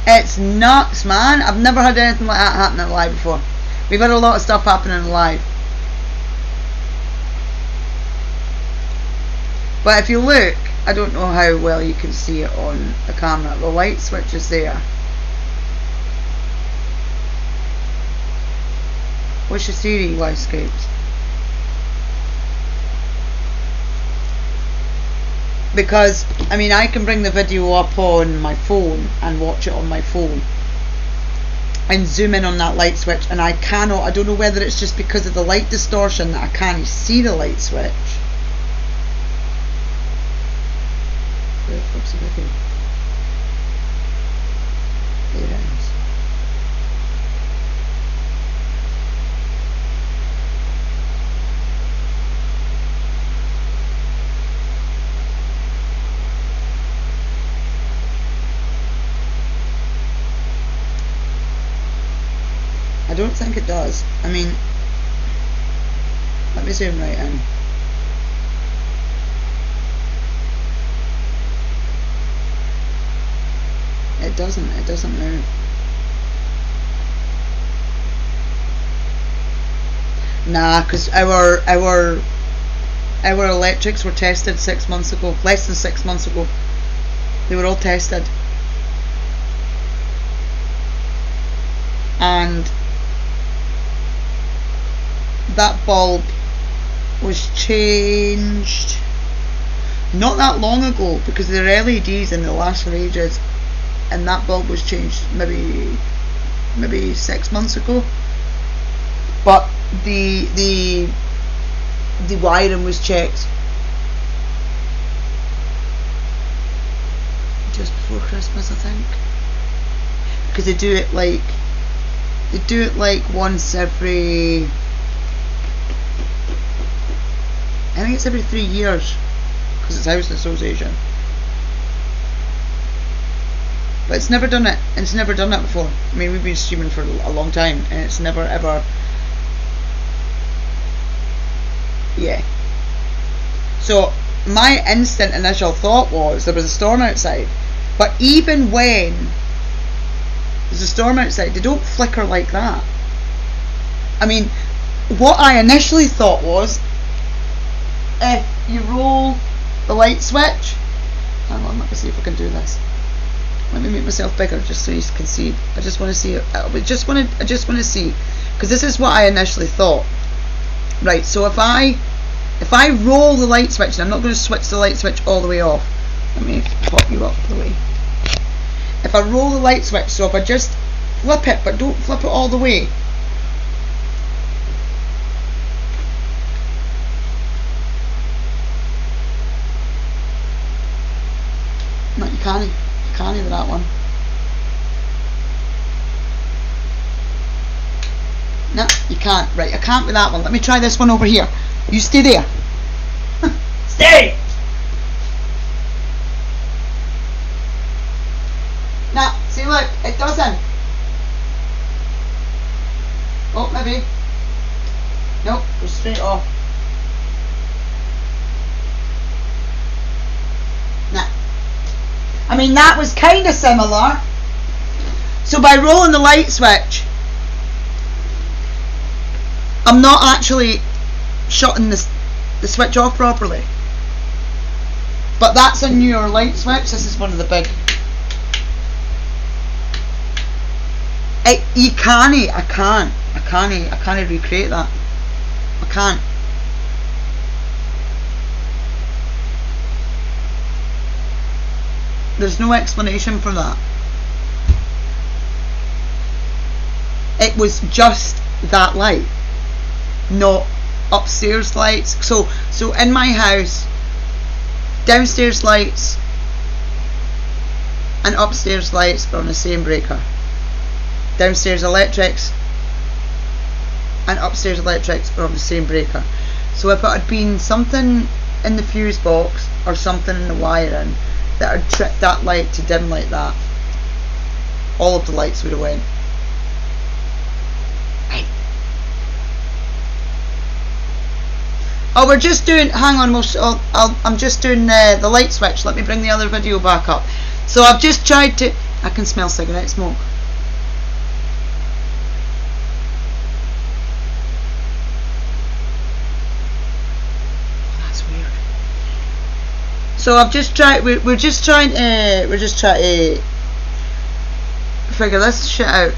It's nuts, man. I've never had anything like that happening live before. We've had a lot of stuff happening live. But if you look, I don't know how well you can see it on the camera. The light switch is there. What's your theory, Livescapes? Because, I mean, I can bring the video up on my phone and watch it on my phone and zoom in on that light switch, and I don't know whether it's just because of the light distortion that I can't see the light switch. Where the fuck's the video? There it is. I don't think it does. I mean, let me zoom right in. It doesn't move. Nah, because our electrics were tested 6 months ago, less than 6 months ago. They were all tested. And that bulb was changed not that long ago, because they're LEDs and they last for ages, and that bulb was changed maybe 6 months ago. But the wiring was checked just before Christmas, I think, because they do it like once every, I think it's every 3 years, because it's Housing Association. But it's never done it. It's never done it before. I mean, we've been streaming for a long time, and it's never ever. Yeah. So my instant initial thought was there was a storm outside, but even when there's a storm outside, they don't flicker like that. I mean, what I initially thought was, if you roll the light switch, hang on, let me see if I can do this. Let me make myself bigger just so you can see. I just want to see it. I just want to see, because this is what I initially thought. Right. So if I roll the light switch, and I'm not going to switch the light switch all the way off. Let me pop you up the way. If I roll the light switch, so if I just flip it, but don't flip it all the way. No, you can't. You can't with that one. No, you can't. Right, I can't with that one. Let me try this one over here. You stay there. Stay! Now, see, look, it doesn't. Oh, maybe. Nope, go straight off. Nah. I mean, that was kind of similar. So by rolling the light switch, I'm not actually shutting the switch off properly. But that's a newer light switch. This is one of the big. You can't. I can't recreate that. I can't. There's no explanation for that. It was just that light, not upstairs lights. So in my house, downstairs lights and upstairs lights are on the same breaker. Downstairs electrics and upstairs electrics are on the same breaker. So if it had been something in the fuse box or something in the wiring that had tripped that light to dim like that, all of the lights would have went. Oh, we're just doing, hang on, I'm just doing the light switch. Let me bring the other video back up. So I've just tried to, I can smell cigarette smoke. That's weird. So I've just tried, we're just trying to figure this shit out.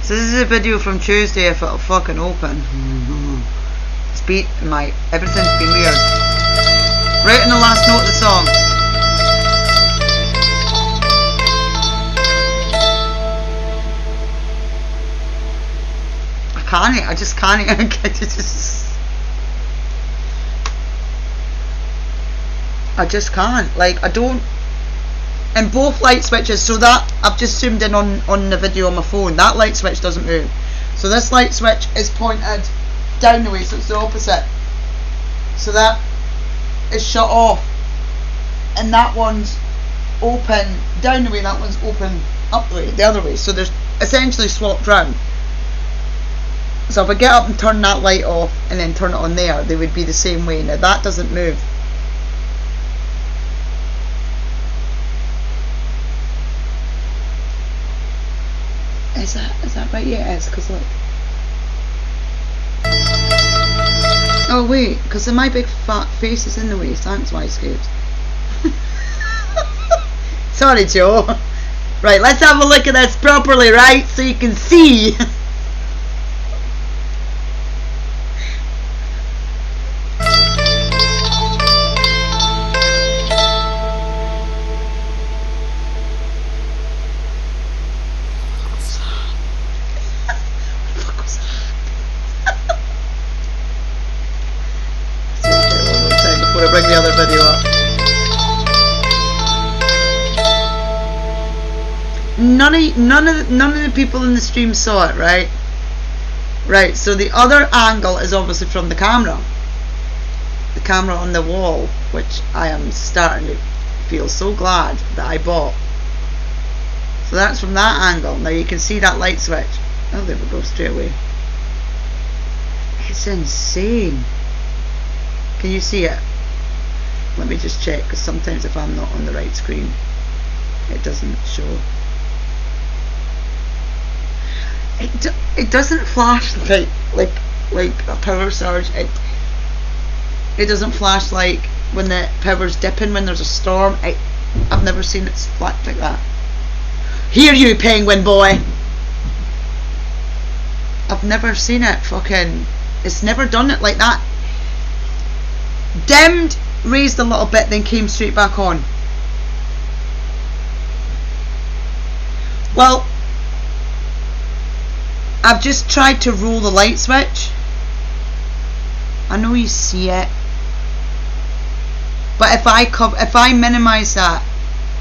So this is a video from Tuesday, if it'll fucking open. Everything's been weird. Right in the last note of the song. I just can't. I just can't. Like, I don't. And both light switches, so that I've just zoomed in on the video on my phone, that light switch doesn't move. So this light switch is pointed down the way, so it's the opposite. So that is shut off, and that one's open down the way, that one's open up the way, the other way. So there's essentially swapped round. So if I get up and turn that light off and then turn it on there, they would be the same way. Now that doesn't move. Is that right? Yeah, it is, because look. Oh wait, because my big fat face is in the way, so that's why, Scoops. Sorry, Joe. Right, let's have a look at this properly, right, so you can see. Bring the other video up. None of the people in the stream saw it, right? Right, so the other angle is obviously from the camera on the wall, which I am starting to feel so glad that I bought. So that's from that angle. Now you can see that light switch. Oh, there we go, straight away. It's insane. Can you see it? Let me just check, because sometimes if I'm not on the right screen, it doesn't show. It doesn't flash like a power surge. It doesn't flash like when the power's dipping when there's a storm. I've never seen it flash like that. Hear you, penguin boy. I've never seen it fucking. It's never done it like that. Dimmed, raised a little bit, then came straight back on. Well, I've just tried to roll the light switch. I know you see it, but if I minimize that,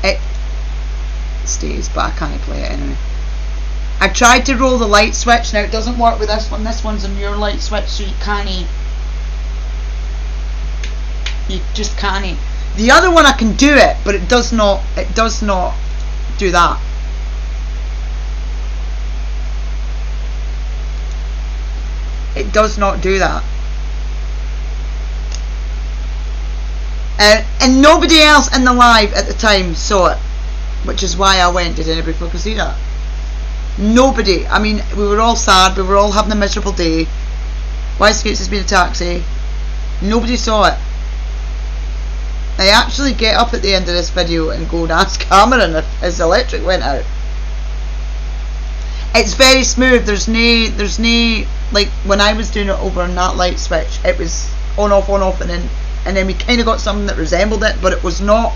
it stays, but I can't play it anyway. I tried to roll the light switch. Now it doesn't work with this one. This one's a mirror light switch, so you can't. You just can't. The other one I can do it, but it does not do that. It does not do that. And nobody else in the live at the time saw it, which is why I went. Did anybody fucking see that? Nobody. I mean, we were all sad. We were all having a miserable day. Why Scoots has been a taxi. Nobody saw it. I actually get up at the end of this video and go and ask Cameron if his electric went out. It's very smooth. There's no like when I was doing it over on that light switch, it was on off, and then we kind of got something that resembled it, but it was not.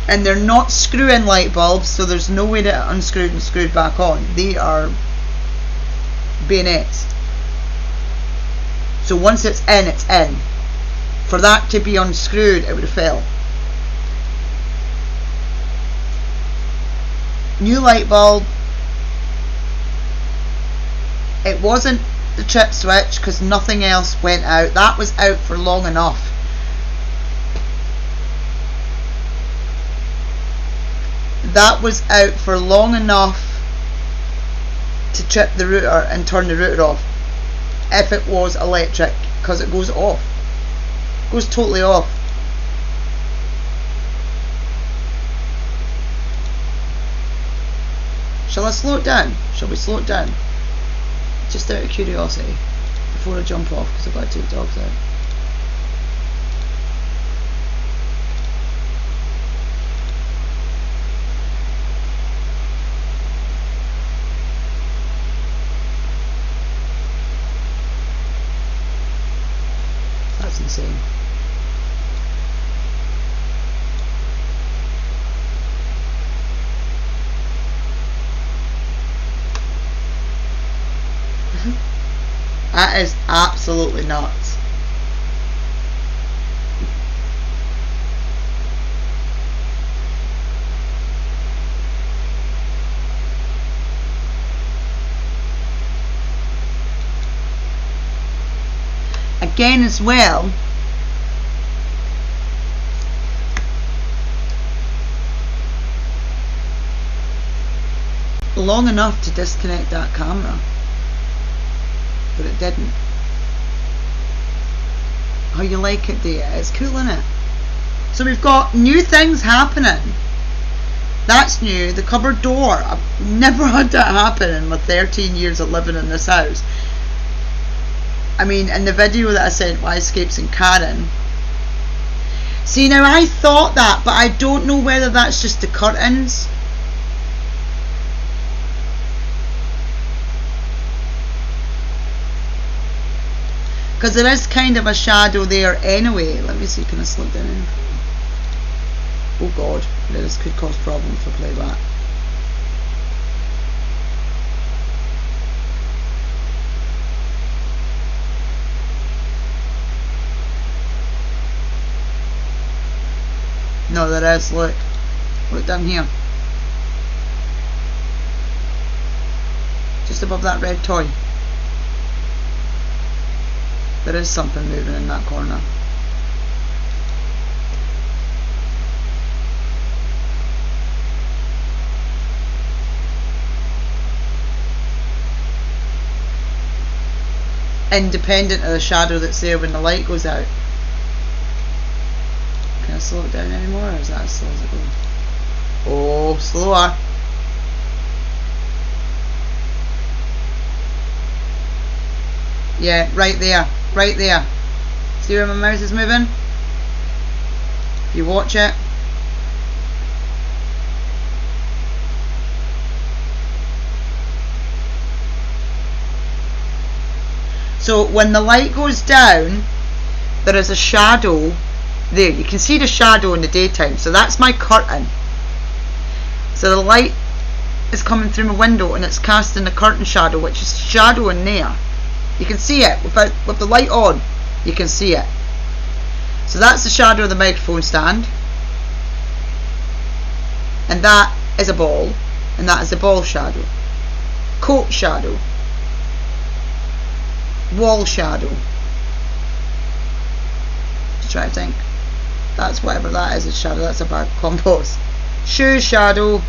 And they're not screw-in light bulbs, so there's no way to unscrew and screwed back on. They are bayonets. So once it's in, it's in. For that to be unscrewed, it would have fell. New light bulb. It wasn't the trip switch because nothing else went out. That was out for long enough. That was out for long enough to trip the router and turn the router off if it was electric, because it goes off. It goes totally off. Shall I slow it down? Shall we slow it down? Just out of curiosity before I jump off, because I've got to take dogs out. That's insane. That is absolutely nuts. Again as well, long enough to disconnect that camera, but it didn't. How you like it, dear? It's cool, isn't it? So we've got new things happening. That's new. The cupboard door. I've never had that happen in my 13 years of living in this house. I mean, in the video that I sent, Wyscapes and Karen. See, now I thought that, but I don't know whether that's just the curtains. Because there is kind of a shadow there anyway. Let me see, can I slip down in? Oh God, this could cause problems for playback. No, there is, look. Look down here. Just above that red toy. There is something moving in that corner. Independent of the shadow that's there when the light goes out. Can I slow it down anymore, or is that as slow as it goes? Oh, slower. Yeah, right there. Right there. See where my mouse is moving? If you watch it. So when the light goes down, there is a shadow there. You can see the shadow in the daytime. So that's my curtain. So the light is coming through my window and it's casting the curtain shadow, which is shadow in there. You can see it with the light on. You can see it. So that's the shadow of the microphone stand, and that is a ball, and that is the ball shadow. Coat shadow. Wall shadow. Just try to think. That's whatever that is. A shadow. That's a bag of compost. Shoe shadow.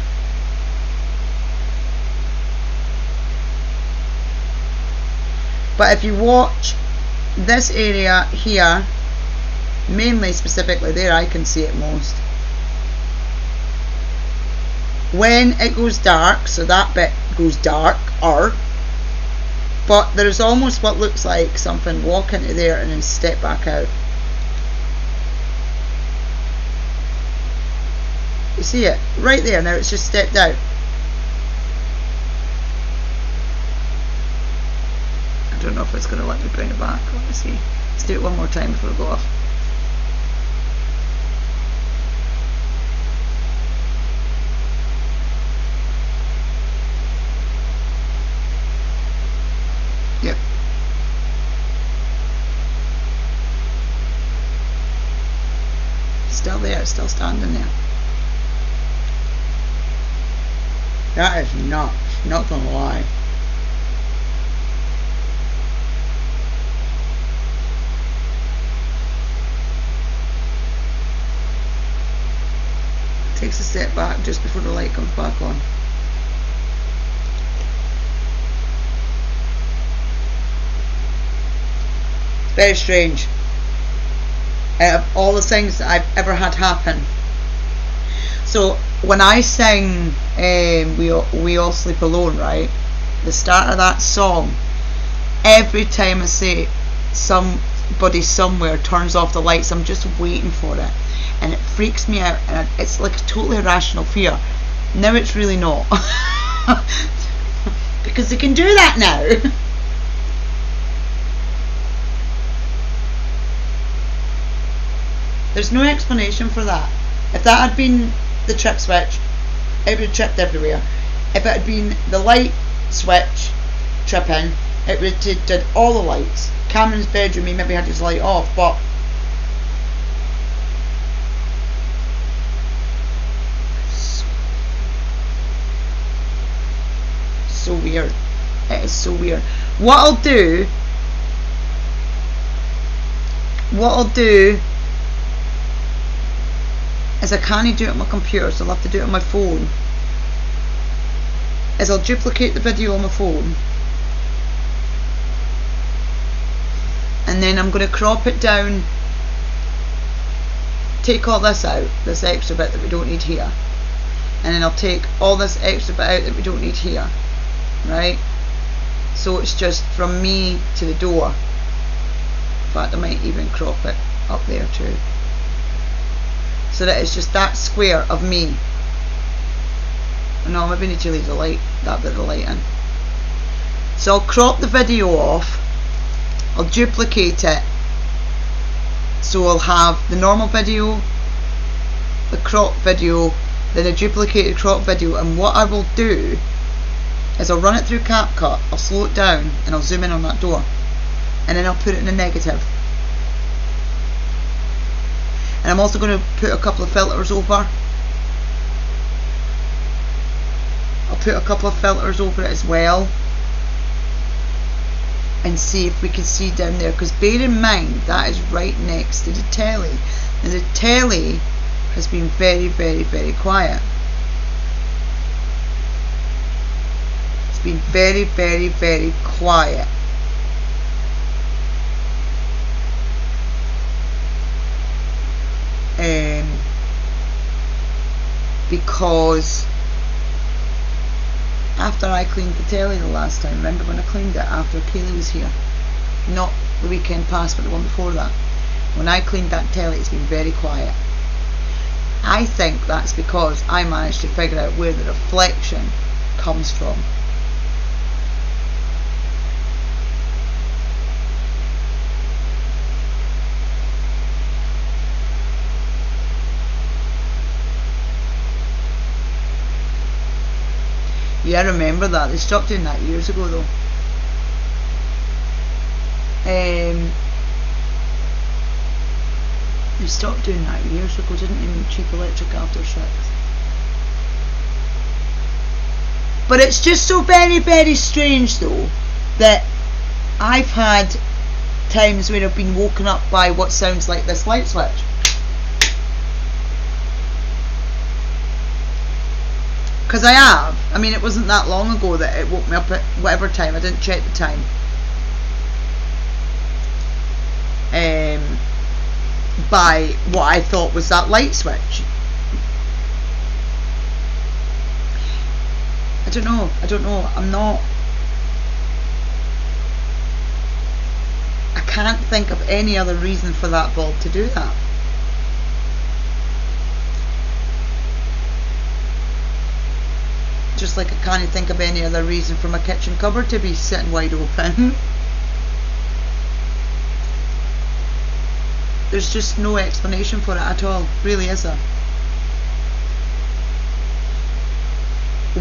But if you watch this area here, mainly specifically there, I can see it most. When it goes dark, so that bit goes darker, but there's almost what looks like something walk into there and then step back out. You see it? Right there. Now it's just stepped out. I don't know if it's going to let me bring it back. Let me see. Let's do it one more time before I go off. Yep. Still there, it's still standing there. That is nuts, not gonna lie. Takes a step back just before the light comes back on. Very strange. Out of all the things that I've ever had happen. So when I sing We All Sleep Alone, right, the start of that song, every time I say it, somebody somewhere turns off the lights, I'm just waiting for it, and it freaks me out, and it's like a totally irrational fear. Now it's really not. Because they can do that now. There's no explanation for that. If that had been the trip switch, it would have tripped everywhere. If it had been the light switch tripping, it would have did all the lights. Cameron's bedroom, he maybe had his light off, but so weird. It is so weird. What I'll do is I can't do it on my computer, so I'll have to do it on my phone. Is I'll duplicate the video on my phone, and then I'm going to crop it down, take all this out, this extra bit that we don't need here, and then I'll take all this extra bit out that we don't need here, right? So it's just from me to the door. In fact, I might even crop it up there too, so that it's just that square of me. No, maybe I need to leave the light, that bit of the light in. So I'll crop the video off, I'll duplicate it, so I'll have the normal video, the crop video, then a duplicated crop video, and what I will do is I'll run it through CapCut, I'll slow it down, and I'll zoom in on that door, and then I'll put it in a negative. And I'm also going to put a couple of filters over. I'll put a couple of filters over it as well, and see if we can see down there, because bear in mind that is right next to the telly, and the telly has been very, very, very quiet. It's been very, very, very quiet. Because after I cleaned the telly the last time, remember when I cleaned it after Kaylee was here, not the weekend past but the one before that, when I cleaned that telly, it's been very quiet. I think that's because I managed to figure out where the reflection comes from. Yeah, I remember that. They stopped doing that years ago though. They stopped doing that years ago, didn't they? Cheap electric after 6. But it's just so very, very strange though that I've had times where I've been woken up by what sounds like this light switch. Because I have. I mean, it wasn't that long ago that it woke me up at whatever time. I didn't check the time. By what I thought was that light switch. I don't know. I can't think of any other reason for that bulb to do that. Just like I can't think of any other reason for my kitchen cupboard to be sitting wide open. There's just no explanation for it at all, really, is there?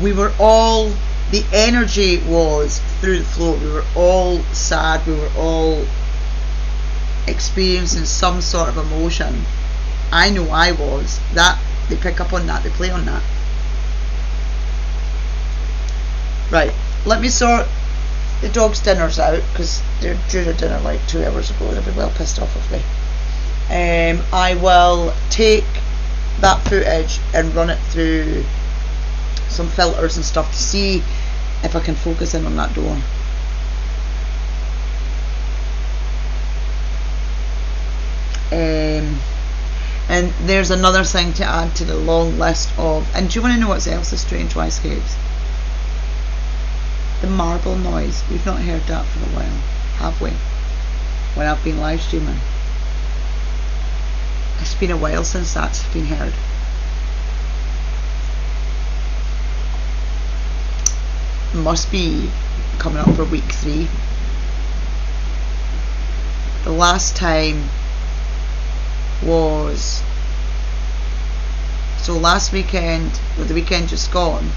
We were all, the energy was through the floor. We were all sad, we were all experiencing some sort of emotion. I know I was. That, they pick up on that, they play on that. Right, let me sort the dogs' dinners out, because they're due their dinner like 2 hours ago. They'll be well pissed off with me. I will take that footage and run it through some filters and stuff to see if I can focus in on that door. And there's another thing to add to the long list of, and do you want to know what else is strange Yscapes? The marble noise. We've not heard that for a while, have we? When I've been live streaming. It's been a while since that's been heard. Must be coming up for week 3. The last time was, so last weekend, well, the weekend just gone,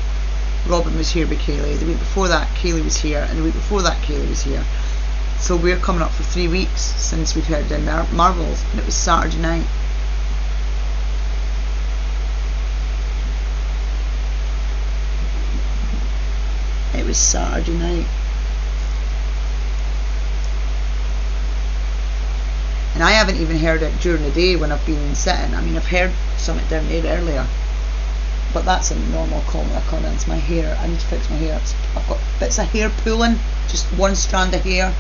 Robin was here with Kaylee. The week before that Kaylee was here, and the week before that Kaylee was here. So we're coming up for 3 weeks since we've heard the marbles, and it was Saturday night. It was Saturday night. And I haven't even heard it during the day when I've been sitting. I mean, I've heard something down there earlier. But that's a normal occurrence. My hair, I need to fix my hair. I've got bits of hair pulling, just one strand of hair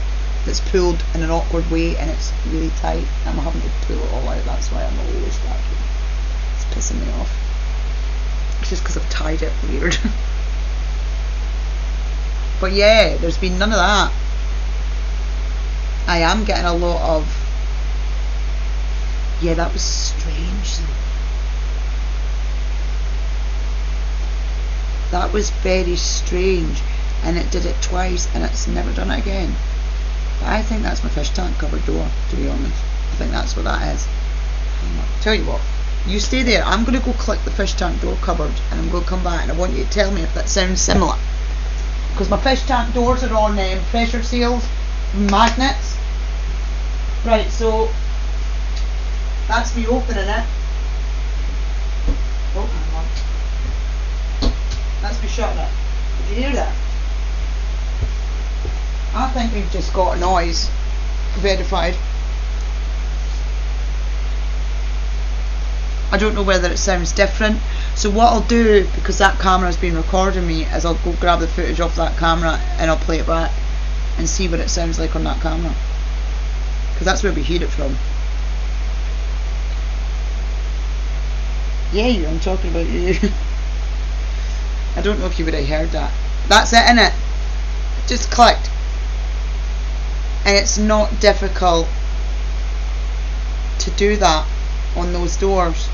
that's pulled in an awkward way, and it's really tight. I'm having to pull it all out. That's why I'm always starting. It's pissing me off. It's just because I've tied it weird. But yeah, there's been none of that. I am getting a lot of, yeah, that was strange though. That was very strange, and it did it twice and it's never done it again. But I think that's my fish tank cupboard door, to be honest. I think that's what that is. Tell you what, you stay there. I'm going to go click the fish tank door cupboard, and I'm going to come back, and I want you to tell me if that sounds similar. Because my fish tank doors are on pressure seals, magnets. Right, so that's me opening it. Oh, hang on. That's me shutting it. Did you hear that? I think we've just got a noise verified. I don't know whether it sounds different. So what I'll do, because that camera's been recording me, is I'll go grab the footage off that camera and I'll play it back and see what it sounds like on that camera. Because that's where we hear it from. Yeah, I'm talking about you. I don't know if you would have heard that. That's it, innit? Just clicked. And it's not difficult to do that on those doors.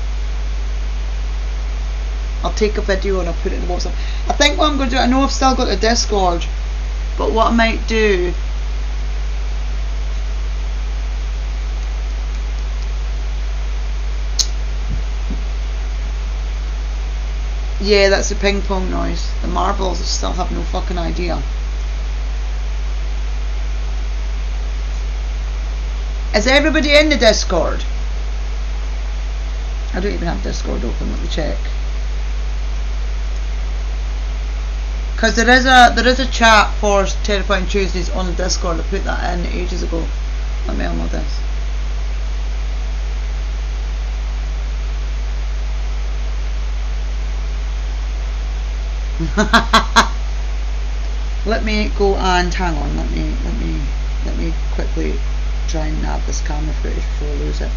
I'll take a video and I'll put it in the WhatsApp. I think what I'm going to do, I know I've still got the Discord, but what I might do, yeah, that's a ping pong noise. The marbles, I still have no fucking idea. Is everybody in the Discord? I don't even have Discord open, let me check. Because there is a chat for Terrifying Tuesdays on the Discord. I put that in ages ago. Let me unload this. Let me go and hang on. Let me quickly try and nab this camera footage before I lose it.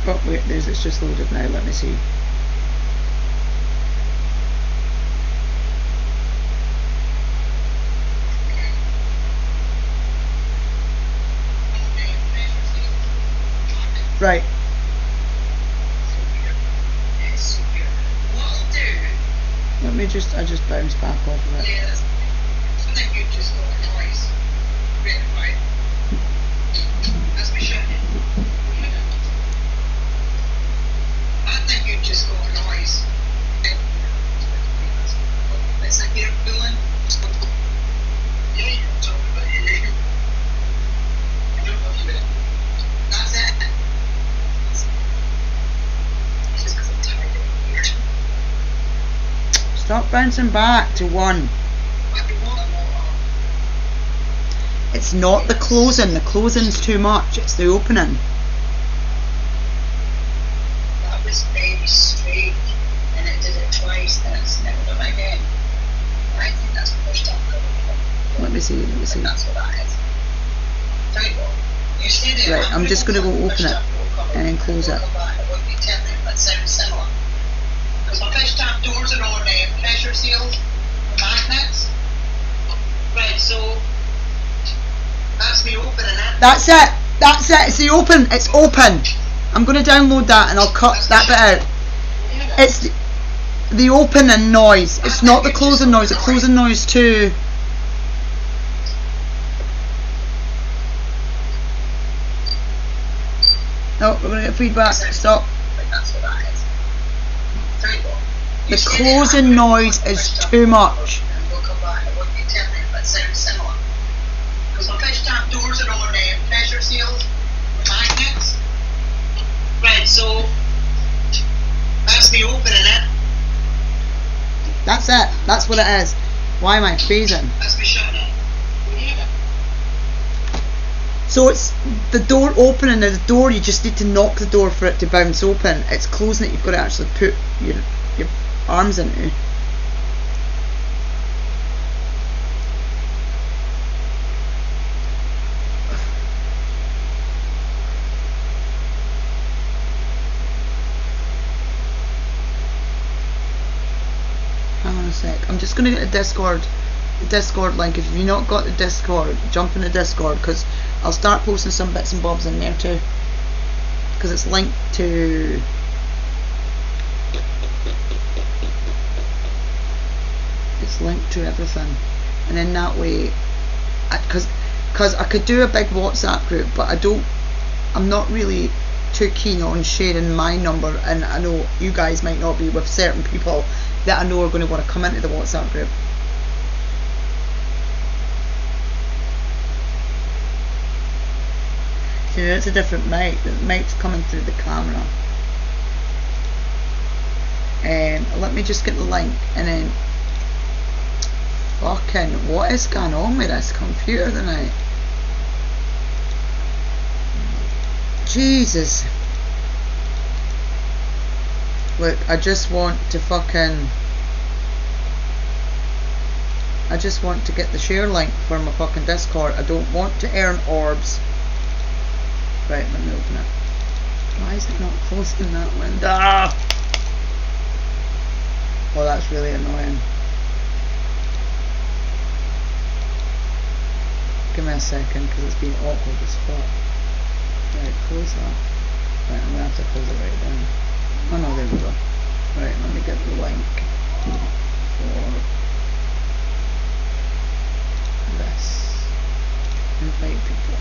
Oh wait, it's just loaded now, let me see. Right. Let me just, I just bounced back off of it. I think you just got a noise. Right. That's me shutting it. Stop bouncing back to 1. It's not the closing. The closing's too much. It's the opening. That was very straight, and it did it twice, and it's never done again. I think that's the first time I've ever. Let me see. That's what that is. Tell you what, you stay there. Right, I'm just going to go open it and then close it. That sounds similar. Because my fish tap doors are on pressure seals, magnets. Right, so that's me opening it. That's it. It's the open. It's open. I'm going to download that and I'll cut that bit out. It's the opening noise. It's not the closing noise. The closing noise too. No, we're going to get feedback. Stop. The closing noise is too much. That sounds similar. Because my fish tap doors are on pressure seals, magnets. Right, so that's me opening it. That's it. That's what it is. Why am I phasing? That's me shutting it. So it's the door opening. Now the door, you just need to knock the door for it to bounce open. It's closing it. You've got to actually put your arms into. Hang on a sec. I'm just going to get a Discord link. If you've not got the Discord, jump in the Discord, because I'll start posting some bits and bobs in there too, because it's linked to everything, and then that way, because I could do a big WhatsApp group, but I'm not really too keen on sharing my number, and I know you guys might not be, with certain people that I know are going to want to come into the WhatsApp group. See, it's a different mic. The mic's coming through the camera. Let me just get the link, and then fucking, what is going on with this computer tonight? Jesus. Look, I just want to get the share link for my fucking Discord. I don't want to earn orbs. Right, let me open it. Why is it not closing that window? Oh, that's really annoying. Give me a second, because it's been awkward as fuck. Right, close that. Right, I'm going to have to close it right down. Oh no, there we go. Right, let me get the link for this. Invite people.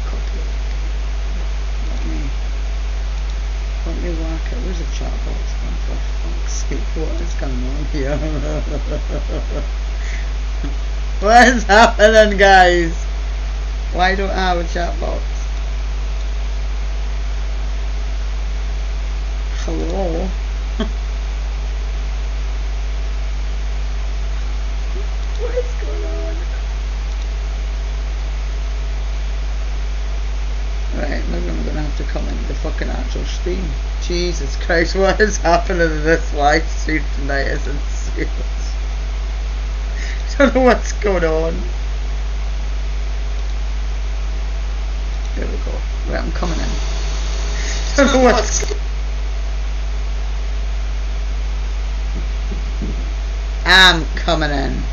Copy it. Let me work it. Where's the chat box gone, for fuck's sake? What is going on here? What is happening, guys? Why don't I have a chat box? Hello? What is going on? Right, maybe I'm gonna have to come into the fucking actual stream. Jesus Christ, what is happening in this live stream tonight is insane. I don't know what's going on. There we go. Right, I'm coming in. I don't know what's... I'm coming in.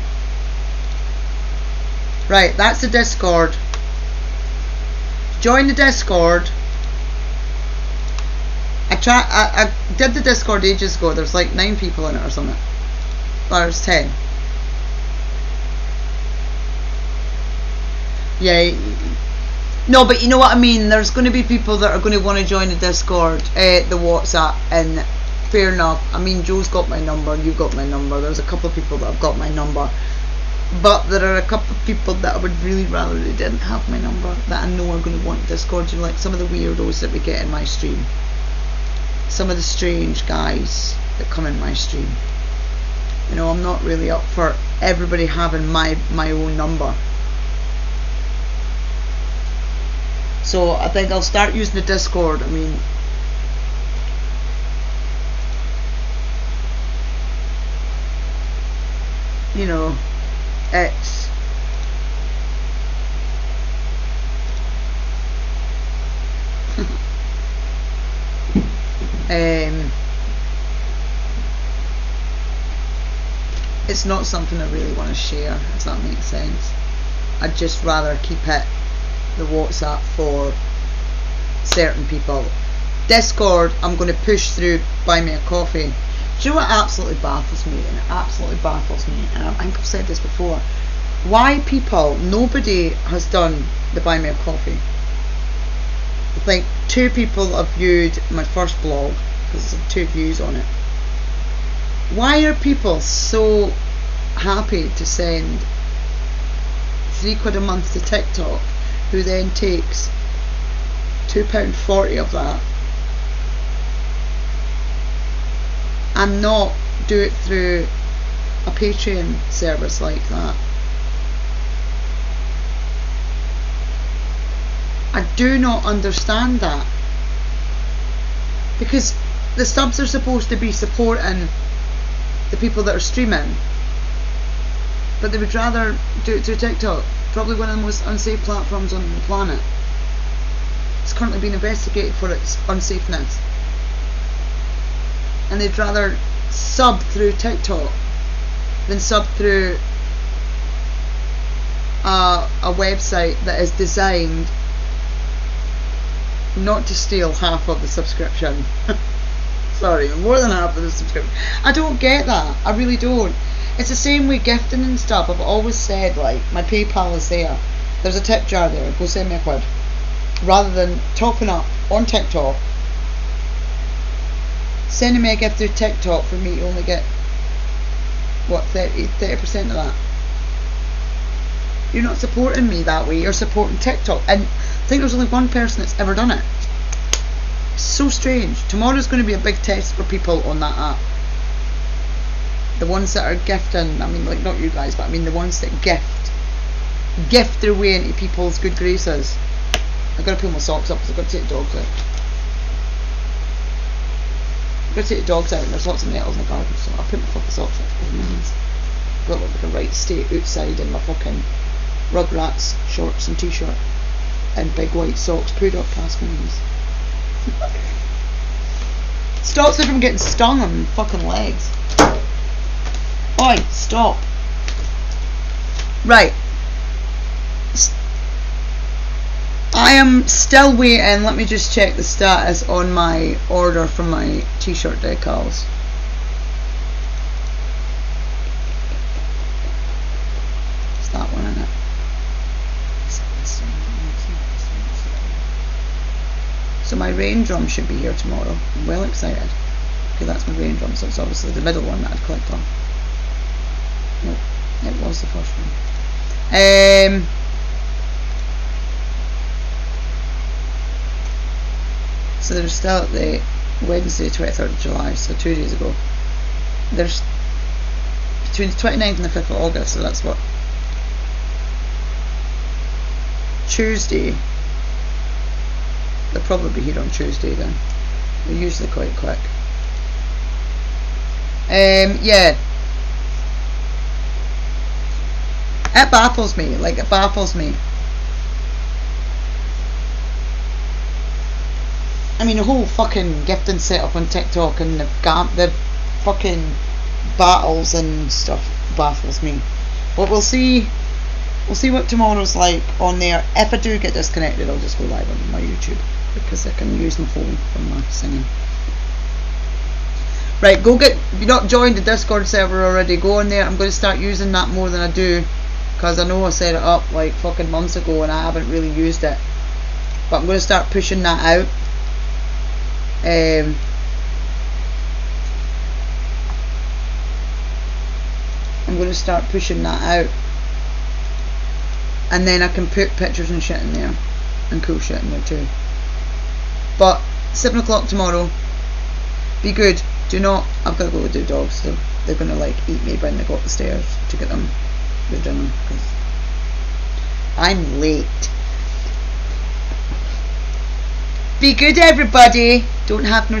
Right, that's the Discord. Join the Discord. I did the Discord ages ago. There's like 9 people in it or something. Or there's 10. Yeah. No, but you know what I mean. There's going to be people that are going to want to join the Discord, the WhatsApp, and fair enough. I mean, Joe's got my number, you've got my number. There's a couple of people that have got my number, but there are a couple of people that I would really rather they didn't have my number, that I know are going to want Discord. You know, like some of the weirdos that we get in my stream. some of the strange guys that come in my stream. You know, I'm not really up for everybody having my own number. So I think I'll start using the Discord. I mean, you know, it's it's not something I really want to share, if that makes sense. I'd just rather keep it the WhatsApp for certain people. Discord, I'm going to push through Buy Me a Coffee. Do you know what absolutely baffles me? And it absolutely baffles me, and I think I've said this before. Why people, nobody has done the Buy Me a Coffee. I think 2 people have viewed my first blog, because there's 2 views on it. Why are people so happy to send £3 a month to TikTok, who then takes £2.40 of that, and not do it through a Patreon service like that? I do not understand that, because the subs are supposed to be supporting the people that are streaming, but they would rather do it through TikTok, probably one of the most unsafe platforms on the planet. It's currently being investigated for its unsafeness, and they'd rather sub through TikTok than sub through a website that is designed not to steal half of the subscription. Sorry, more than half of the subscription. I don't get that. I really don't. It's the same with gifting and stuff. I've always said, like, my PayPal is there. There's a tip jar there. Go send me a quid. Rather than topping up on TikTok, sending me a gift through TikTok for me to only get, what, 30% of that. You're not supporting me that way. You're supporting TikTok. And I think there's only one person that's ever done it. It's so strange. Tomorrow's going to be a big test for people on that app. The ones that are gifting, I mean, like, not you guys, but I mean the ones that gift their way into people's good graces. I've got to pull my socks up because I've got to take the dogs out. I've got to take the dogs out, and there's lots of nettles in the garden, so I'll put my fucking socks up with my hands. I've got like a right state outside in my fucking Rugrats shorts and t-shirt and big white socks, pulled up past my knees. Stops me from getting stung on my fucking legs. Oi, stop. Right. I am still waiting. Let me just check the status on my order for my t-shirt decals. It's that one, isn't it? So my rain drum should be here tomorrow. I'm well excited. Okay, that's my rain drum, so it's obviously the middle one that I'd clicked on. No, it was the first one. So there's still the Wednesday 23rd of July, so 2 days ago. There's between the 29th and the 5th of August, so that's what, Tuesday. They'll probably be here on Tuesday then. They're usually quite quick. Yeah. It baffles me, like, it baffles me. I mean, the whole fucking gifting setup on TikTok and the fucking battles and stuff baffles me. But we'll see what tomorrow's like on there. If I do get disconnected, I'll just go live on my YouTube, because I can use my phone for my singing. Right, go get, if you've not joined the Discord server already, go on there. I'm going to start using that more than I do, because I know I set it up like fucking months ago and I haven't really used it. But I'm going to start pushing that out. I'm going to start pushing that out, and then I can put pictures and shit in there, and cool shit in there too. But 7 o'clock tomorrow, Be good. Do not. I've got to go with the dogs. So they're gonna like eat me when they go up the stairs to get them their dinner because I'm late. Be good, everybody. Don't have no